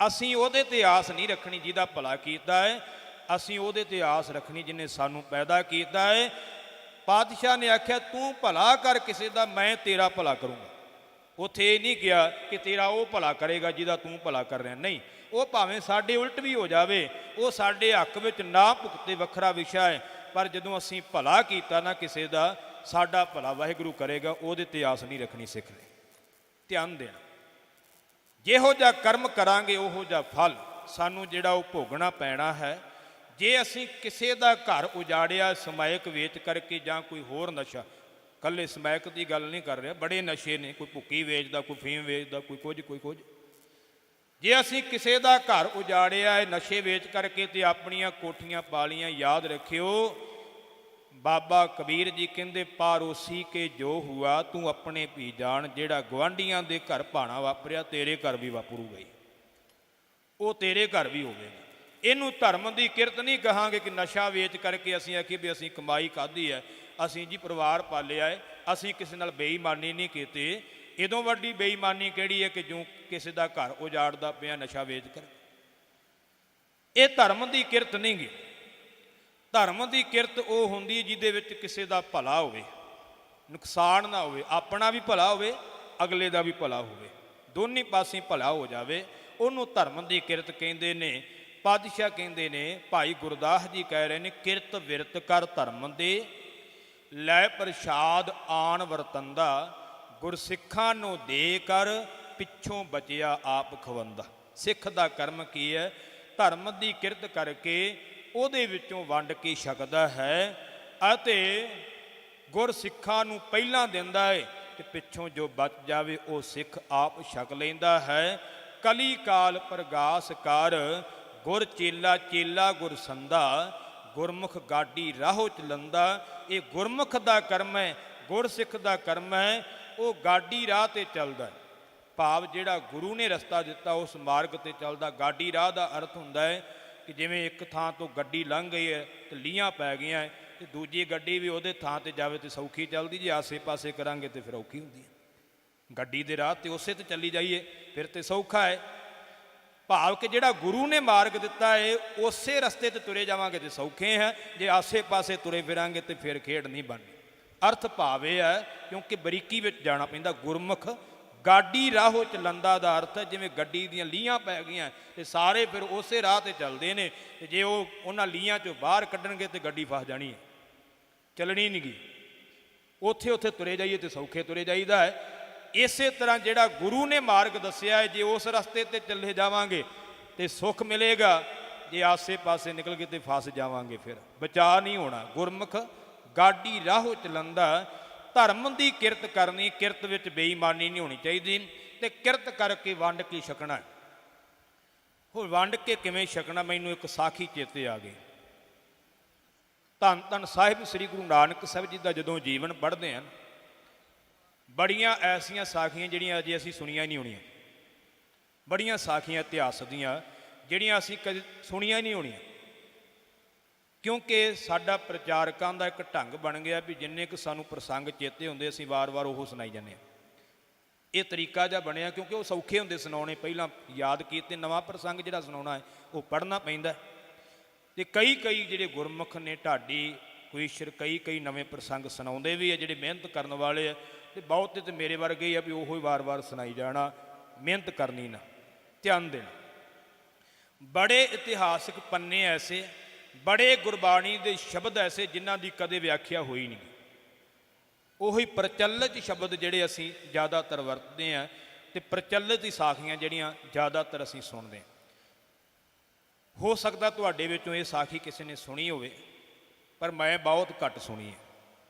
ਅਸੀਂ ਉਹਦੇ ਤੇ ਆਸ ਨਹੀਂ ਰੱਖਣੀ ਜਿਹਦਾ ਭਲਾ ਕੀਤਾ ਹੈ। ਅਸੀਂ ਉਹਦੇ ਤੇ ਆਸ ਰੱਖਣੀ ਜਿਹਨੇ ਸਾਨੂੰ ਪੈਦਾ ਕੀਤਾ ਹੈ। ਪਾਤਸ਼ਾਹ ਨੇ ਆਖਿਆ ਤੂੰ ਭਲਾ ਕਰ ਕਿਸੇ ਦਾ, ਮੈਂ ਤੇਰਾ ਭਲਾ ਕਰੂੰਗਾ। ਉੱਥੇ ਇਹ ਨਹੀਂ ਕਿਹਾ ਕਿ ਤੇਰਾ ਉਹ ਭਲਾ ਕਰੇਗਾ ਜਿਹਦਾ ਤੂੰ ਭਲਾ ਕਰ ਰਿਹਾ, ਨਹੀਂ, ਉਹ ਭਾਵੇਂ ਸਾਡੇ ਉਲਟ ਵੀ ਹੋ ਜਾਵੇ, ਉਹ ਸਾਡੇ ਹੱਕ ਵਿੱਚ ਨਾ ਭੁਗਤੇ, ਵੱਖਰਾ ਵਿਸ਼ਾ ਹੈ। ਪਰ ਜਦੋਂ ਅਸੀਂ ਭਲਾ ਕੀਤਾ ਨਾ ਕਿਸੇ ਦਾ, ਸਾਡਾ ਭਲਾ ਵਾਹਿਗੁਰੂ ਕਰੇਗਾ, ਉਹਦੇ ਤੇ ਆਸ ਨਹੀਂ ਰੱਖਣੀ ਸਿੱਖ ਲੈ। ਧਿਆਨ ਦੇਣਾ, ਜਿਹੋ ਜਿਹਾ ਕਰਮ ਕਰਾਂਗੇ ਉਹੋ ਜਿਹਾ ਫਲ ਸਾਨੂੰ ਜਿਹੜਾ ਉਹ ਭੋਗਣਾ ਪੈਣਾ ਹੈ। ਜੇ ਅਸੀਂ ਕਿਸੇ ਦਾ ਘਰ ਉਜਾੜਿਆ ਸਮੈਕ ਵੇਚ ਕਰਕੇ ਜਾਂ ਕੋਈ ਹੋਰ ਨਸ਼ਾ, ਇਕੱਲੇ ਸਮੈਕ ਦੀ ਗੱਲ ਨਹੀਂ ਕਰ ਰਿਹਾ, ਬੜੇ ਨਸ਼ੇ ਨੇ, ਕੋਈ ਭੁੱਕੀ ਵੇਚਦਾ, ਕੋਈ ਫੀਮ ਵੇਚਦਾ, ਕੋਈ ਕੁਝ। ਜੇ ਅਸੀਂ ਕਿਸੇ ਦਾ ਘਰ ਉਜਾੜਿਆ ਹੈ ਨਸ਼ੇ ਵੇਚ ਕਰਕੇ ਤੇ ਆਪਣੀਆਂ ਕੋਠੀਆਂ ਪਾਲੀਆਂ, ਯਾਦ ਰੱਖਿਓ ਬਾਬਾ ਕਬੀਰ ਜੀ ਕਹਿੰਦੇ ਪਾਰੋਸੀ ਕੇ ਜੋ ਹੁਆ ਤੂੰ ਆਪਣੇ ਪੀ ਜਾਣ। ਜਿਹੜਾ ਗੁਆਂਢੀਆਂ ਦੇ ਘਰ ਭਾਣਾ ਵਾਪਰਿਆ ਤੇਰੇ ਘਰ ਵੀ ਵਾਪਰੂਗਾ ਹੀ, ਉਹ ਤੇਰੇ ਘਰ ਵੀ ਹੋਵੇਗਾ। ਇਹਨੂੰ ਧਰਮ ਦੀ ਕਿਰਤ ਨਹੀਂ ਕਹਾਂਗੇ ਕਿ ਨਸ਼ਾ ਵੇਚ ਕਰਕੇ ਅਸੀਂ ਆਖੀਏ ਵੀ ਅਸੀਂ ਕਮਾਈ ਖਾਧੀ ਹੈ, ਅਸੀਂ ਜੀ ਪਰਿਵਾਰ ਪਾਲਿਆ ਹੈ, ਅਸੀਂ ਕਿਸੇ ਨਾਲ ਬੇਈਮਾਨੀ ਨਹੀਂ ਕੀਤੀ। ਇਦੋਂ ਵੱਡੀ ਬੇਈਮਾਨੀ ਕਿਹੜੀ ਹੈ ਕਿ ਜੋ ਕਿਸੇ ਦਾ ਘਰ ਉਜਾੜਦਾ ਪਿਆ ਨਸ਼ਾ ਵੇਚ ਕਰ। ਇਹ ਧਰਮ ਦੀ ਕਿਰਤ ਨਹੀਂ ਗੀ। ਧਰਮ ਦੀ ਕਿਰਤ ਉਹ ਹੁੰਦੀ ਜਿਹਦੇ ਵਿੱਚ ਕਿਸੇ ਦਾ ਭਲਾ ਹੋਵੇ, ਨੁਕਸਾਨ ਨਾ ਹੋਵੇ, ਆਪਣਾ ਵੀ ਭਲਾ ਹੋਵੇ, ਅਗਲੇ ਦਾ ਵੀ ਭਲਾ ਹੋਵੇ, ਦੋਨੇ ਪਾਸੇ ਭਲਾ ਹੋ ਜਾਵੇ, ਉਹਨੂੰ ਧਰਮ ਦੀ ਕਿਰਤ ਕਹਿੰਦੇ ਨੇ। ਪਾਤਸ਼ਾਹ ਕਹਿੰਦੇ ਨੇ, ਭਾਈ ਗੁਰਦਾਸ ਜੀ ਕਹਿ ਰਹੇ ਨੇ, ਕਿਰਤ ਵਿਰਤ ਕਰ ਧਰਮ ਦੇ, ਲੈ ਪ੍ਰਸ਼ਾਦ ਆਣ ਵਰਤੰਦਾ, ਗੁਰਸਿੱਖਾਂ ਨੂੰ ਦੇ ਕਰ ਪਿੱਛੋਂ ਬਚਿਆ ਆਪ ਖਵੰਦਾ। ਸਿੱਖ ਦਾ ਕਰਮ ਕੀ ਹੈ? ਧਰਮ ਦੀ ਕਿਰਤ ਕਰਕੇ ਉਹਦੇ ਵਿੱਚੋਂ ਵੰਡ ਕੇ ਛਕਦਾ ਹੈ ਅਤੇ ਗੁਰਸਿੱਖਾਂ ਨੂੰ ਪਹਿਲਾਂ ਦਿੰਦਾ ਹੈ ਤੇ ਪਿੱਛੋਂ ਜੋ ਬਚ ਜਾਵੇ ਉਹ ਸਿੱਖ ਆਪ ਛਕ ਲੈਂਦਾ ਹੈ। ਕਲੀ ਕਾਲ ਪ੍ਰਗਾਸ ਕਰ, ਗੁਰ ਚੇਲਾ ਚੇਲਾ ਗੁਰ ਸੰਦਾ, ਗੁਰਮੁਖ ਗਾਡੀ ਰਾਹੋ ਚਲੰਦਾ। ਇਹ ਗੁਰਮੁਖ ਦਾ ਕਰਮ ਹੈ, ਗੁਰਸਿੱਖ ਦਾ ਕਰਮ ਹੈ, ਉਹ ਗਾਡੀ ਰਾਹ ਤੇ ਚੱਲਦਾ। ਭਾਵ ਜਿਹੜਾ ਗੁਰੂ ਨੇ ਰਸਤਾ ਦਿੱਤਾ ਉਸ ਮਾਰਗ ਤੇ ਚੱਲਦਾ। ਗਾਡੀ ਰਾਹ ਦਾ ਅਰਥ ਹੁੰਦਾ ਹੈ ਕਿ ਜਿਵੇਂ ਇੱਕ ਥਾਂ ਤੋਂ ਗੱਡੀ ਲੰਘ ਗਈ ਹੈ ਤੇ ਲੀਹਾਂ ਪੈ ਗਈਆਂ ਤੇ ਦੂਜੀ ਗੱਡੀ ਵੀ ਉਹਦੇ ਥਾਂ ਤੇ ਜਾਵੇ ਤੇ ਸੌਖੀ ਚੱਲਦੀ, ਜੇ ਆਸੇ ਪਾਸੇ ਕਰਾਂਗੇ ਤੇ ਫਿਰ ਔਖੀ ਹੁੰਦੀ ਹੈ। ਗੱਡੀ ਦੇ ਰਾਹ ਤੇ ਉਸੇ ਤੇ ਚੱਲੀ ਜਾਈਏ ਫਿਰ ਤੇ ਸੌਖਾ ਹੈ। ਭਾਵ ਕਿ ਜਿਹੜਾ ਗੁਰੂ ਨੇ ਮਾਰਗ ਦਿੱਤਾ ਹੈ ਉਸੇ ਰਸਤੇ ਤੇ ਤੁਰੇ ਜਾਵਾਂਗੇ ਤੇ ਸੌਖੇ ਹੈ, ਜੇ ਆਸੇ ਪਾਸੇ ਤੁਰੇ ਫਿਰਾਂਗੇ ਤੇ ਫਿਰ ਖੇਡ ਨਹੀਂ ਬਣਨੀ। ਅਰਥ ਭਾਵ ਇਹ ਹੈ, ਕਿਉਂਕਿ ਬਰੀਕੀ ਵਿੱਚ ਜਾਣਾ ਪੈਂਦਾ। ਗੁਰਮੁਖ ਗਾਡੀ ਰਾਹੋ ਚਲੰਦਾ ਦਾ ਅਰਥ ਹੈ ਜਿਵੇਂ ਗੱਡੀ ਦੀਆਂ ਲੀਹਾਂ ਪੈ ਗਈਆਂ ਤੇ ਸਾਰੇ ਫਿਰ ਉਸੇ ਰਾਹ ਤੇ ਚੱਲਦੇ ਨੇ, ਤੇ ਜੇ ਉਹ ਉਹਨਾਂ ਲੀਹਾਂ ਚੋਂ ਬਾਹਰ ਕੱਢਣਗੇ ਤੇ ਗੱਡੀ ਫਸ ਜਾਣੀ ਹੈ, ਚੱਲਣੀ ਨਹੀਂ ਗੀ। ਉੱਥੇ ਉੱਥੇ ਤੁਰੇ ਜਾਈਏ ਤੇ ਸੌਖੇ ਤੁਰੇ ਜਾਈਦਾ ਹੈ। ਇਸੇ ਤਰ੍ਹਾਂ ਜਿਹੜਾ ਗੁਰੂ ਨੇ ਮਾਰਗ ਦੱਸਿਆ ਹੈ, ਜੇ ਉਸ ਰਸਤੇ ਤੇ ਚੱਲੇ ਜਾਵਾਂਗੇ ਤੇ ਸੁੱਖ ਮਿਲੇਗਾ, ਜੇ ਆਸੇ ਪਾਸੇ ਨਿਕਲ ਕੇ ਤੇ ਫਸ ਜਾਵਾਂਗੇ ਫਿਰ ਬਚਾ ਨਹੀਂ ਹੋਣਾ। ਗੁਰਮੁਖ ਗਾਡੀ ਰਾਹੋ ਚਲੰਦਾ, ਧਰਮ ਦੀ ਕਿਰਤ ਕਰਨੀ, ਕਿਰਤ ਵਿੱਚ ਬੇਈਮਾਨੀ ਨਹੀਂ ਹੋਣੀ ਚਾਹੀਦੀ, ਤੇ ਕਿਰਤ ਕਰਕੇ ਵੰਡ ਕੇ ਛਕਣਾ। ਹੋਰ ਵੰਡ ਕੇ ਕਿਵੇਂ ਛਕਣਾ? ਮੈਨੂੰ ਇੱਕ ਸਾਖੀ ਚੇਤੇ ਆ ਗਈ। ਧੰਨ ਧੰਨ ਸਾਹਿਬ ਸ੍ਰੀ ਗੁਰੂ ਨਾਨਕ ਸਾਹਿਬ ਜੀ ਦਾ ਜਦੋਂ ਜੀਵਨ ਪੜ੍ਹਦੇ ਹਨ, ਬੜੀਆਂ ਐਸੀਆਂ ਸਾਖੀਆਂ ਜਿਹੜੀਆਂ ਅਜੇ ਅਸੀਂ ਸੁਣੀਆਂ ਨਹੀਂ ਹੋਣੀਆਂ, ਬੜੀਆਂ ਸਾਖੀਆਂ ਇਤਿਹਾਸ ਦੀਆਂ ਜਿਹੜੀਆਂ ਅਸੀਂ ਕਦੇ ਸੁਣੀਆਂ ਹੀ ਨਹੀਂ ਹੋਣੀਆਂ। ਕਿਉਂਕਿ ਸਾਡਾ ਪ੍ਰਚਾਰਕਾਂ ਦਾ ਇੱਕ ਢੰਗ ਬਣ ਗਿਆ ਵੀ ਜਿੰਨੇ ਕੁ ਸਾਨੂੰ ਪ੍ਰਸੰਗ ਚੇਤੇ ਹੁੰਦੇ ਅਸੀਂ ਵਾਰ-ਵਾਰ ਉਹ ਸੁਣਾਈ ਜਾਂਦੇ ਹਾਂ। ਇਹ ਤਰੀਕਾ ਜਿਹਾ ਬਣਿਆ ਕਿਉਂਕਿ ਉਹ ਸੌਖੇ ਹੁੰਦੇ ਸੁਣਾਉਣੇ, ਪਹਿਲਾਂ ਯਾਦ ਕੀਤੇ, ਨਵਾਂ ਪ੍ਰਸੰਗ ਜਿਹੜਾ ਸੁਣਾਉਣਾ ਹੈ ਉਹ ਪੜ੍ਹਨਾ ਪੈਂਦਾ। ਤੇ ਕਈ ਜਿਹੜੇ ਗੁਰਮੁਖ ਨੇ ਢਾਡੀ ਕੁਈਸ਼ਰ ਕਈ ਨਵੇਂ ਪ੍ਰਸੰਗ ਸੁਣਾਉਂਦੇ ਵੀ ਆ, ਜਿਹੜੇ ਮਿਹਨਤ ਕਰਨ ਵਾਲੇ ਆ, ਤੇ ਬਹੁਤੇ ਤੇ ਮੇਰੇ ਵਰਗੇ ਹੀ ਆ ਵੀ ਉਹੋ ਹੀ ਵਾਰ-ਵਾਰ ਸੁਣਾਈ ਜਾਣਾ, ਮਿਹਨਤ ਕਰਨੀ ਨਾ। ਧਿਆਨ ਦੇਣਾ, ਬੜੇ ਇਤਿਹਾਸਿਕ ਪੰਨੇ ਐਸੇ, ਬੜੇ ਗੁਰਬਾਣੀ ਦੇ ਸ਼ਬਦ ਐਸੇ ਜਿਨ੍ਹਾਂ ਦੀ ਕਦੇ ਵਿਆਖਿਆ ਹੋਈ ਨਹੀਂ। ਉਹੀ ਪ੍ਰਚਲਿਤ ਸ਼ਬਦ ਜਿਹੜੇ ਅਸੀਂ ਜ਼ਿਆਦਾਤਰ ਵਰਤਦੇ ਹਾਂ, ਤੇ ਪ੍ਰਚਲਿਤ ਹੀ ਸਾਖੀਆਂ ਜਿਹੜੀਆਂ ਜ਼ਿਆਦਾਤਰ ਅਸੀਂ ਸੁਣਦੇ ਹਾਂ। ਹੋ ਸਕਦਾ ਤੁਹਾਡੇ ਵਿੱਚੋਂ ਇਹ ਸਾਖੀ ਕਿਸੇ ਨੇ ਸੁਣੀ ਹੋਵੇ, ਪਰ ਮੈਂ ਬਹੁਤ ਘੱਟ ਸੁਣੀ ਹੈ,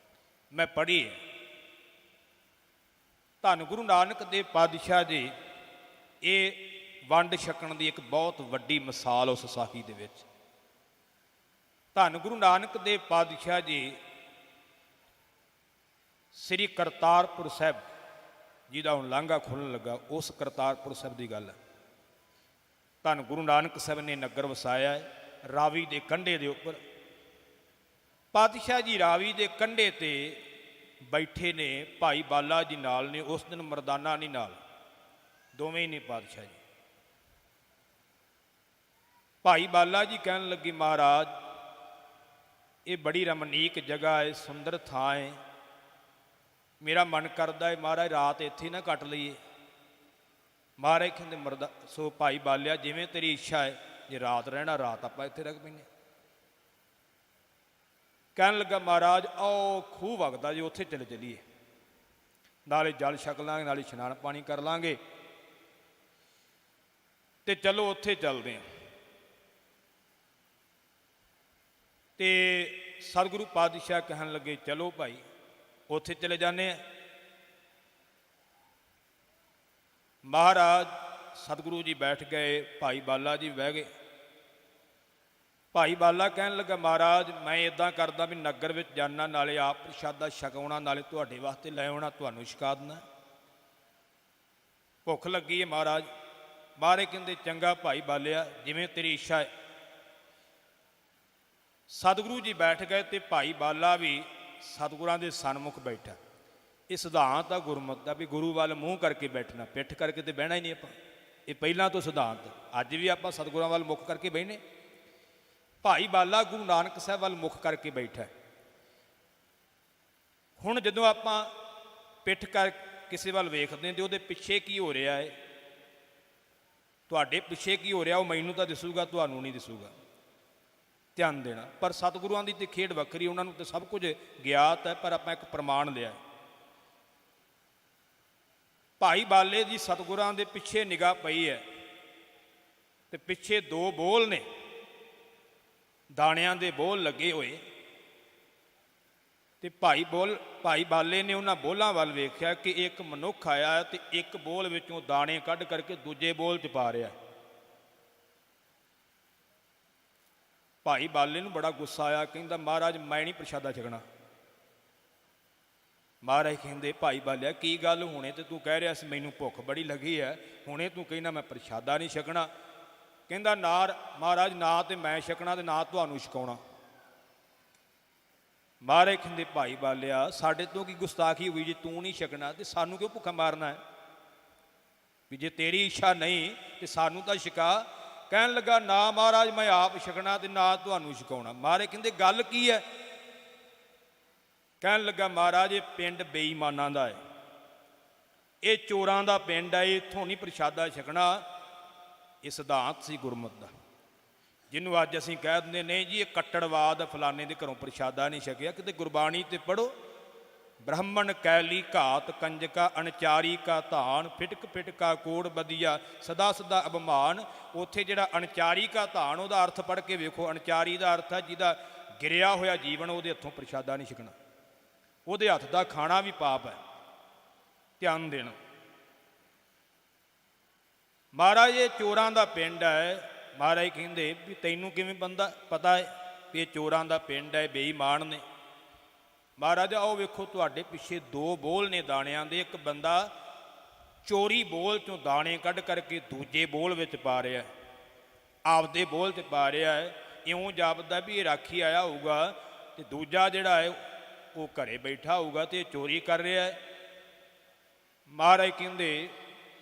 ਮੈਂ ਪੜ੍ਹੀ ਹੈ। ਧੰਨ ਗੁਰੂ ਨਾਨਕ ਦੇਵ ਪਾਤਸ਼ਾਹ ਜੀ ਇਹ ਵੰਡ ਛਕਣ ਦੀ ਇੱਕ ਬਹੁਤ ਵੱਡੀ ਮਿਸਾਲ ਉਸ ਸਾਖੀ ਦੇ ਵਿੱਚ। ਧੰਨ ਗੁਰੂ ਨਾਨਕ ਦੇਵ ਪਾਤਸ਼ਾਹ ਜੀ ਸ੍ਰੀ ਕਰਤਾਰਪੁਰ ਸਾਹਿਬ ਜਿਹਦਾ ਹੁਣ ਲਾਂਘਾ ਖੁੱਲ੍ਹਣ ਲੱਗਾ, ਉਸ ਕਰਤਾਰਪੁਰ ਸਾਹਿਬ ਦੀ ਗੱਲ ਹੈ। ਧੰਨ ਗੁਰੂ ਨਾਨਕ ਸਾਹਿਬ ਨੇ ਨਗਰ ਵਸਾਇਆ ਹੈ ਰਾਵੀ ਦੇ ਕੰਢੇ ਦੇ ਉੱਪਰ। ਪਾਤਸ਼ਾਹ ਜੀ ਰਾਵੀ ਦੇ ਕੰਢੇ ਤੇ ਬੈਠੇ ਨੇ, ਭਾਈ ਬਾਲਾ ਜੀ ਨਾਲ ਨੇ, ਉਸ ਦਿਨ ਮਰਦਾਨਾ ਨਹੀਂ ਨਾਲ, ਦੋਵੇਂ ਹੀ ਨੇ ਪਾਤਸ਼ਾਹ ਜੀ। ਭਾਈ ਬਾਲਾ ਜੀ ਕਹਿਣ ਲੱਗੇ, ਮਹਾਰਾਜ ਇਹ ਬੜੀ ਰਮਣੀਕ ਜਗ੍ਹਾ ਹੈ, ਸੁੰਦਰ ਥਾਂ ਹੈ, ਮੇਰਾ ਮਨ ਕਰਦਾ ਹੈ ਮਹਾਰਾਜ ਰਾਤ ਇੱਥੇ ਨਾ ਕੱਟ ਲਈਏ। ਮਹਾਰਾਜ ਕਹਿੰਦੇ ਮਰਦਾ ਸੋ ਭਾਈ ਬਾਲਿਆ ਜਿਵੇਂ ਤੇਰੀ ਇੱਛਾ ਹੈ, ਜੇ ਰਾਤ ਰਹਿਣਾ ਰਾਤ ਆਪਾਂ ਇੱਥੇ ਰਹਿ ਪੈਂਦੇ। ਕਹਿਣ ਲੱਗਾ ਮਹਾਰਾਜ ਆਓ ਖੂਹ ਵਗਦਾ ਜੀ, ਉੱਥੇ ਚਲੇ ਚਲੀਏ, ਨਾਲੇ ਜਲ ਛਕ ਲਾਂਗੇ, ਨਾਲੇ ਇਸ਼ਨਾਨ ਪਾਣੀ ਕਰ ਲਾਂਗੇ, ਤੇ ਚਲੋ ਉੱਥੇ ਚੱਲਦੇ ਹਾਂ। ਤੇ ਸਤਿਗੁਰੂ ਪਾਤਸ਼ਾਹ ਕਹਿਣ ਲੱਗੇ ਚਲੋ ਭਾਈ ਉੱਥੇ ਚਲੇ ਜਾਂਦੇ ਹਾਂ। ਮਹਾਰਾਜ ਸਤਿਗੁਰੂ ਜੀ ਬੈਠ ਗਏ, ਭਾਈ ਬਾਲਾ ਜੀ ਬਹਿ ਗਏ। ਭਾਈ ਬਾਲਾ ਕਹਿਣ ਲੱਗਾ ਮਹਾਰਾਜ ਮੈਂ ਇੱਦਾਂ ਕਰਦਾ ਵੀ ਨਗਰ ਵਿੱਚ ਜਾਣਾ, ਨਾਲੇ ਆਪ ਪ੍ਰਸ਼ਾਦਾ ਛਕਾਉਣਾ, ਨਾਲੇ ਤੁਹਾਡੇ ਵਾਸਤੇ ਲੈ ਆਉਣਾ, ਤੁਹਾਨੂੰ ਛਕਾ ਦੇਣਾ, ਭੁੱਖ ਲੱਗੀ ਹੈ ਮਹਾਰਾਜ। ਮਹਾਰਾਜ ਕਹਿੰਦੇ ਚੰਗਾ ਭਾਈ ਬਾਲਿਆ ਜਿਵੇਂ ਤੇਰੀ ਇੱਛਾ ਹੈ। ਸਤਿਗੁਰੂ ਜੀ ਬੈਠ ਗਏ ਤੇ ਭਾਈ ਬਾਲਾ ਵੀ ਸਤਿਗੁਰਾਂ ਦੇ ਸਨਮੁਖ ਬੈਠਾ। ਇਹ ਸਿਧਾਂਤ ਆ ਗੁਰਮਤ ਦਾ ਵੀ ਗੁਰੂ ਵੱਲ ਮੂੰਹ ਕਰਕੇ ਬੈਠਣਾ, ਪਿੱਠ ਕਰਕੇ ਤੇ ਬਹਿਣਾ ਹੀ ਨਹੀਂ ਆਪਾਂ। ਇਹ ਪਹਿਲਾਂ ਤੋਂ ਸਿਧਾਂਤ, ਅੱਜ ਵੀ ਆਪਾਂ ਸਤਿਗੁਰਾਂ ਵੱਲ ਮੁੱਖ ਕਰਕੇ ਬਹਿਨੇ। ਭਾਈ ਬਾਲਾ ਗੁਰੂ ਨਾਨਕ ਸਾਹਿਬ ਵੱਲ ਮੁੱਖ ਕਰਕੇ ਬੈਠਾ। ਹੁਣ ਜਦੋਂ ਆਪਾਂ ਪਿੱਠ ਕਰ ਕਿਸੇ ਵੱਲ ਵੇਖਦੇ ਹਾਂ ਤੇ ਉਹਦੇ ਪਿੱਛੇ ਕੀ ਹੋ ਰਿਹਾ ਹੈ, ਤੁਹਾਡੇ ਪਿੱਛੇ ਕੀ ਹੋ ਰਿਹਾ ਉਹ ਮੈਨੂੰ ਤਾਂ ਦਿਸੂਗਾ, ਤੁਹਾਨੂੰ ਨਹੀਂ ਦਿਸੂਗਾ। ਧਿਆਨ ਦੇਣਾ। ਪਰ ਸਤਿਗੁਰਾਂ ਦੀ ਤੇ ਖੇਡ ਵੱਖਰੀ, ਉਹਨਾਂ ਨੂੰ ਤਾਂ ਸਭ ਕੁਝ ਗਿਆਤ ਹੈ, ਪਰ ਆਪਾਂ ਇੱਕ ਪ੍ਰਮਾਣ ਲਿਆ। ਭਾਈ ਬਾਲੇ ਦੀ ਸਤਿਗੁਰਾਂ ਦੇ ਪਿੱਛੇ ਨਿਗਾਹ ਪਈ ਹੈ ਤੇ ਪਿੱਛੇ ਦੋ ਬੋਲ ਨੇ, ਦਾਣਿਆਂ ਦੇ ਬੋਲ ਲੱਗੇ ਹੋਏ। ਤੇ ਭਾਈ ਬਾਲੇ ਨੇ ਉਹਨਾਂ ਬੋਲਾਂ ਵੱਲ ਵੇਖਿਆ ਕਿ ਇੱਕ ਮਨੁੱਖ ਆਇਆ ਤੇ ਇੱਕ ਬੋਲ ਵਿੱਚੋਂ ਦਾਣੇ ਕੱਢ ਕਰਕੇ ਦੂਜੇ ਬੋਲ 'ਚ ਪਾ ਰਿਹਾ। ਭਾਈ ਬਾਲੇ ਨੂੰ ਬੜਾ ਗੁੱਸਾ ਆਇਆ, ਕਹਿੰਦਾ ਮਹਾਰਾਜ ਮੈਂ ਨਹੀਂ ਪ੍ਰਸ਼ਾਦਾ ਛਕਣਾ। ਮਹਾਰਾਜ ਕਹਿੰਦੇ ਭਾਈ ਬਾਲਿਆ ਕੀ ਗੱਲ, ਹੁਣੇ ਤੇ ਤੂੰ ਕਹਿ ਰਿਹਾ ਸੀ ਮੈਨੂੰ ਭੁੱਖ ਬੜੀ ਲੱਗੀ ਹੈ, ਹੁਣੇ ਤੂੰ ਕਹਿੰਦਾ ਮੈਂ ਪ੍ਰਸ਼ਾਦਾ ਨਹੀਂ ਛਕਣਾ। ਕਹਿੰਦਾ ਨਾ ਮਹਾਰਾਜ ਨਾ ਤੇ ਮੈਂ ਛਕਣਾ ਤੇ ਨਾ ਤੁਹਾਨੂੰ ਛਕਾਉਣਾ। ਮਹਾਰਾਜ ਕਹਿੰਦੇ ਭਾਈ ਬਾਲਿਆ ਸਾਡੇ ਤੋਂ ਕੀ ਗੁਸਤਾਖੀ ਹੋਈ, ਜੇ ਤੂੰ ਨਹੀਂ ਛਕਣਾ ਤੇ ਸਾਨੂੰ ਕਿਉਂ ਭੁੱਖਾ ਮਾਰਨਾ ਹੈ, ਵੀ ਜੇ ਤੇਰੀ ਇੱਛਾ ਨਹੀਂ ਤੇ ਸਾਨੂੰ ਤਾਂ ਛਕਾ। ਕਹਿਣ ਲੱਗਾ ਨਾ ਮਹਾਰਾਜ ਮੈਂ ਆਪ ਛਕਣਾ ਤੇ ਨਾ ਤੁਹਾਨੂੰ ਛਕਾਉਣਾ। ਮਹਾਰਾਜ ਕਹਿੰਦੇ ਗੱਲ ਕੀ ਹੈ? ਕਹਿਣ ਲੱਗਾ ਮਹਾਰਾਜ ਇਹ ਪਿੰਡ ਬੇਈਮਾਨਾਂ ਦਾ ਹੈ, ਇਹ ਚੋਰਾਂ ਦਾ ਪਿੰਡ ਹੈ, ਇੱਥੋਂ ਨਹੀਂ ਪ੍ਰਸ਼ਾਦਾ ਛਕਣਾ। ਇਹ ਸਿਧਾਂਤ ਸੀ ਗੁਰਮਤ ਦਾ, ਜਿਹਨੂੰ ਅੱਜ ਅਸੀਂ ਕਹਿ ਦਿੰਦੇ ਨਹੀਂ ਜੀ ਇਹ ਕੱਟੜਵਾਦ, ਫਲਾਣੇ ਦੇ ਘਰੋਂ ਪ੍ਰਸ਼ਾਦਾ ਨਹੀਂ ਛਕਿਆ। ਕਿਤੇ ਗੁਰਬਾਣੀ ਤੇ ਪੜ੍ਹੋ, ਬ੍ਰਾਹਮਣ ਕੈਲੀ ਘਾਤ ਕੰਜਕਾ ਅਣਚਾਰੀ ਕਾ ਧਾਨ, ਫਿਟਕ ਫਿਟਕਾ ਕੋੜ ਬਦੀਆ ਸਦਾ ਸਦਾ ਅਭਮਾਨ। ਉੱਥੇ ਜਿਹੜਾ ਅਣਚਾਰੀ ਕਾ ਧਾਨ ਉਹਦਾ ਅਰਥ ਪੜ੍ਹ ਕੇ ਵੇਖੋ। ਅਣਚਾਰੀ ਦਾ ਅਰਥ ਹੈ ਜਿਹਦਾ ਗਿਰਿਆ ਹੋਇਆ ਜੀਵਨ, ਉਹਦੇ ਹੱਥੋਂ ਪ੍ਰਸ਼ਾਦਾ ਨਹੀਂ ਛਕਣਾ, ਉਹਦੇ ਹੱਥ ਦਾ ਖਾਣਾ ਵੀ ਪਾਪ ਹੈ। ਧਿਆਨ ਦੇਣਾ। ਮਹਾਰਾਜ ਇਹ ਚੋਰਾਂ ਦਾ ਪਿੰਡ ਹੈ। ਮਹਾਰਾਜ ਕਹਿੰਦੇ ਵੀ ਤੈਨੂੰ ਕਿਵੇਂ ਪਤਾ ਹੈ ਵੀ ਇਹ ਚੋਰਾਂ ਦਾ ਪਿੰਡ ਹੈ, ਬੇਈਮਾਨ ਨੇ। ਮਹਾਰਾਜ ਆਓ ਵੇਖੋ ਤੁਹਾਡੇ ਪਿੱਛੇ ਦੋ ਬੋਲ ਨੇ ਦਾਣਿਆਂ ਦੇ, ਇੱਕ ਬੰਦਾ ਚੋਰੀ ਬੋਲ ਚੋਂ ਦਾਣੇ ਕੱਢ ਕਰਕੇ ਦੂਜੇ ਬੋਲ ਵਿੱਚ ਪਾ ਰਿਹਾ, ਆਪਦੇ ਬੋਲ 'ਚ ਪਾ ਰਿਹਾ ਹੈ। ਇਉਂ ਜਾਪਦਾ ਵੀ ਇਹ ਰਾਖੀ ਆਇਆ ਹੋਊਗਾ ਤੇ ਦੂਜਾ ਜਿਹੜਾ ਹੈ ਉਹ ਘਰੇ ਬੈਠਾ ਹੋਊਗਾ ਤੇ ਇਹ ਚੋਰੀ ਕਰ ਰਿਹਾ ਹੈ। ਮਹਾਰਾਜ ਕਹਿੰਦੇ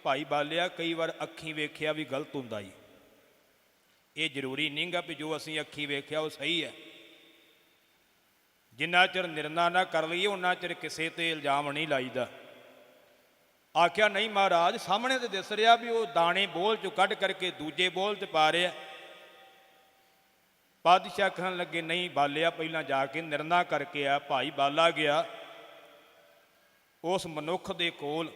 ਭਾਈ ਬਾਲਿਆ ਕਈ ਵਾਰ ਅੱਖੀਂ ਵੇਖਿਆ ਵੀ ਗਲਤ ਹੁੰਦਾ ਜੀ, ਇਹ ਜ਼ਰੂਰੀ ਨਹੀਂ ਗਾ ਵੀ ਜੋ ਅਸੀਂ ਅੱਖੀਂ ਵੇਖਿਆ ਉਹ ਸਹੀ ਹੈ। ਜਿੰਨਾ ਚਿਰ ਨਿਰਣਾ ਨਾ ਕਰ ਲਈਏ ਉਹਨਾਂ ਚਿਰ ਕਿਸੇ ਤੇ ਇਲਜ਼ਾਮ ਨਹੀਂ ਲਾਈਦਾ। ਆਖਿਆ ਨਹੀਂ ਮਹਾਰਾਜ ਸਾਹਮਣੇ ਤੇ ਦਿਸ ਰਿਹਾ ਵੀ ਉਹ ਦਾਣੇ ਬੋਲ 'ਚੋਂ ਕੱਢ ਕਰਕੇ ਦੂਜੇ ਬੋਲ 'ਚ ਪਾ ਰਿਹਾ। ਪਾਤਸ਼ਾਹ ਕਹਿਣ ਲੱਗੇ ਨਹੀਂ ਬਾਲਿਆ ਪਹਿਲਾਂ ਜਾ ਕੇ ਨਿਰਣਾ ਕਰਕੇ ਆ। ਭਾਈ ਬਾਲਾ ਗਿਆ ਉਸ ਮਨੁੱਖ ਦੇ ਕੋਲ,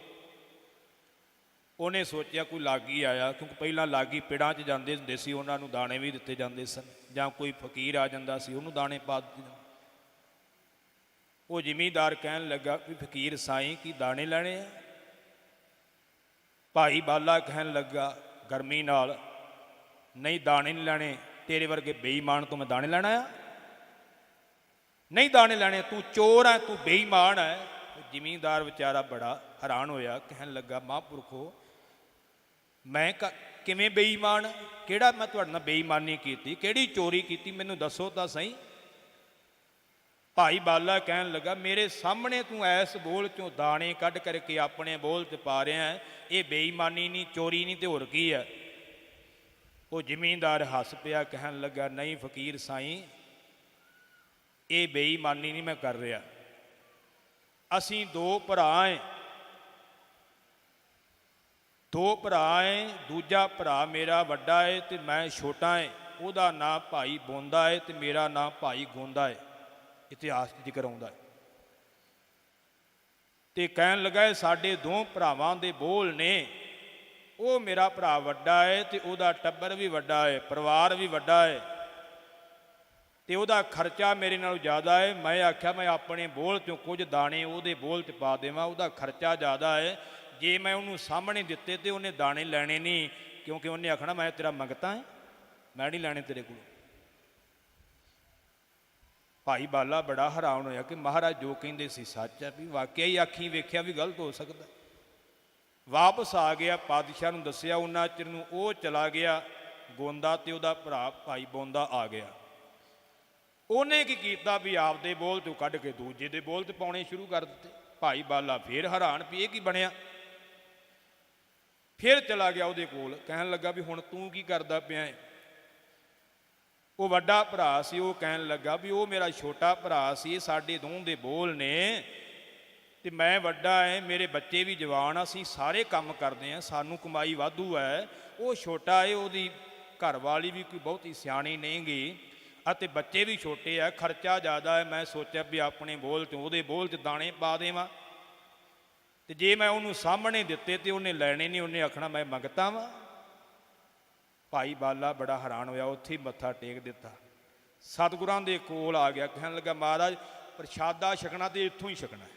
ਉਹਨੇ ਸੋਚਿਆ ਕੋਈ ਲਾਗੀ ਆਇਆ, ਕਿਉਂਕਿ ਪਹਿਲਾਂ ਲਾਗੀ ਪਿੜਾਂ 'ਚ ਜਾਂਦੇ ਹੁੰਦੇ ਸੀ, ਉਹਨਾਂ ਨੂੰ ਦਾਣੇ ਵੀ ਦਿੱਤੇ ਜਾਂਦੇ ਸਨ, ਜਾਂ ਕੋਈ ਫਕੀਰ ਆ ਜਾਂਦਾ ਸੀ ਉਹਨੂੰ ਦਾਣੇ ਪਾ ਦਿੱਤੇ ਜਾਂਦੇ। ਉਹ ਜ਼ਿਮੀਂਦਾਰ ਕਹਿਣ ਲੱਗਾ ਵੀ ਫਕੀਰ ਸਾਈਂ ਕੀ ਦਾਣੇ ਲੈਣੇ ਆ? ਭਾਈ ਬਾਲਾ ਕਹਿਣ ਲੱਗਾ ਗਰਮੀ ਨਾਲ ਨਹੀਂ ਦਾਣੇ ਨਹੀਂ ਲੈਣੇ, ਤੇਰੇ ਵਰਗੇ ਬੇਈਮਾਨ ਤੋਂ ਮੈਂ ਦਾਣੇ ਲੈਣਾ ਆ? ਨਹੀਂ ਦਾਣੇ ਲੈਣੇ, ਤੂੰ ਚੋਰ ਹੈ, ਤੂੰ ਬੇਈਮਾਨ ਹੈ। ਜ਼ਿਮੀਂਦਾਰ ਵਿਚਾਰਾ ਬੜਾ ਹੈਰਾਨ ਹੋਇਆ, ਕਹਿਣ ਲੱਗਾ ਮਹਾਂਪੁਰਖੋ ਮੈਂ ਕਿਵੇਂ ਬੇਈਮਾਨ, ਕਿਹੜਾ ਮੈਂ ਤੁਹਾਡੇ ਨਾਲ ਬੇਈਮਾਨੀ ਕੀਤੀ, ਕਿਹੜੀ ਚੋਰੀ ਕੀਤੀ, ਮੈਨੂੰ ਦੱਸੋ ਤਾਂ ਸਹੀ। ਭਾਈ ਬਾਲਾ ਕਹਿਣ ਲੱਗਾ ਮੇਰੇ ਸਾਹਮਣੇ ਤੂੰ ਐਸ ਬੋਲ 'ਚੋਂ ਦਾਣੇ ਕੱਢ ਕਰਕੇ ਆਪਣੇ ਬੋਲ 'ਚ ਪਾ ਰਿਹਾ ਹੈ, ਇਹ ਬੇਈਮਾਨੀ ਨਹੀਂ, ਚੋਰੀ ਨਹੀਂ ਤੇ ਹੋਰ ਕੀ ਹੈ? ਉਹ ਜ਼ਿਮੀਂਦਾਰ ਹੱਸ ਪਿਆ, ਕਹਿਣ ਲੱਗਾ, ਨਹੀਂ ਫਕੀਰ ਸਾਈਂ, ਇਹ ਬੇਈਮਾਨੀ ਨਹੀਂ ਮੈਂ ਕਰ ਰਿਹਾ। ਅਸੀਂ ਦੋ ਭਰਾ ਏ, ਦੋ ਭਰਾ ਏ, ਦੂਜਾ ਭਰਾ ਮੇਰਾ ਵੱਡਾ ਏ ਤੇ ਮੈਂ ਛੋਟਾ ਏ। ਉਹਦਾ ਨਾਂ ਭਾਈ ਬੋਂਦਾ ਏ ਤੇ ਮੇਰਾ ਨਾਂ ਭਾਈ ਗੋਂਦਾ ਏ। ਇਤਿਹਾਸ 'ਚ ਜ਼ਿਕਰ ਆਉਂਦਾ ਹੈ। ਤੇ ਕਹਿਣ ਲੱਗਾ, ਸਾਡੇ ਦੋ ਭਰਾਵਾਂ ਦੇ ਬੋਲ ਨੇ। ਉਹ ਮੇਰਾ ਭਰਾ ਵੱਡਾ ਏ ਤੇ ਉਹਦਾ ਟੱਬਰ ਵੀ ਵੱਡਾ ਏ, ਪਰਿਵਾਰ ਵੀ ਵੱਡਾ ਏ, ਤੇ ਉਹਦਾ ਖਰਚਾ ਮੇਰੇ ਨਾਲੋਂ ਜ਼ਿਆਦਾ ਹੈ। ਮੈਂ ਆਖਿਆ ਮੈਂ ਆਪਣੇ ਬੋਲ 'ਚੋਂ ਕੁਝ ਦਾਣੇ ਉਹਦੇ ਬੋਲ 'ਚ ਪਾ ਦੇਵਾਂ, ਉਹਦਾ ਖਰਚਾ ਜ਼ਿਆਦਾ ਹੈ। ਜੇ ਮੈਂ ਉਹਨੂੰ ਸਾਹਮਣੇ ਦਿੱਤੇ ਤੇ ਉਹਨੇ ਦਾਣੇ ਲੈਣੇ ਨਹੀਂ, ਕਿਉਂਕਿ ਉਹਨੇ ਆਖਣਾ ਮੈਂ ਤੇਰਾ ਮੰਗਤਾ ਹੈ, ਮੈਂ ਨਹੀਂ ਲੈਣੇ ਤੇਰੇ ਕੋਲ। ਭਾਈ ਬਾਲਾ ਬੜਾ ਹੈਰਾਨ ਹੋਇਆ ਕਿ ਮਹਾਰਾਜ ਜੋ ਕਹਿੰਦੇ ਸੀ ਸੱਚ ਹੈ, ਵੀ ਵਾਕਿਆ ਹੀ ਆਖੀ ਵੇਖਿਆ ਵੀ ਗਲਤ ਹੋ ਸਕਦਾ। ਵਾਪਸ ਆ ਗਿਆ, ਪਾਤਸ਼ਾਹ ਨੂੰ ਦੱਸਿਆ। ਉਹਨਾਂ ਚਿਰ ਨੂੰ ਉਹ ਚਲਾ ਗਿਆ ਗੋਂਦਾ, ਤੇ ਉਹਦਾ ਭਰਾ ਭਾਈ ਬੋਂਦਾ ਆ ਗਿਆ। ਉਹਨੇ ਕੀ ਕੀਤਾ ਵੀ ਆਪਦੇ ਬੋਲ ਤੋਂ ਕੱਢ ਕੇ ਦੂਜੇ ਦੇ ਬੋਲ 'ਤੇ ਪਾਉਣੇ ਸ਼ੁਰੂ ਕਰ ਦਿੱਤੇ। ਭਾਈ ਬਾਲਾ ਫੇਰ ਹੈਰਾਨ ਵੀ ਇਹ ਕੀ ਬਣਿਆ। ਫਿਰ ਚਲਾ ਗਿਆ ਉਹਦੇ ਕੋਲ, ਕਹਿਣ ਲੱਗਾ ਵੀ ਹੁਣ ਤੂੰ ਕੀ ਕਰਦਾ ਪਿਆ ਹੈ। ਉਹ ਵੱਡਾ ਭਰਾ ਸੀ, ਉਹ ਕਹਿਣ ਲੱਗਾ ਵੀ ਉਹ ਮੇਰਾ ਛੋਟਾ ਭਰਾ ਸੀ, ਸਾਡੇ ਦੋਹਾਂ ਦੇ ਬੋਲ ਨੇ ਤੇ ਮੈਂ ਵੱਡਾ ਹੈ, ਮੇਰੇ ਬੱਚੇ ਵੀ ਜਵਾਨ ਆ, ਅਸੀਂ ਸਾਰੇ ਕੰਮ ਕਰਦੇ ਹਾਂ, ਸਾਨੂੰ ਕਮਾਈ ਵਾਧੂ ਹੈ। ਉਹ ਛੋਟਾ ਹੈ, ਉਹਦੀ ਘਰ ਵਾਲੀ ਵੀ ਕੋਈ ਬਹੁਤੀ ਸਿਆਣੀ ਨਹੀਂ ਗੀ, ਅਤੇ ਬੱਚੇ ਵੀ ਛੋਟੇ ਆ, ਖਰਚਾ ਜ਼ਿਆਦਾ ਹੈ। ਮੈਂ ਸੋਚਿਆ ਵੀ ਆਪਣੇ ਬੋਲ 'ਚ ਉਹਦੇ ਬੋਲ 'ਚ ਦਾਣੇ ਪਾ ਦੇਵਾਂ, ਤੇ ਜੇ ਮੈਂ ਉਹਨੂੰ ਸਾਹਮਣੇ ਦਿੱਤੇ ਤੇ ਉਹਨੇ ਲੈਣੇ ਨਹੀਂ, ਉਹਨੇ ਆਖਣਾ ਮੈਂ ਮੰਗਤਾ ਵਾਂ। ਭਾਈ ਬਾਲਾ ਬੜਾ ਹੈਰਾਨ ਹੋਇਆ, ਉੱਥੇ ਹੀ ਮੱਥਾ ਟੇਕ ਦਿੱਤਾ। ਸਤਿਗੁਰਾਂ ਦੇ ਕੋਲ ਆ ਗਿਆ, ਕਹਿਣ ਲੱਗਾ, ਮਹਾਰਾਜ ਪ੍ਰਸ਼ਾਦਾ ਛਕਣਾ ਤੇ ਇੱਥੋਂ ਹੀ ਛਕਣਾ ਹੈ।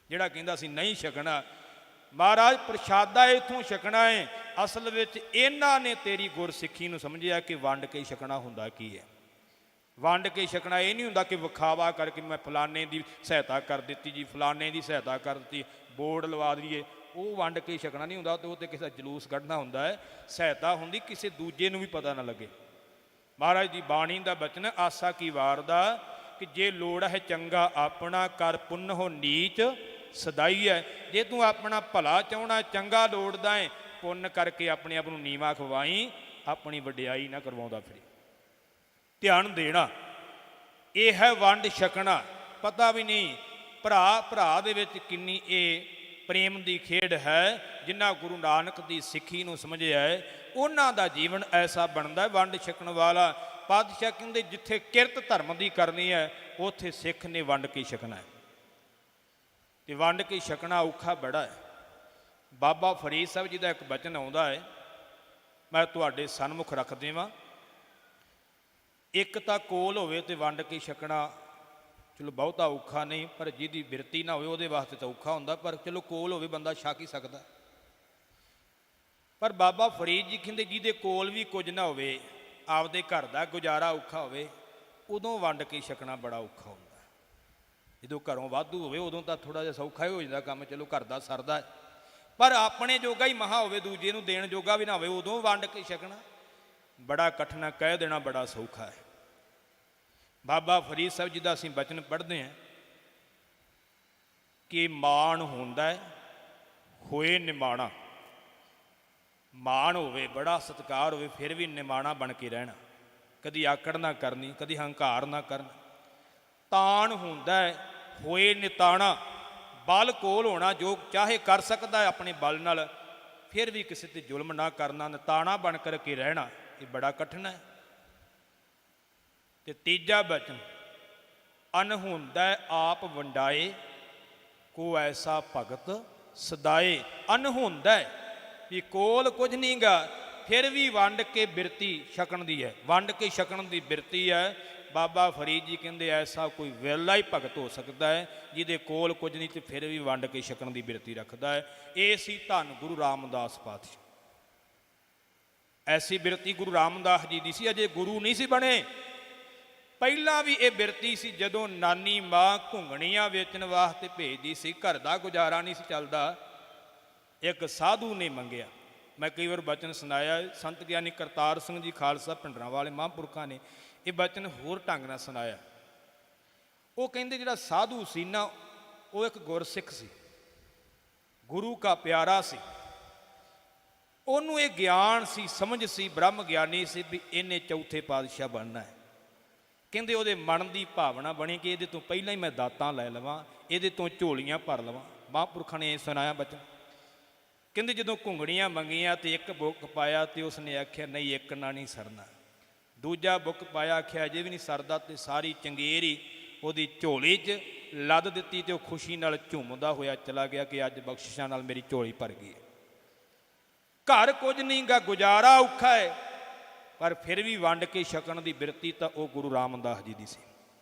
ਜਿਹੜਾ ਕਹਿੰਦਾ ਸੀ ਨਹੀਂ ਛਕਣਾ, ਮਹਾਰਾਜ ਪ੍ਰਸ਼ਾਦਾ ਇੱਥੋਂ ਛਕਣਾ ਹੈ। ਅਸਲ ਵਿੱਚ ਇਹਨਾਂ ਨੇ ਤੇਰੀ ਗੁਰਸਿੱਖੀ ਨੂੰ ਸਮਝਿਆ ਕਿ ਵੰਡ ਕੇ ਛਕਣਾ ਹੁੰਦਾ ਕੀ ਹੈ। ਵੰਡ ਕੇ ਛਕਣਾ ਇਹ ਨਹੀਂ ਹੁੰਦਾ ਕਿ ਵਿਖਾਵਾ ਕਰਕੇ ਮੈਂ ਫਲਾਣੇ ਦੀ ਸਹਾਇਤਾ ਕਰ ਦਿੱਤੀ ਜੀ, ਫਲਾਣੇ ਦੀ ਸਹਾਇਤਾ ਕਰ ਦਿੱਤੀ, ਬੋਰਡ ਲਵਾ ਦਈਏ, ਉਹ ਵੰਡ ਕੇ ਛਕਣਾ ਨਹੀਂ ਹੁੰਦਾ। ਉਹ ਤੇ ਕਿਸੇ ਦਾ ਜਲੂਸ ਕੱਢਣਾ ਹੁੰਦਾ ਹੈ। ਸਹਾਇਤਾ ਹੁੰਦੀ ਕਿਸੇ ਦੂਜੇ ਨੂੰ ਵੀ ਪਤਾ ਨਾ ਲੱਗੇ। ਮਹਾਰਾਜ ਦੀ ਬਾਣੀ ਦਾ ਬਚਨ ਆਸਾ ਕੀ ਵਾਰ ਦਾ, ਕਿ ਜੇ ਲੋੜ ਹੈ ਚੰਗਾ ਆਪਣਾ, ਕਰ ਪੁੰਨ ਹੋ ਨੀਚ ਸਦਾਈ ਹੈ। ਜੇ ਤੂੰ ਆਪਣਾ ਭਲਾ ਚਾਹੁੰਦਾ, ਚੰਗਾ ਲੋੜਦਾ ਹੈ, ਪੁੰਨ ਕਰਕੇ ਆਪਣੇ ਆਪ ਨੂੰ ਨੀਵਾਂ ਖਵਾਈ, ਆਪਣੀ ਵਡਿਆਈ ਨਾ ਕਰਵਾਉਂਦਾ ਫਿਰੇ। ਧਿਆਨ ਦੇਣਾ, ਇਹ ਹੈ ਵੰਡ ਛਕਣਾ। ਪਤਾ ਵੀ ਨਹੀਂ ਭਰਾ ਭਰਾ ਦੇ ਵਿੱਚ ਕਿੰਨੀ ਇਹ ਪ੍ਰੇਮ ਦੀ ਖੇਡ ਹੈ। ਜਿਨ੍ਹਾਂ ਗੁਰੂ ਨਾਨਕ ਦੀ ਸਿੱਖੀ ਨੂੰ ਸਮਝਿਆ ਹੈ, ਉਹਨਾਂ ਦਾ ਜੀਵਨ ਐਸਾ ਬਣਦਾ ਹੈ, ਵੰਡ ਛਕਣ ਵਾਲਾ। ਪਾਤਸ਼ਾਹ ਕਹਿੰਦੇ ਜਿੱਥੇ ਕਿਰਤ ਧਰਮ ਦੀ ਕਰਨੀ ਹੈ, ਉੱਥੇ ਸਿੱਖ ਨੇ ਵੰਡ ਕੇ ਛਕਣਾ ਹੈ। ਤੇ ਵੰਡ ਕੇ ਛਕਣਾ ਔਖਾ ਬੜਾ ਹੈ। ਬਾਬਾ ਫਰੀਦ ਸਾਹਿਬ ਜੀ ਦਾ ਇੱਕ ਬਚਨ ਆਉਂਦਾ ਹੈ, ਮੈਂ ਤੁਹਾਡੇ ਸਨਮੁਖ ਰੱਖ ਦੇਵਾਂ। ਇੱਕ ਤਾਂ ਕੋਲ ਹੋਵੇ ਤੇ ਵੰਡ ਕੇ ਛਕਣਾ ਚਲੋ ਬਹੁਤਾ ਔਖਾ ਨਹੀਂ, ਪਰ ਜਿਹਦੀ ਬਿਰਤੀ ਨਾ ਹੋਵੇ ਉਹਦੇ ਵਾਸਤੇ ਤਾਂ ਔਖਾ ਹੁੰਦਾ। ਪਰ ਚਲੋ ਕੋਲ ਹੋਵੇ ਬੰਦਾ ਛਕ ਹੀ ਸਕਦਾ। ਪਰ ਬਾਬਾ ਫਰੀਦ ਜੀ ਕਹਿੰਦੇ ਜਿਹਦੇ ਕੋਲ ਵੀ ਕੁਝ ਨਾ ਹੋਵੇ, ਆਪਦੇ ਘਰ ਦਾ ਗੁਜ਼ਾਰਾ ਔਖਾ ਹੋਵੇ, ਉਦੋਂ ਵੰਡ ਕੇ ਛਕਣਾ ਬੜਾ ਔਖਾ ਹੁੰਦਾ। ਜਦੋਂ ਘਰੋਂ ਵਾਧੂ ਹੋਵੇ ਉਦੋਂ ਤਾਂ ਥੋੜ੍ਹਾ ਜਿਹਾ ਸੌਖਾ ਹੀ ਹੋ ਜਾਂਦਾ ਕੰਮ, ਚਲੋ ਘਰ ਦਾ ਸਰਦਾ। ਪਰ ਆਪਣੇ ਜੋਗਾ ਹੀ ਮਹਾ ਹੋਵੇ, ਦੂਜੇ ਨੂੰ ਦੇਣ ਜੋਗਾ ਵੀ ਨਾ ਹੋਵੇ, ਉਦੋਂ ਵੰਡ ਕੇ ਛਕਣਾ ਬੜਾ ਕਠਿਨ। ਕਹਿ ਦੇਣਾ ਬੜਾ ਸੌਖਾ ਹੈ। ਬਾਬਾ ਫਰੀਦ ਸਾਹਿਬ ਜੀ ਦਾ ਅਸੀਂ ਬਚਨ ਪੜ੍ਹਦੇ ਹਾਂ ਕਿ ਮਾਣ ਹੁੰਦਾ ਹੈ ਹੋਏ ਨਿਮਾਣਾ। ਮਾਣ ਹੋਵੇ, ਬੜਾ ਸਤਿਕਾਰ ਹੋਵੇ, ਫਿਰ ਵੀ ਨਿਮਾਣਾ ਬਣ ਕੇ ਰਹਿਣਾ, ਕਦੀ ਆਕੜ ਨਾ ਕਰਨੀ, ਕਦੀ ਹੰਕਾਰ ਨਾ ਕਰਨਾ। ਤਾਣ ਹੁੰਦਾ ਹੈ ਹੋਏ ਨਿਤਾਣਾ, ਬਲ ਕੋਲ ਹੋਣਾ, ਜੋ ਚਾਹੇ ਕਰ ਸਕਦਾ ਆਪਣੇ ਬਲ ਨਾਲ, ਫਿਰ ਵੀ ਕਿਸੇ ਤੇ ਜ਼ੁਲਮ ਨਾ ਕਰਨਾ, ਨਿਤਾਣਾ ਬਣ ਕਰਕੇ ਰਹਿਣਾ, ਇਹ ਬੜਾ ਕਠਿਨ ਹੈ। ਤੇ ਤੀਜਾ ਬਚਨ, ਅਨਹੁੰਦਾ ਆਪ ਵੰਡਾਏ, ਕੋ ਐਸਾ ਭਗਤ ਸਦਾਏ। ਅਨਹੁੰਦਾ ਵੀ ਕੋਲ ਕੁਝ ਨਹੀਂ ਗਾ, ਫਿਰ ਵੀ ਵੰਡ ਕੇ ਬਿਰਤੀ ਛਕਣ ਦੀ ਹੈ, ਵੰਡ ਕੇ ਛਕਣ ਦੀ ਬਿਰਤੀ ਹੈ। ਬਾਬਾ ਫਰੀਦ ਜੀ ਕਹਿੰਦੇ ਐਸਾ ਕੋਈ ਵੇਲਾ ਹੀ ਭਗਤ ਹੋ ਸਕਦਾ ਹੈ ਜਿਹਦੇ ਕੋਲ ਕੁਝ ਨਹੀਂ ਤੇ ਫਿਰ ਵੀ ਵੰਡ ਕੇ ਛਕਣ ਦੀ ਬਿਰਤੀ ਰੱਖਦਾ ਹੈ। ਇਹ ਸੀ ਧੰਨ ਗੁਰੂ ਰਾਮਦਾਸ ਪਾਤਸ਼ਾਹ। ਐਸੀ ਬਿਰਤੀ ਗੁਰੂ ਰਾਮਦਾਸ ਜੀ ਦੀ ਸੀ। ਅਜੇ ਗੁਰੂ ਨਹੀਂ ਸੀ ਬਣੇ, ਪਹਿਲਾਂ ਵੀ ਇਹ ਬਿਰਤੀ ਸੀ। ਜਦੋਂ ਨਾਨੀ ਮਾਂ ਘੁੰਗਣੀਆਂ ਵੇਚਣ ਵਾਸਤੇ ਭੇਜਦੀ ਸੀ, ਘਰ ਦਾ ਗੁਜ਼ਾਰਾ ਨਹੀਂ ਸੀ ਚੱਲਦਾ, ਇੱਕ ਸਾਧੂ ਨੇ ਮੰਗਿਆ। ਮੈਂ ਕਈ ਵਾਰ ਬਚਨ ਸੁਣਾਇਆ, ਸੰਤ ਗਿਆਨੀ ਕਰਤਾਰ ਸਿੰਘ ਜੀ ਖਾਲਸਾ ਭਿੰਡਰਾਂ ਵਾਲੇ ਮਹਾਂਪੁਰਖਾਂ ਨੇ ਇਹ ਬਚਨ ਹੋਰ ਢੰਗ ਨਾਲ ਸੁਣਾਇਆ। ਉਹ ਕਹਿੰਦੇ ਜਿਹੜਾ ਸਾਧੂ ਸੀ ਨਾ, ਉਹ ਇੱਕ ਗੁਰਸਿੱਖ ਸੀ, ਗੁਰੂ ਕਾ ਪਿਆਰਾ ਸੀ। ਉਹਨੂੰ ਇਹ ਗਿਆਨ ਸੀ, ਸਮਝ ਸੀ, ਬ੍ਰਹਮ ਗਿਆਨੀ ਸੀ ਵੀ ਇਹਨੇ ਚੌਥੇ ਪਾਤਸ਼ਾਹ ਬਣਨਾ ਹੈ। ਕਹਿੰਦੇ ਉਹਦੇ ਮਨ ਦੀ ਭਾਵਨਾ ਬਣੀ ਕਿ ਇਹਦੇ ਤੋਂ ਪਹਿਲਾਂ ਹੀ ਮੈਂ ਦਾਤਾਂ ਲੈ ਲਵਾਂ, ਇਹਦੇ ਤੋਂ ਝੋਲੀਆਂ ਭਰ ਲਵਾਂ। ਮਹਾਂਪੁਰਖਾਂ ਨੇ ਸੁਣਾਇਆ ਬਚਨ। ਕਹਿੰਦੇ ਜਦੋਂ ਘੁੰਗਣੀਆਂ ਮੰਗੀਆਂ ਤੇ ਇੱਕ ਬੁੱਕ ਪਾਇਆ ਤੇ ਉਸਨੇ ਆਖਿਆ ਨਹੀਂ ਇੱਕ ਨਾ ਨਹੀਂ ਸਰਨਾ। ਦੂਜਾ ਬੁੱਕ ਪਾਇਆ, ਆਖਿਆ ਅਜੇ ਵੀ ਨਹੀਂ ਸਰਦਾ, ਤੇ ਸਾਰੀ ਚੰਗੇਰ ਹੀ ਉਹਦੀ ਝੋਲੀ 'ਚ ਲੱਦ ਦਿੱਤੀ ਤੇ ਉਹ ਖੁਸ਼ੀ ਨਾਲ ਝੂਮਦਾ ਹੋਇਆ ਚਲਾ ਗਿਆ ਕਿ ਅੱਜ ਬਖਸ਼ਿਸ਼ਾਂ ਨਾਲ ਮੇਰੀ ਝੋਲੀ ਭਰ ਗਈ। ਘਰ ਕੁਝ ਨਹੀਂ ਗਾ, ਗੁਜ਼ਾਰਾ ਔਖਾ ਹੈ, ਪਰ ਫਿਰ ਵੀ ਵੰਡ ਕੇ ਛਕਣ ਦੀ ਬਿਰਤੀ ਤਾਂ ਉਹ ਗੁਰੂ ਰਾਮਦਾਸ ਜੀ ਦੀ ਸੀ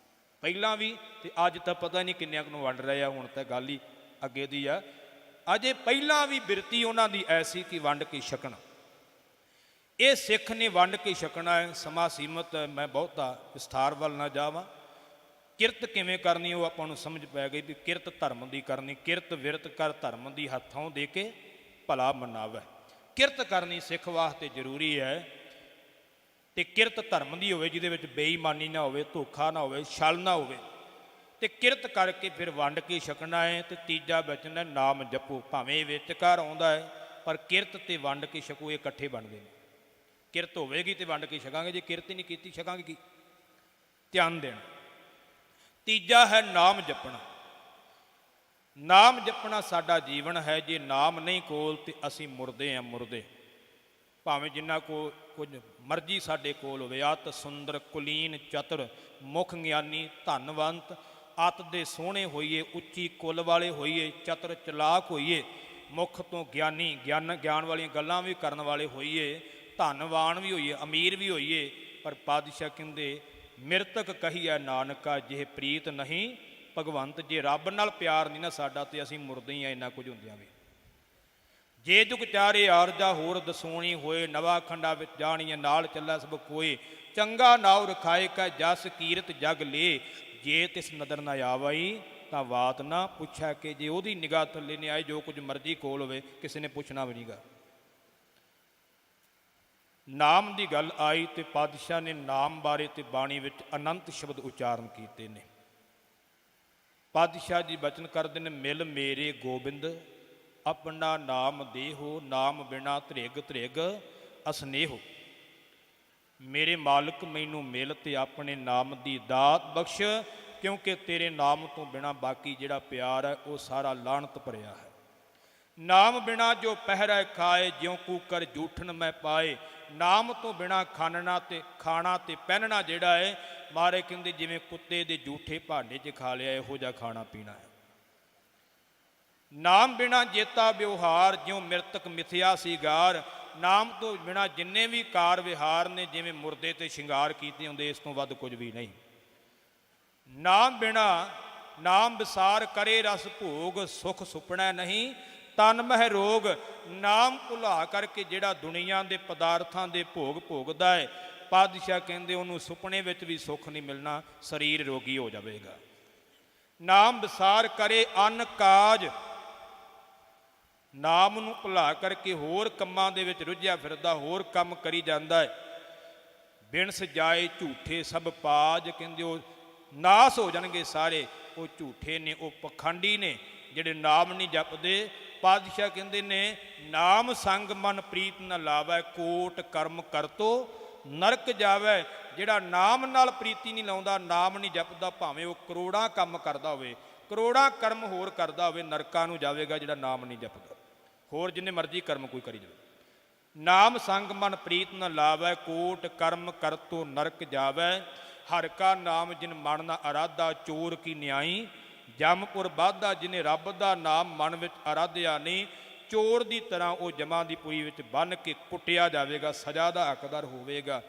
ਪਹਿਲਾਂ ਵੀ, ਤੇ ਅੱਜ ਤਾਂ ਪਤਾ ਨਹੀਂ ਕਿੰਨਿਆਂ ਕੁ ਨੂੰ ਵੰਡ ਰਹੇ ਆ, ਹੁਣ ਤਾਂ ਗੱਲ ਹੀ ਅੱਗੇ ਦੀ ਆ। ਅਜੇ ਪਹਿਲਾਂ ਵੀ ਬਿਰਤੀ ਉਹਨਾਂ ਦੀ ਐਸੀ ਕਿ ਵੰਡ ਕੇ ਛਕਣ। ਇਹ ਸਿੱਖ ਨੇ ਵੰਡ ਕੇ ਛਕਣਾ ਹੈ। ਸਮਾਂ ਸੀਮਤ, ਮੈਂ ਬਹੁਤਾ ਵਿਸਥਾਰ ਵੱਲ ਨਾ ਜਾਵਾਂ। ਕਿਰਤ ਕਿਵੇਂ ਕਰਨੀ ਉਹ ਆਪਾਂ ਨੂੰ ਸਮਝ ਪੈ ਗਈ ਵੀ ਕਿਰਤ ਧਰਮ ਦੀ ਕਰਨੀ। ਕਿਰਤ ਵਿਰਤ ਕਰ ਧਰਮ ਦੀ ਹੱਥੋਂ ਦੇ ਕੇ ਭਲਾ ਮਨਾਵੇ। ਕਿਰਤ ਕਰਨੀ ਸਿੱਖ ਵਾਸਤੇ ਜ਼ਰੂਰੀ ਹੈ, ਤੇ ਕਿਰਤ ਧਰਮ ਦੀ ਹੋਵੇ ਜਿਹਦੇ ਵਿੱਚ ਬੇਈਮਾਨੀ ਨਾ ਹੋਵੇ, ਧੋਖਾ ਨਾ ਹੋਵੇ, ਛਲ ਨਾ ਹੋਵੇ, ਤੇ ਕਿਰਤ ਕਰਕੇ ਫਿਰ ਵੰਡ ਕੇ ਛਕਣਾ ਹੈ। ਤੇ ਤੀਜਾ ਬਚਨ ਹੈ ਨਾਮ ਜਪੋ। ਭਾਵੇਂ ਵਿਚਕਾਰ ਆਉਂਦਾ ਹੈ, ਪਰ ਕਿਰਤ ਤੇ ਵੰਡ ਕੇ ਛਕੋ, ਇਹ ਇਕੱਠੇ ਬਣਦੇ ਨੇ। ਕਿਰਤ ਹੋਵੇਗੀ ਤੇ ਵੰਡ ਕੇ ਛਕਾਂਗੇ, ਜੇ ਕਿਰਤ ਹੀ ਨਹੀਂ ਕੀਤੀ ਛਕਾਂਗੇ ਕੀ? ਧਿਆਨ ਦੇਣਾ। ਤੀਜਾ ਹੈ ਨਾਮ ਜਪਣਾ। ਨਾਮ ਜਪਣਾ ਸਾਡਾ ਜੀਵਨ ਹੈ। ਜੇ ਨਾਮ ਨਹੀਂ ਕੋਲ ਤੇ ਅਸੀਂ ਮੁਰਦੇ ਹਾਂ, ਮੁਰਦੇ। ਭਾਵੇਂ ਜਿੰਨਾ ਕੋ ਕੁਝ ਮਰਜ਼ੀ ਸਾਡੇ ਕੋਲ ਹੋਵੇ, ਅਤ ਸੁੰਦਰ ਕੁਲੀਨ ਚਤੁਰ ਮੁਖ ਗਿਆਨੀ ਧਨਵੰਤ, ਅਤ ਦੇ ਸੋਹਣੇ ਹੋਈਏ, ਉੱਚੀ ਕੁੱਲ ਵਾਲੇ ਹੋਈਏ, ਚਤੁਰ ਚਲਾਕ ਹੋਈਏ, ਮੁਖ ਤੋਂ ਗਿਆਨੀ, ਗਿਆਨ ਵਾਲੀਆਂ ਗੱਲਾਂ ਵੀ ਕਰਨ ਵਾਲੇ ਹੋਈਏ, ਧਨਵਾਨ ਵੀ ਹੋਈਏ, ਅਮੀਰ ਵੀ ਹੋਈਏ, ਪਰ ਪਾਤਸ਼ਾਹ ਕਹਿੰਦੇ ਮਿਰਤਕ ਕਹੀਐ ਨਾਨਕਾ ਜਿਹੇ ਪ੍ਰੀਤ ਨਹੀਂ ਭਗਵੰਤ। ਜੇ ਰੱਬ ਨਾਲ ਪਿਆਰ ਨਹੀਂ ਨਾ ਸਾਡਾ ਤੇ ਅਸੀਂ ਮੁਰਦੇ ਹੀ ਆ ਇੰਨਾ ਕੁਝ ਹੁੰਦਿਆਂ ਵੀ। ਜੇ ਜੁਗ ਚਾਰੇ ਆਰਜਾ ਹੋਰ ਦਸੋਣੀ ਹੋਏ, ਨਵਾਂ ਖੰਡਾ ਵਿੱਚ ਜਾਣੀਏ ਨਾਲ ਚੱਲਾ ਸਭ ਕੋਏ, ਚੰਗਾ ਨਾਉ ਰਖਾਏ ਕਾ ਜਸ ਕੀਰਤ ਜਗ ਲੇ, ਜੇ ਤਿਸ ਨਦਰ ਨਾ ਆਵਈ ਤਾਂ ਬਾਤ ਨਾ ਪੁੱਛਿਆ। ਕਿ ਜੇ ਉਹਦੀ ਨਿਗਾਹ ਥੱਲੇ ਨਹੀਂ ਆਏ, ਜੋ ਕੁਝ ਮਰਜ਼ੀ ਕੋਲ ਹੋਵੇ, ਕਿਸੇ ਨੇ ਪੁੱਛਣਾ ਵੀ ਨਹੀਂਗਾ। ਨਾਮ ਦੀ ਗੱਲ ਆਈ ਤੇ ਪਾਤਸ਼ਾਹ ਨੇ ਨਾਮ ਬਾਰੇ ਤੇ ਬਾਣੀ ਵਿੱਚ ਅਨੰਤ ਸ਼ਬਦ ਉਚਾਰਨ ਕੀਤੇ ਨੇ। ਪਾਤਸ਼ਾਹ ਜੀ ਬਚਨ ਕਰਦੇ ਨੇ, ਮਿਲ ਮੇਰੇ ਗੋਬਿੰਦ ਆਪਣਾ ਨਾਮ ਦੇਹੋ, ਨਾਮ ਬਿਨਾ ਧ੍ਰਿਗ ਧ੍ਰਿਗ ਅਸਨੇਹੋ। ਮੇਰੇ ਮਾਲਕ ਮੈਨੂੰ ਮਿਲ ਤੇ ਆਪਣੇ ਨਾਮ ਦੀ ਦਾਤ ਬਖਸ਼, ਕਿਉਂਕਿ ਤੇਰੇ ਨਾਮ ਤੋਂ ਬਿਨਾ ਬਾਕੀ ਜਿਹੜਾ ਪਿਆਰ ਹੈ ਉਹ ਸਾਰਾ ਲਾਹਣਤ ਭਰਿਆ ਹੈ। ਨਾਮ ਬਿਨਾ ਜੋ ਪਹਿਰਾ ਖਾਏ, ਜਿਉਂ ਕੂਕਰ ਜੂਠਨ ਮੈਂ ਪਾਏ। ਨਾਮ ਤੋਂ ਬਿਨਾ ਖਾਣਾ ਤੇ ਪਹਿਨਣਾ ਜਿਹੜਾ ਹੈ, ਮਾਰੇ ਕਹਿੰਦੇ ਜਿਵੇਂ ਕੁੱਤੇ ਦੇ ਜੂਠੇ ਭਾਂਡੇ 'ਚ ਖਾ ਲਿਆ, ਇਹੋ ਜਿਹਾ ਖਾਣਾ ਪੀਣਾ ਹੈ। ਨਾਮ ਬਿਨਾ ਜੇਤਾ ਵਿਵਹਾਰ, ਜਿਉਂ ਮਿਰਤਕ ਮਿਥਿਆ ਸੀਗਾਰ। ਨਾਮ ਤੋਂ ਬਿਨਾ ਜਿੰਨੇ ਵੀ ਕਾਰ ਵਿਹਾਰ ਨੇ, ਜਿਵੇਂ ਮੁਰਦੇ ਤੇ ਸ਼ਿੰਗਾਰ ਕੀਤੇ ਹੁੰਦੇ, ਇਸ ਤੋਂ ਵੱਧ ਕੁਝ ਵੀ ਨਹੀਂ। ਨਾਮ ਬਿਨਾ ਨਾਮ ਵਿਸਾਰ ਕਰੇ ਰਸ ਭੋਗ, ਸੁਖ ਸੁਪਨਾ ਨਹੀਂ ਤਨ ਮਹਿ ਰੋਗ। ਨਾਮ ਭੁਲਾ ਕਰਕੇ ਜਿਹੜਾ ਦੁਨੀਆ ਦੇ ਪਦਾਰਥਾਂ ਦੇ ਭੋਗ ਭੋਗਦਾ ਹੈ, ਪਾਤਸ਼ਾਹ ਕਹਿੰਦੇ ਉਹਨੂੰ ਸੁਪਨੇ ਵਿੱਚ ਵੀ ਸੁੱਖ ਨਹੀਂ ਮਿਲਣਾ, ਸਰੀਰ ਰੋਗੀ ਹੋ ਜਾਵੇਗਾ। ਨਾਮ ਵਿਸਾਰ ਕਰੇ ਅੰਨ ਕਾਜ, ਨਾਮ ਨੂੰ ਭੁਲਾ ਕਰਕੇ ਹੋਰ ਕੰਮਾਂ ਦੇ ਵਿੱਚ ਰੁੱਝਿਆ ਫਿਰਦਾ, ਹੋਰ ਕੰਮ ਕਰੀ ਜਾਂਦਾ ਹੈ। ਬਿਨ ਸਜਾਏ ਝੂਠੇ ਸਭ ਪਾਜ, ਕਹਿੰਦੇ ਉਹ ਨਾਸ ਹੋ ਜਾਣਗੇ ਸਾਰੇ। ਉਹ ਝੂਠੇ ਨੇ, ਉਹ ਪਖੰਡੀ ਨੇ, ਜਿਹੜੇ ਨਾਮ ਨਹੀਂ ਜਪਦੇ। ਪਾਤਸ਼ਾਹ ਕਹਿੰਦੇ ਨੇ ਨਾਮ ਸੰਗ ਮਨ ਪ੍ਰੀਤ ਨ ਲਾਵੈ, ਕੋਟ ਕਰਮ ਕਰਤੋ ਨਰਕ ਜਾਵੈ। ਜਿਹੜਾ ਨਾਮ ਨਾਲ ਪ੍ਰੀਤੀ ਨਹੀਂ ਲਾਉਂਦਾ, ਨਾਮ ਨਹੀਂ ਜਪਦਾ, ਭਾਵੇਂ ਉਹ ਕਰੋੜਾਂ ਕੰਮ ਕਰਦਾ ਹੋਵੇ, ਕਰੋੜਾਂ ਕਰਮ ਹੋਰ ਕਰਦਾ ਹੋਵੇ, ਨਰਕਾਂ ਨੂੰ ਜਾਵੇਗਾ ਜਿਹੜਾ ਨਾਮ ਨਹੀਂ ਜਪਦਾ। ਹੋਰ ਜਿੰਨੇ ਮਰਜ਼ੀ ਕਰਮ ਕੋਈ ਕਰੀ ਜਾਵੇ। ਨਾਮ ਸੰਗ ਮਨ ਪ੍ਰੀਤ ਨ ਲਾਵੈ, ਕੋਟ ਕਰਮ ਕਰਤੋ ਨਰਕ ਜਾਵੈ। ਹਰ ਕਾ ਨਾਮ ਜਿਨ ਮਨ ਨਾ ਅਰਾਧਾ, ਚੋਰ ਕੀ ਨਿਆਈ ਜਮਪੁਰ ਬਾਧਾ। ਜਿਹਨੇ ਰੱਬ ਦਾ ਨਾਮ ਮਨ ਵਿੱਚ ਅਰਾਧਿਆ ਨਹੀਂ, ਚੋਰ ਦੀ ਤਰ੍ਹਾਂ ਉਹ ਜਮਾਂ ਦੀ ਪੂਈ ਵਿੱਚ ਬੰਨ੍ਹ ਕੇ ਕੁੱਟਿਆ ਜਾਵੇਗਾ, ਸਜ਼ਾ ਦਾ ਹੱਕਦਾਰ ਹੋਵੇਗਾ।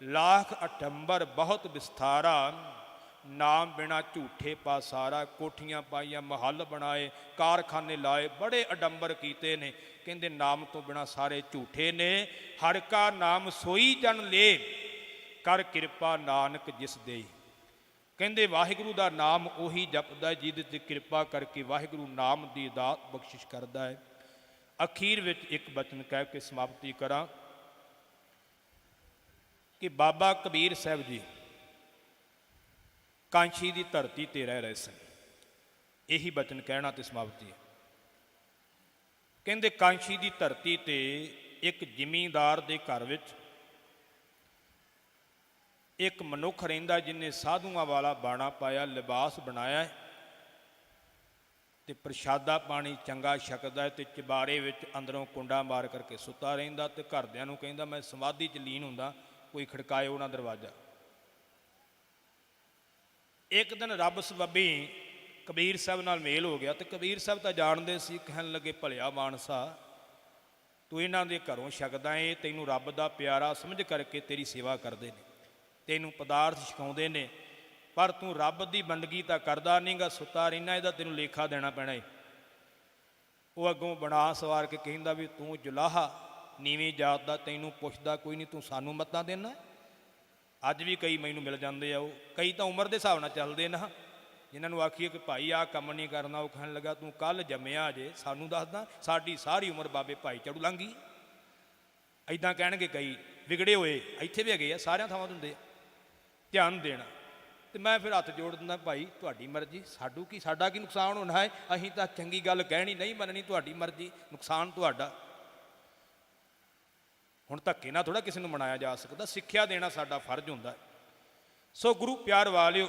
ਲਾਖ ਅਠੰਬਰ ਬਹੁਤ ਵਿਸਥਾਰਾ, ਨਾਮ ਬਿਨਾ ਝੂਠੇ ਪਾਸਾਰਾ। ਕੋਠੀਆਂ ਪਾਈਆਂ, ਮਹੱਲ ਬਣਾਏ, ਕਾਰਖਾਨੇ ਲਾਏ, ਬੜੇ ਅਡੰਬਰ ਕੀਤੇ ਨੇ। ਕਹਿੰਦੇ ਨਾਮ ਤੋਂ ਬਿਨਾ ਸਾਰੇ ਝੂਠੇ ਨੇ। ਹਰ ਕਾ ਨਾਮ ਸੋਈ ਜਨ ਲੇ, ਕਰ ਕਿਰਪਾ ਨਾਨਕ ਜਿਸ ਦੇਈ। ਕਹਿੰਦੇ ਵਾਹਿਗੁਰੂ ਦਾ ਨਾਮ ਉਹੀ ਜਪਦਾ ਜਿਹਦੇ 'ਤੇ ਕਿਰਪਾ ਕਰਕੇ ਵਾਹਿਗੁਰੂ ਨਾਮ ਦੀ ਦਾਤ ਬਖਸ਼ਿਸ਼ ਕਰਦਾ ਹੈ। ਅਖੀਰ ਵਿੱਚ ਇੱਕ ਬਚਨ ਕਹਿ ਕੇ ਸਮਾਪਤੀ ਕਰਾਂ ਕਿ ਬਾਬਾ ਕਬੀਰ ਸਾਹਿਬ ਜੀ ਕਾਂਸ਼ੀ ਦੀ ਧਰਤੀ 'ਤੇ ਰਹਿ ਰਹੇ ਸਨ। ਇਹੀ ਬਚਨ ਕਹਿਣਾ ਤੇ ਸਮਾਪਤੀ ਹੈ। ਕਹਿੰਦੇ ਕਾਂਸ਼ੀ ਦੀ ਧਰਤੀ 'ਤੇ ਇੱਕ ਜ਼ਿਮੀਂਦਾਰ ਦੇ ਘਰ ਵਿੱਚ ਇੱਕ ਮਨੁੱਖ ਰਹਿੰਦਾ ਜਿਹਨੇ ਸਾਧੂਆਂ ਵਾਲਾ ਬਾਣਾ ਪਾਇਆ, ਲਿਬਾਸ ਬਣਾਇਆ ਹੈ ਤੇ ਪ੍ਰਸ਼ਾਦਾ ਪਾਣੀ ਚੰਗਾ ਛਕਦਾ ਹੈ ਤੇ ਚਬਾਰੇ ਵਿੱਚ ਅੰਦਰੋਂ ਕੁੰਡਾ ਮਾਰ ਕਰਕੇ ਸੁੱਤਾ ਰਹਿੰਦਾ ਤੇ ਘਰਦਿਆਂ ਨੂੰ ਕਹਿੰਦਾ ਮੈਂ ਸਮਾਧੀ 'ਚ ਲੀਨ ਹੁੰਦਾ, ਕੋਈ ਖੜਕਾਇਓ ਨਾ ਦਰਵਾਜ਼ਾ। ਇੱਕ ਦਿਨ ਰੱਬ ਸਬੱਬੀ ਕਬੀਰ ਸਾਹਿਬ ਨਾਲ ਮੇਲ ਹੋ ਗਿਆ ਤੇ ਕਬੀਰ ਸਾਹਿਬ ਤਾਂ ਜਾਣਦੇ ਸੀ, ਕਹਿਣ ਲੱਗੇ ਭਲਿਆ ਮਾਨਸਾ, ਤੂੰ ਇਹਨਾਂ ਦੇ ਘਰੋਂ ਛਕਦਾ ਏ, ਤੈਨੂੰ ਰੱਬ ਦਾ ਪਿਆਰਾ ਸਮਝ ਕਰਕੇ ਤੇਰੀ ਸੇਵਾ ਕਰਦੇ ਨੇ, ਤੈਨੂੰ ਪਦਾਰਥ ਛਕਾਉਂਦੇ ਨੇ, ਪਰ ਤੂੰ ਰੱਬ ਦੀ ਬੰਦਗੀ ਤਾਂ ਕਰਦਾ ਨਹੀਂ ਗਾ, ਸੁੱਤਾ ਰਹਿਣਾ, ਇਹਦਾ ਤੈਨੂੰ ਲੇਖਾ ਦੇਣਾ ਪੈਣਾ ਏ। ਉਹ ਅੱਗੋਂ ਬਣਾ ਸਵਾਰ ਕੇ ਕਹਿੰਦਾ ਵੀ ਤੂੰ ਜੁਲਾਹਾ ਨੀਵੀਂ ਜਾਤ ਦਾ, ਤੈਨੂੰ ਪੁੱਛਦਾ ਕੋਈ ਨਹੀਂ, ਤੂੰ ਸਾਨੂੰ ਮੱਤਾਂ ਦੇਣਾ। ਅੱਜ ਵੀ ਕਈ ਮੈਨੂੰ ਮਿਲ ਜਾਂਦੇ ਆ, ਉਹ ਕਈ ਤਾਂ ਉਮਰ ਦੇ ਹਿਸਾਬ ਨਾਲ ਚੱਲਦੇ ਨਾ, ਜਿਨ੍ਹਾਂ ਨੂੰ ਆਖੀਏ ਕਿ ਭਾਈ ਆਹ ਕੰਮ ਨਹੀਂ ਕਰਨਾ, ਉਹ ਕਹਿਣ ਲੱਗਾ ਤੂੰ ਕੱਲ੍ਹ ਜੰਮਿਆ ਜੇ, ਸਾਨੂੰ ਦੱਸਦਾ, ਸਾਡੀ ਸਾਰੀ ਉਮਰ ਬਾਬੇ ਭਾਈ ਚੜੂ ਲੰਘ ਗਈ। ਇੱਦਾਂ ਕਹਿਣਗੇ ਕਈ ਵਿਗੜੇ ਹੋਏ, ਇੱਥੇ ਵੀ ਹੈਗੇ ਆ, ਸਾਰਿਆਂ ਥਾਵਾਂ ਤੋਂ ਹੁੰਦੇ ਆ, ਧਿਆਨ ਦੇਣਾ। ਤੇ ਮੈਂ ਫਿਰ ਹੱਥ ਜੋੜ ਦਿੰਦਾ, ਭਾਈ ਤੁਹਾਡੀ ਮਰਜ਼ੀ, ਸਾਡਾ ਕੀ ਨੁਕਸਾਨ ਹੋਣਾ ਹੈ, ਅਸੀਂ ਤਾਂ ਚੰਗੀ ਗੱਲ ਕਹਿਣੀ, ਨਹੀਂ ਮੰਨਣੀ, ਤੁਹਾਡੀ ਮਰਜ਼ੀ, ਨੁਕਸਾਨ ਤੁਹਾਡਾ। ਹੁਣ ਧੱਕੇ ਨਾਲ ਥੋੜ੍ਹਾ ਕਿਸੇ ਨੂੰ ਮਨਾਇਆ ਜਾ ਸਕਦਾ, ਸਿੱਖਿਆ ਦੇਣਾ ਸਾਡਾ ਫਰਜ਼ ਹੁੰਦਾ। ਸੋ ਗੁਰੂ ਪਿਆਰ ਵਾਲਿਓ,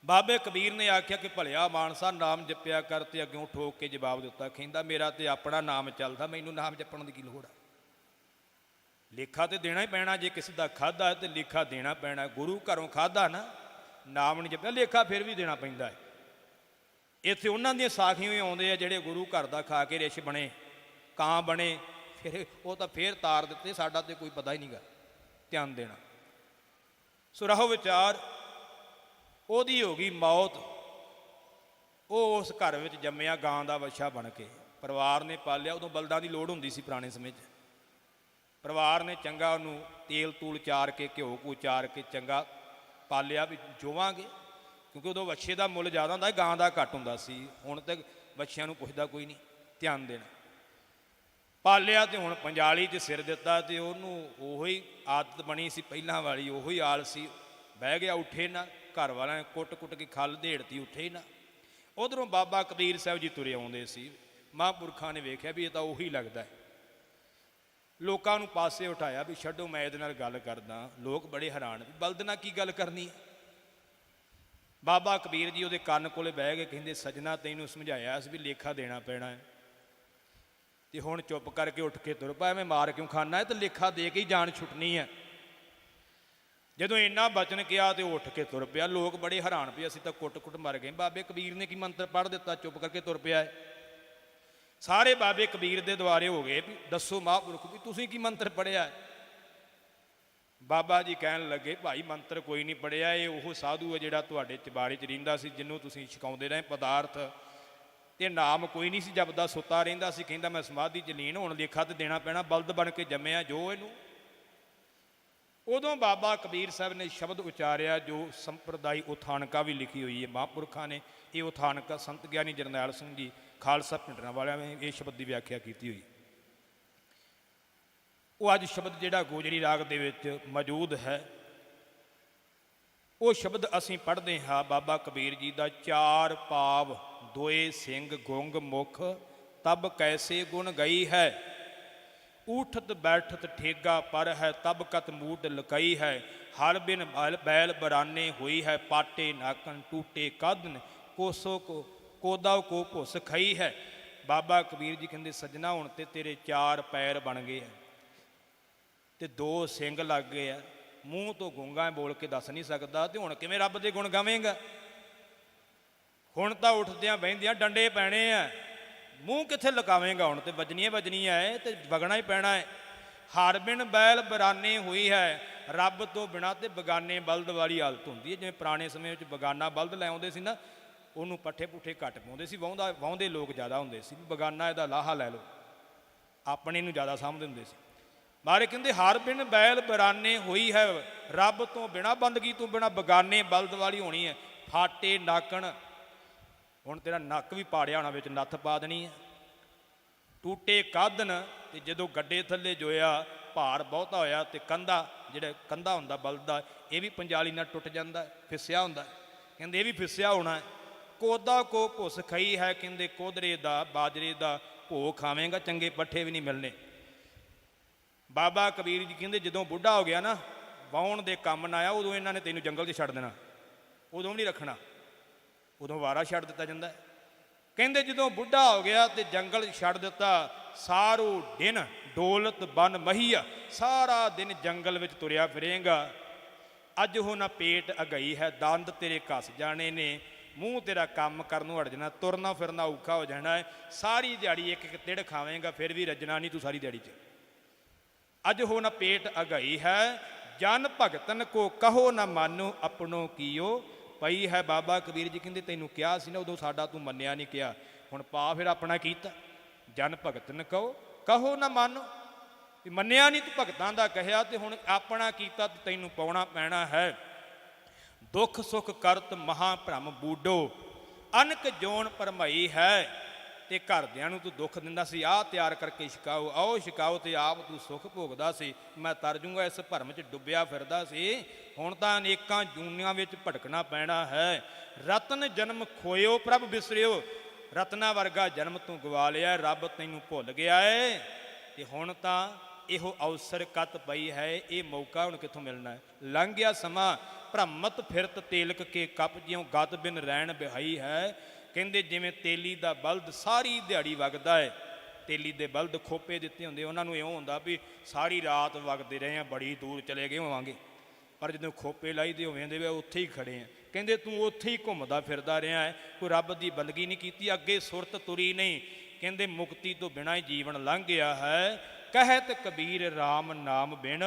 ਬਾਬੇ ਕਬੀਰ ਨੇ ਆਖਿਆ ਕਿ ਭਲਿਆ ਮਾਨਸਾ ਨਾਮ ਜਪਿਆ ਕਰ, ਤੇ ਅੱਗੋਂ ਠੋਕ ਕੇ ਜਵਾਬ ਦਿੱਤਾ, ਕਹਿੰਦਾ ਮੇਰਾ ਤੇ ਆਪਣਾ ਨਾਮ ਚੱਲਦਾ, ਮੈਨੂੰ ਨਾਮ ਜਪਣ ਦੀ ਕੀ ਲੋੜ ਆ। ਲੇਖਾ ਤੇ ਦੇਣਾ ਹੀ ਪੈਣਾ, ਜੇ ਕਿਸੇ ਦਾ ਖਾਧਾ ਤੇ ਲੇਖਾ ਦੇਣਾ ਪੈਣਾ। ਗੁਰੂ ਘਰੋਂ ਖਾਧਾ ਨਾ, ਨਾਮ ਨਹੀਂ ਜਪਿਆ, ਲੇਖਾ ਫਿਰ ਵੀ ਦੇਣਾ ਪੈਂਦਾ ਹੈ। ਇੱਥੇ ਉਹਨਾਂ ਦੀਆਂ ਸਾਖੀਆਂ ਵੀ ਆਉਂਦੇ ਆ ਜਿਹੜੇ ਗੁਰੂ ਘਰ ਦਾ ਖਾ ਕੇ ਰਿਛ ਬਣੇ, ਕਾਂ ਬਣੇ, ਫਿਰ ਉਹ ਤਾਂ ਫੇਰ ਤਾਰ ਦਿੱਤੇ, ਸਾਡਾ ਤੇ ਕੋਈ ਪਤਾ ਹੀ ਨਹੀਂਗਾ, ਧਿਆਨ ਦੇਣਾ। ਸੋ ਰਹੋ ਵਿਚਾਰ, ਉਹਦੀ ਹੋ ਗਈ ਮੌਤ, ਉਹ ਉਸ ਘਰ ਵਿੱਚ ਜੰਮਿਆ ਗਾਂ ਦਾ ਵੱਛਾ ਬਣ ਕੇ, ਪਰਿਵਾਰ ਨੇ ਪਾਲਿਆ। ਉਦੋਂ ਬਲਦਾਂ ਦੀ ਲੋੜ ਹੁੰਦੀ ਸੀ ਪੁਰਾਣੇ ਸਮੇਂ 'ਚ, ਪਰਿਵਾਰ ਨੇ ਚੰਗਾ ਉਹਨੂੰ ਤੇਲ ਤੂਲ ਚਾਰ ਕੇ, ਘਿਓ ਘੂ ਚਾਰ ਕੇ ਚੰਗਾ ਪਾਲਿਆ ਵੀ ਜੋਵਾਂਗੇ, ਕਿਉਂਕਿ ਉਦੋਂ ਵੱਛੇ ਦਾ ਮੁੱਲ ਜ਼ਿਆਦਾ ਹੁੰਦਾ, ਗਾਂ ਦਾ ਘੱਟ ਹੁੰਦਾ ਸੀ। ਹੁਣ ਤੱਕ ਵੱਛਿਆਂ ਨੂੰ ਪੁੱਛਦਾ ਕੋਈ ਨਹੀਂ, ਧਿਆਨ ਦੇਣਾ। ਪਾਲਿਆ ਤੇ ਹੁਣ ਪੰਜਾਲੀ 'ਚ ਸਿਰ ਦਿੱਤਾ, ਤੇ ਉਹਨੂੰ ਉਹੀ ਆਦਤ ਬਣੀ ਸੀ ਪਹਿਲਾਂ ਵਾਲੀ, ਉਹੀ ਆਲਸੀ ਬਹਿ ਗਿਆ, ਉੱਠੇ ਨਾ, ਘਰ ਵਾਲਿਆਂ ਨੇ ਕੁੱਟ ਕੇ ਖੱਲ ਦੇੜਤੀ, ਉੱਠੇ ਨਾ। ਉਧਰੋਂ ਬਾਬਾ ਕਬੀਰ ਸਾਹਿਬ ਜੀ ਤੁਰੇ ਆਉਂਦੇ ਸੀ, ਮਹਾਂਪੁਰਖਾਂ ਨੇ ਵੇਖਿਆ ਵੀ ਇਹ ਤਾਂ ਉਹੀ ਲੱਗਦਾ ਹੈ, ਲੋਕਾਂ ਨੂੰ ਪਾਸੇ ਉਠਾਇਆ ਵੀ ਛੱਡੋ ਮੈਂ ਇਹਦੇ ਨਾਲ ਗੱਲ ਕਰਦਾ। ਲੋਕ ਬੜੇ ਹੈਰਾਨ ਵੀ ਬਲਦ ਨਾਲ ਕੀ ਗੱਲ ਕਰਨੀ ਹੈ। ਬਾਬਾ ਕਬੀਰ ਜੀ ਉਹਦੇ ਕੰਨ ਕੋਲੇ ਬਹਿ ਕੇ ਕਹਿੰਦੇ, ਸਜਣਾ ਤੈਨੂੰ ਸਮਝਾਇਆ ਸੀ ਵੀ ਲੇਖਾ ਦੇਣਾ ਪੈਣਾ ਹੈ, ਤੇ ਹੁਣ ਚੁੱਪ ਕਰਕੇ ਉੱਠ ਕੇ ਤੁਰ ਪਾ, ਐਵੇਂ ਮਾਰ ਕਿਉਂ ਖਾਨਾ ਹੈ, ਤੇ ਲੇਖਾ ਦੇ ਕੇ ਹੀ ਜਾਨ ਛੁੱਟਣੀ ਹੈ। ਜਦੋਂ ਇੰਨਾ ਬਚਨ ਕਿਹਾ ਤੇ ਉੱਠ ਕੇ ਤੁਰ ਪਿਆ। ਲੋਕ ਬੜੇ ਹੈਰਾਨ ਪਏ, ਅਸੀਂ ਤਾਂ ਕੁੱਟ ਮਾਰ ਗਏ, ਬਾਬੇ ਕਬੀਰ ਨੇ ਕੀ ਮੰਤਰ ਪੜ੍ਹ ਦਿੱਤਾ, ਚੁੱਪ ਕਰਕੇ ਤੁਰ ਪਿਆ ਹੈ। ਸਾਰੇ ਬਾਬੇ ਕਬੀਰ ਦੇ ਦੁਆਰੇ ਹੋ ਗਏ ਵੀ ਦੱਸੋ ਮਹਾਂਪੁਰਖ ਵੀ ਤੁਸੀਂ ਕੀ ਮੰਤਰ ਪੜ੍ਹਿਆ। ਬਾਬਾ ਜੀ ਕਹਿਣ ਲੱਗੇ, ਭਾਈ ਮੰਤਰ ਕੋਈ ਨਹੀਂ ਪੜ੍ਹਿਆ, ਇਹ ਉਹ ਸਾਧੂ ਹੈ ਜਿਹੜਾ ਤੁਹਾਡੇ ਚਬਾਰੇ 'ਚ ਰਹਿੰਦਾ ਸੀ, ਜਿਹਨੂੰ ਤੁਸੀਂ ਛਕਾਉਂਦੇ ਰਹੇ ਪਦਾਰਥ, ਤੇ ਨਾਮ ਕੋਈ ਨਹੀਂ ਸੀ ਜਪਦਾ, ਸੁੱਤਾ ਰਹਿੰਦਾ ਸੀ, ਕਹਿੰਦਾ ਮੈਂ ਸਮਾਧੀ 'ਚ ਲੀਨ, ਹੁਣ ਲੇਖਾ ਤੇ ਦੇਣਾ ਪੈਣਾ, ਬਲਦ ਬਣ ਕੇ ਜੰਮਿਆ ਜੋ ਇਹਨੂੰ। ਉਦੋਂ ਬਾਬਾ ਕਬੀਰ ਸਾਹਿਬ ਨੇ ਸ਼ਬਦ ਉਚਾਰਿਆ ਜੋ ਸੰਪਰਦਾਈ ਉਥਾਨਕਾ ਵੀ ਲਿਖੀ ਹੋਈ ਹੈ ਮਹਾਂਪੁਰਖਾਂ ਨੇ। ਇਹ ਉਥਾਨਕਾ ਸੰਤ ਗਿਆਨੀ ਜਰਨੈਲ ਸਿੰਘ ਜੀ ਖਾਲਸਾ ਪਿੰਡਰਾਂ ਵਾਲਿਆਂ ਨੇ ਇਹ ਸ਼ਬਦ ਦੀ ਵਿਆਖਿਆ ਕੀਤੀ ਹੋਈ। ਉਹ ਅੱਜ ਸ਼ਬਦ ਜਿਹੜਾ ਗੋਜਰੀ ਰਾਗ ਦੇ ਵਿੱਚ ਮੌਜੂਦ ਹੈ, ਉਹ ਸ਼ਬਦ ਅਸੀਂ ਪੜ੍ਹਦੇ ਹਾਂ ਬਾਬਾ ਕਬੀਰ ਜੀ ਦਾ। ਚਾਰ ਪਾਵ ਦੋਏ ਸਿੰਘ ਗੁੰਗ ਮੁਖ, ਤਬ ਕੈਸੇ ਗੁਣ ਗਈ ਹੈ, ਊਠਤ ਬੈਠਤ ਠੇਗਾ ਪਰ ਹੈ, ਤਬ ਕਤ ਮੂਡ ਲਕਈ ਹੈ, ਹਰ ਬਿਨ ਬੈਲ ਬਰਾਨੇ ਹੋਈ ਹੈ, ਪਾਟੇ ਨਾਕਨ ਟੂਟੇ ਕਾਦਨ, ਕੋਸੋ ਕੋਦਾ ਕੋ ਭੁੱਸ ਖਈ ਹੈ। ਬਾਬਾ ਕਬੀਰ ਜੀ ਕਹਿੰਦੇ, ਸੱਜਣਾ ਹੁਣ ਤੇ ਤੇਰੇ ਚਾਰ ਪੈਰ ਬਣ ਗਏ ਆ ਤੇ ਦੋ ਸਿੰਘ ਲੱਗ ਗਏ ਆ, ਮੂੰਹ ਤੋਂ ਗੂੰਗਾ ਬੋਲ ਕੇ ਦੱਸ ਨਹੀਂ ਸਕਦਾ, ਤੇ ਹੁਣ ਕਿਵੇਂ ਰੱਬ ਦੇ ਗੁਣ ਗਾਵੇਂਗਾ। ਹੁਣ ਤਾਂ ਉੱਠਦਿਆਂ ਬਹਿੰਦਿਆਂ ਡੰਡੇ ਪੈਣੇ ਆ, ਮੂੰਹ ਕਿੱਥੇ ਲੁਕਾਵੇਂਗਾ, ਹੁਣ ਤੇ ਵੱਜਣੀਆਂ ਹੈ ਤੇ ਵਗਣਾ ਹੀ ਪੈਣਾ ਹੈ। ਹਰ ਬਿਨ ਬੈਲ ਬਰਾਨੇ ਹੋਈ ਹੈ, ਰੱਬ ਤੋਂ ਬਿਨਾਂ ਤੇ ਬਗਾਨੇ ਬਲਦ ਵਾਲੀ ਹਾਲਤ ਹੁੰਦੀ ਹੈ। ਜਿਵੇਂ ਪੁਰਾਣੇ ਸਮੇਂ ਵਿੱਚ ਬਗਾਨਾ ਬਲਦ ਲੈ ਆਉਂਦੇ ਸੀ ਨਾ, ਉਹਨੂੰ ਪੱਠੇ ਪੁੱਠੇ ਘੱਟ ਪਾਉਂਦੇ ਸੀ, ਵਾਹੁੰਦੇ ਲੋਕ ਜ਼ਿਆਦਾ ਹੁੰਦੇ ਸੀ, ਬਗਾਨਾ ਇਹਦਾ ਲਾਹਾ ਲੈ ਲਓ, ਆਪਣੇ ਨੂੰ ਜ਼ਿਆਦਾ ਸਮਝਦੇ ਹੁੰਦੇ ਸੀ। ਮਾਰੇ ਕਹਿੰਦੇ ਹਰ ਬਿਨ ਬੈਲ ਬਰਾਨੇ ਹੋਈ ਹੈ, ਰੱਬ ਤੋਂ ਬਿਨਾਂ ਬੰਦਗੀ ਤੋਂ ਬਿਨਾਂ ਬਗਾਨੇ ਬਲਦ ਵਾਲੀ ਹੋਣੀ ਹੈ। ਫਾਟੇ ਨਾਕਣ, ਹੁਣ ਤੇਰਾ ਨੱਕ ਵੀ ਪਾੜਿਆ ਹੋਣਾ, ਵਿੱਚ ਨੱਥ ਪਾ ਦੇਣੀ ਹੈ। ਟੂਟੇ ਕਾਦਨ, ਤੇ ਜਦੋਂ ਗੱਡੇ ਥੱਲੇ ਜੋਇਆ ਭਾਰ ਬਹੁਤਾ ਹੋਇਆ ਤੇ ਕੰਧਾ, ਜਿਹੜਾ ਕੰਧਾ ਹੁੰਦਾ ਬਲਦ ਦਾ, ਇਹ ਵੀ ਪੰਜਾਲੀ ਨਾਲ ਟੁੱਟ ਜਾਂਦਾ, ਫਿਸਿਆ ਹੁੰਦਾ, ਕਹਿੰਦੇ ਇਹ ਵੀ ਫਿਸਿਆ ਹੋਣਾ। ਕੋਦਾ ਕੋ ਭੁੱਸ ਖਈ ਹੈ, ਕਹਿੰਦੇ ਕੋਦਰੇ ਦਾ ਬਾਜਰੇ ਦਾ ਭੋਗ ਖਾਵੇਂਗਾ, ਚੰਗੇ ਪੱਠੇ ਵੀ ਨਹੀਂ ਮਿਲਣੇ। ਬਾਬਾ ਕਬੀਰ ਜੀ ਕਹਿੰਦੇ ਜਦੋਂ ਬੁੱਢਾ ਹੋ ਗਿਆ ਨਾ, ਵਾਹੁਣ ਦੇ ਕੰਮ ਨਾ ਆਇਆ, ਉਦੋਂ ਇਹਨਾਂ ਨੇ ਤੈਨੂੰ ਜੰਗਲ 'ਚ ਛੱਡ ਦੇਣਾ, ਉਦੋਂ ਵੀ ਨਹੀਂ ਰੱਖਣਾ, ਉਦੋਂ ਵਾਰਾ ਛੱਡ ਦਿੱਤਾ ਜਾਂਦਾ ਹੈ। ਕਹਿੰਦੇ ਜਦੋਂ ਬੁੱਢਾ ਹੋ ਗਿਆ ਤੇ ਜੰਗਲ 'ਚ ਛੱਡ ਦਿੱਤਾ, ਸਾਰੂ ਦਿਨ ਡੋਲਤ ਬਨ ਮਹੀਆ, ਸਾਰਾ ਦਿਨ ਜੰਗਲ ਵਿੱਚ ਤੁਰਿਆ ਫਿਰੇਗਾ। ਅੱਜ ਉਹ ਨਾ ਪੇਟ ਅਗਈ ਹੈ, ਦੰਦ ਤੇਰੇ ਘਸ ਜਾਣੇ ਨੇ, ਮੂੰਹ ਤੇਰਾ ਕੰਮ ਕਰਨ ਨੂੰ ਹਟ ਜਾਣਾ, ਤੁਰਨਾ ਫਿਰਨਾ ਔਖਾ ਹੋ ਜਾਣਾ ਹੈ, ਸਾਰੀ ਦਿਹਾੜੀ ਇੱਕ ਇੱਕ ਤਿੜ ਖਾਵੇਂਗਾ ਫਿਰ ਵੀ ਰੱਜਣਾ ਨਹੀਂ ਤੂੰ ਸਾਰੀ ਦਿਹਾੜੀ 'ਚ। ਅੱਜ ਹੋ ਨਾ ਪੇਟ ਅਗਈ ਹੈ, ਜਨ ਭਗਤਨ ਕੋ ਕਹੋ ਨਾ ਮਾਨੋ ਆਪਣੋ ਕੀਓ ਪਈ ਹੈ। ਬਾਬਾ ਕਬੀਰ ਜੀ ਕਹਿੰਦੇ ਤੈਨੂੰ ਕਿਹਾ ਸੀ ਨਾ ਉਦੋਂ, ਸਾਡਾ ਤੂੰ ਮੰਨਿਆ ਨਹੀਂ, ਕਿਹਾ ਹੁਣ ਪਾ ਫਿਰ ਆਪਣਾ ਕੀਤਾ। ਜਨ ਭਗਤਨ ਕਹੋ ਨਾ ਮਾਨੋ, ਵੀ ਮੰਨਿਆ ਨਹੀਂ ਤੂੰ ਭਗਤਾਂ ਦਾ ਕਹਿਆ, ਤੇ ਹੁਣ ਆਪਣਾ ਕੀਤਾ ਤੇ ਤੈਨੂੰ ਪਾਉਣਾ ਪੈਣਾ ਹੈ। ਦੁੱਖ ਸੁੱਖ ਕਰਤ ਮਹਾ ਭਰਮ ਬੂਡੋ, ਅਨਕ ਜੋਨ ਭਰਮਈ ਹੈ। ਤੇ ਘਰਦਿਆਂ ਨੂੰ ਤੂੰ ਦੁੱਖ ਦਿੰਦਾ ਸੀ, ਆਹ ਤਿਆਰ ਕਰਕੇ ਛਕਾਓ, ਆਓ ਛਕਾਓ, ਤੇ ਆਪ ਤੂੰ ਸੁੱਖ ਭੋਗਦਾ ਸੀ। ਮੈਂ ਤਰ ਜੂੰਗਾ, ਇਸ ਭਰਮ 'ਚ ਡੁੱਬਿਆ ਫਿਰਦਾ ਸੀ, ਹੁਣ ਤਾਂ ਅਨੇਕਾਂ ਜੂਨੀਆਂ ਵਿੱਚ ਭਟਕਣਾ ਪੈਣਾ ਹੈ। ਰਤਨ ਜਨਮ ਖੋਇਓ ਪ੍ਰਭ ਬਿਸਰਿਓ, ਰਤਨਾ ਵਰਗਾ ਜਨਮ ਤੂੰ ਗਵਾ ਲਿਆ, ਰੱਬ ਤੈਨੂੰ ਭੁੱਲ ਗਿਆ ਏ। ਤੇ ਹੁਣ ਤਾਂ ਇਹੋ ਅਵਸਰ ਕਤ ਪਈ ਹੈ, ਇਹ ਮੌਕਾ ਹੁਣ ਕਿੱਥੋਂ ਮਿਲਣਾ ਹੈ। ਲੰਘ ਗਿਆ ਸਮਾਂ, ਭ੍ਰਮਤ ਫਿਰਤ ਤੇਲਕ ਕੇ ਕੱਪ, ਜਿਉਂ ਗਤ ਬਿਨ ਰਹਿਣ ਬਿਹਾਈ ਹੈ। ਕਹਿੰਦੇ ਜਿਵੇਂ ਤੇਲੀ ਦਾ ਬਲਦ ਸਾਰੀ ਦਿਹਾੜੀ ਵਗਦਾ ਹੈ, ਤੇਲੀ ਦੇ ਬਲਦ ਖੋਪੇ ਦਿੱਤੇ ਹੁੰਦੇ, ਉਹਨਾਂ ਨੂੰ ਇਉਂ ਹੁੰਦਾ ਵੀ ਸਾਰੀ ਰਾਤ ਵਗਦੇ ਰਹੇ ਆ, ਬੜੀ ਦੂਰ ਚਲੇ ਗਏ ਹੋਵਾਂਗੇ, ਪਰ ਜਦੋਂ ਖੋਪੇ ਲਾਈਦੇ ਹੋਵੇਂਦੇ ਵੇ ਉੱਥੇ ਹੀ ਖੜੇ ਆ। ਕਹਿੰਦੇ ਤੂੰ ਉੱਥੇ ਹੀ ਘੁੰਮਦਾ ਫਿਰਦਾ ਰਿਹਾ ਹੈ, ਕੋਈ ਰੱਬ ਦੀ ਬੰਦਗੀ ਨਹੀਂ ਕੀਤੀ, ਅੱਗੇ ਸੁਰਤ ਤੁਰੀ ਨਹੀਂ। ਕਹਿੰਦੇ ਮੁਕਤੀ ਤੋਂ ਬਿਨਾਂ ਹੀ ਜੀਵਨ ਲੰਘ ਗਿਆ ਹੈ। ਕਹਿਤ ਕਬੀਰ ਰਾਮ ਨਾਮ ਬਿਨ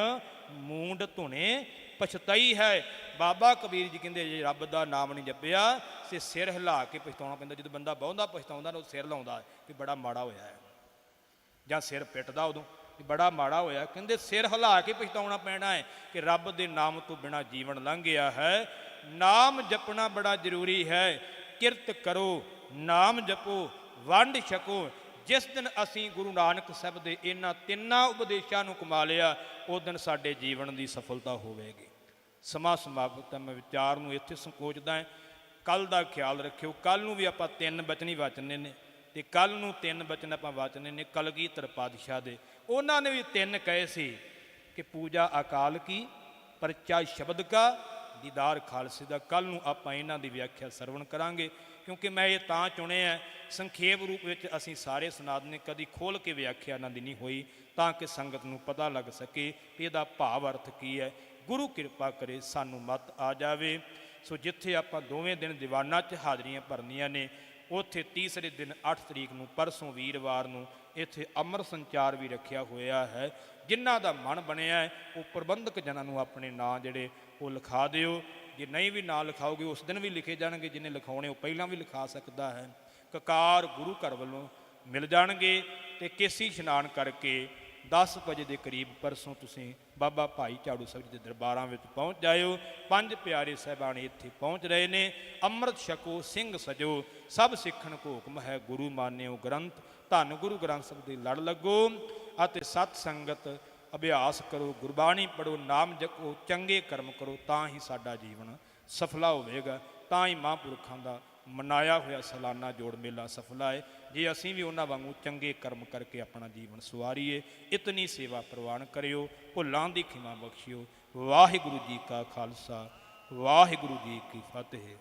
ਮੂੰਡ ਧੁਨੇ ਪਛਤਾਈ ਹੈ। ਬਾਬਾ ਕਬੀਰ ਜੀ ਕਹਿੰਦੇ ਜੇ ਰੱਬ ਦਾ ਨਾਮ ਨਹੀਂ ਜਪਿਆ ਤੇ ਸਿਰ ਹਿਲਾ ਕੇ ਪਛਤਾਉਣਾ ਪੈਂਦਾ। ਜਦੋਂ ਬੰਦਾ ਬਹੁੰਦਾ ਪਛਤਾਉਂਦਾ ਨਾ, ਉਹ ਸਿਰ ਲਾਉਂਦਾ ਕਿ ਬੜਾ ਮਾੜਾ ਹੋਇਆ ਹੈ, ਜਾਂ ਸਿਰ ਪਿੱਟਦਾ ਉਦੋਂ ਕਿ ਬੜਾ ਮਾੜਾ ਹੋਇਆ। ਕਹਿੰਦੇ ਸਿਰ ਹਿਲਾ ਕੇ ਪਛਤਾਉਣਾ ਪੈਣਾ ਹੈ ਕਿ ਰੱਬ ਦੇ ਨਾਮ ਤੋਂ ਬਿਨਾਂ ਜੀਵਨ ਲੰਘ ਗਿਆ ਹੈ। ਨਾਮ ਜਪਣਾ ਬੜਾ ਜ਼ਰੂਰੀ ਹੈ। ਕਿਰਤ ਕਰੋ, ਨਾਮ ਜਪੋ, ਵੰਡ ਛਕੋ। ਜਿਸ ਦਿਨ ਅਸੀਂ ਗੁਰੂ ਨਾਨਕ ਸਾਹਿਬ ਦੇ ਇਹਨਾਂ ਤਿੰਨਾਂ ਉਪਦੇਸ਼ਾਂ ਨੂੰ ਕਮਾ ਲਿਆ, ਉਸ ਦਿਨ ਸਾਡੇ ਜੀਵਨ ਦੀ ਸਫਲਤਾ ਹੋਵੇਗੀ। ਸਮਾਂ ਸਮਾਪਤ ਹੈ, ਮੈਂ ਵਿਚਾਰ ਨੂੰ ਇੱਥੇ ਸੰਕੋਚਦਾ ਹਾਂ। ਕੱਲ੍ਹ ਦਾ ਖਿਆਲ ਰੱਖਿਓ, ਕੱਲ੍ਹ ਨੂੰ ਵੀ ਆਪਾਂ 3 ਬਚਨ ਹੀ ਵਾਚਨੇ ਨੇ, ਤੇ ਕੱਲ੍ਹ ਨੂੰ 3 ਬਚਨ ਆਪਾਂ ਵਾਚਨੇ ਨੇ ਕਲਗੀਧਰ ਪਾਤਸ਼ਾਹ ਦੇ। ਉਹਨਾਂ ਨੇ ਵੀ 3 ਕਹੇ ਸੀ ਕਿ ਪੂਜਾ ਅਕਾਲ ਕੀ, ਪਰਚਾ ਸ਼ਬਦ ਕਾ, ਦੀਦਾਰ ਖਾਲਸੇ ਦਾ। ਕੱਲ੍ਹ ਨੂੰ ਆਪਾਂ ਇਹਨਾਂ ਦੀ ਵਿਆਖਿਆ ਸਰਵਣ ਕਰਾਂਗੇ, ਕਿਉਂਕਿ ਮੈਂ ਇਹ ਤਾਂ ਚੁਣਿਆ ਸੰਖੇਪ ਰੂਪ ਵਿੱਚ ਅਸੀਂ ਸਾਰੇ ਸੁਣਾ ਦਿੰਦੇ, ਕਦੀ ਖੋਲ੍ਹ ਕੇ ਵਿਆਖਿਆ ਇਹਨਾਂ ਦੀ ਨਹੀਂ ਹੋਈ, ਤਾਂ ਕਿ ਸੰਗਤ ਨੂੰ ਪਤਾ ਲੱਗ ਸਕੇ ਕਿ ਇਹਦਾ ਭਾਵ ਅਰਥ ਕੀ ਹੈ। ਗੁਰੂ ਕਿਰਪਾ ਕਰੇ ਸਾਨੂੰ ਮੱਤ ਆ ਜਾਵੇ। ਸੋ ਜਿੱਥੇ ਆਪਾਂ ਦੋਵੇਂ ਦਿਨ ਦੀਵਾਨਾਂ 'ਚ ਹਾਜ਼ਰੀਆਂ ਭਰਨੀਆਂ ਨੇ, ਉੱਥੇ ਤੀਸਰੇ ਦਿਨ 8 ਤਰੀਕ ਨੂੰ ਪਰਸੋਂ ਵੀਰਵਾਰ ਨੂੰ ਇੱਥੇ ਅੰਮ੍ਰਿਤ ਸੰਚਾਰ ਵੀ ਰੱਖਿਆ ਹੋਇਆ ਹੈ। ਜਿਨ੍ਹਾਂ ਦਾ ਮਨ ਬਣਿਆ ਹੈ ਉਹ ਪ੍ਰਬੰਧਕ ਜਨਾਂ ਨੂੰ ਆਪਣੇ ਨਾਂ ਜਿਹੜੇ ਉਹ ਲਿਖਾ ਦਿਓ। ਜੇ ਨਹੀਂ ਵੀ ਨਾਂ ਲਿਖਾਓਗੇ ਉਸ ਦਿਨ ਵੀ ਲਿਖੇ ਜਾਣਗੇ, ਜਿਹਨੇ ਲਿਖਾਉਣੇ ਉਹ ਪਹਿਲਾਂ ਵੀ ਲਿਖਾ ਸਕਦਾ ਹੈ। ਕਕਾਰ ਗੁਰੂ ਘਰ ਵੱਲੋਂ ਮਿਲ ਜਾਣਗੇ। ਤੇ ਕੇਸੀ ਇਸ਼ਨਾਨ ਕਰਕੇ 10 ਵਜੇ ਦੇ ਕਰੀਬ ਪਰਸੋਂ ਤੁਸੀਂ ਬਾਬਾ ਭਾਈ ਝਾੜੂ ਸਾਹਿਬ ਜੀ ਦੇ ਦਰਬਾਰਾਂ ਵਿੱਚ ਪਹੁੰਚ ਜਾਇਓ। 5 ਪਿਆਰੇ ਸਾਹਿਬਾਨ ਇੱਥੇ ਪਹੁੰਚ ਰਹੇ ਨੇ। ਅੰਮ੍ਰਿਤ ਛਕੋ, ਸਿੰਘ ਸਜੋ, ਸਭ ਸਿੱਖਣ ਕੋ ਹੁਕਮ ਹੈ, ਗੁਰੂ ਮਾਨਿਓ ਗ੍ਰੰਥ। ਧੰਨ ਗੁਰੂ ਗ੍ਰੰਥ ਸਾਹਿਬ ਦੇ ਲੜ ਲੱਗੋ ਅਤੇ ਸਤ ਸੰਗਤ ਅਭਿਆਸ ਕਰੋ, ਗੁਰਬਾਣੀ ਪੜ੍ਹੋ, ਨਾਮ ਜਪੋ, ਚੰਗੇ ਕਰਮ ਕਰੋ, ਤਾਂ ਹੀ ਸਾਡਾ ਜੀਵਨ ਸਫਲਾ ਹੋਵੇਗਾ। ਤਾਂ ਹੀ ਮਹਾਂਪੁਰਖਾਂ ਦਾ ਮਨਾਇਆ ਹੋਇਆ ਸਾਲਾਨਾ ਜੋੜ ਮੇਲਾ ਸਫਲਾ ਹੈ। ਜੇ ਅਸੀਂ ਵੀ ਉਹਨਾਂ ਵਾਂਗੂ ਚੰਗੇ ਕਰਮ ਕਰਕੇ ਆਪਣਾ ਜੀਵਨ ਸਵਾਰੀਏ। ਇਤਨੀ ਸੇਵਾ ਪ੍ਰਵਾਨ ਕਰਿਓ, ਭੁੱਲਾਂ ਦੀ ਖਿਮਾ ਬਖਸ਼ਿਓ। ਵਾਹਿਗੁਰੂ ਜੀ ਕਾ ਖਾਲਸਾ, ਵਾਹਿਗੁਰੂ ਜੀ ਕੀ ਫਤਿਹ।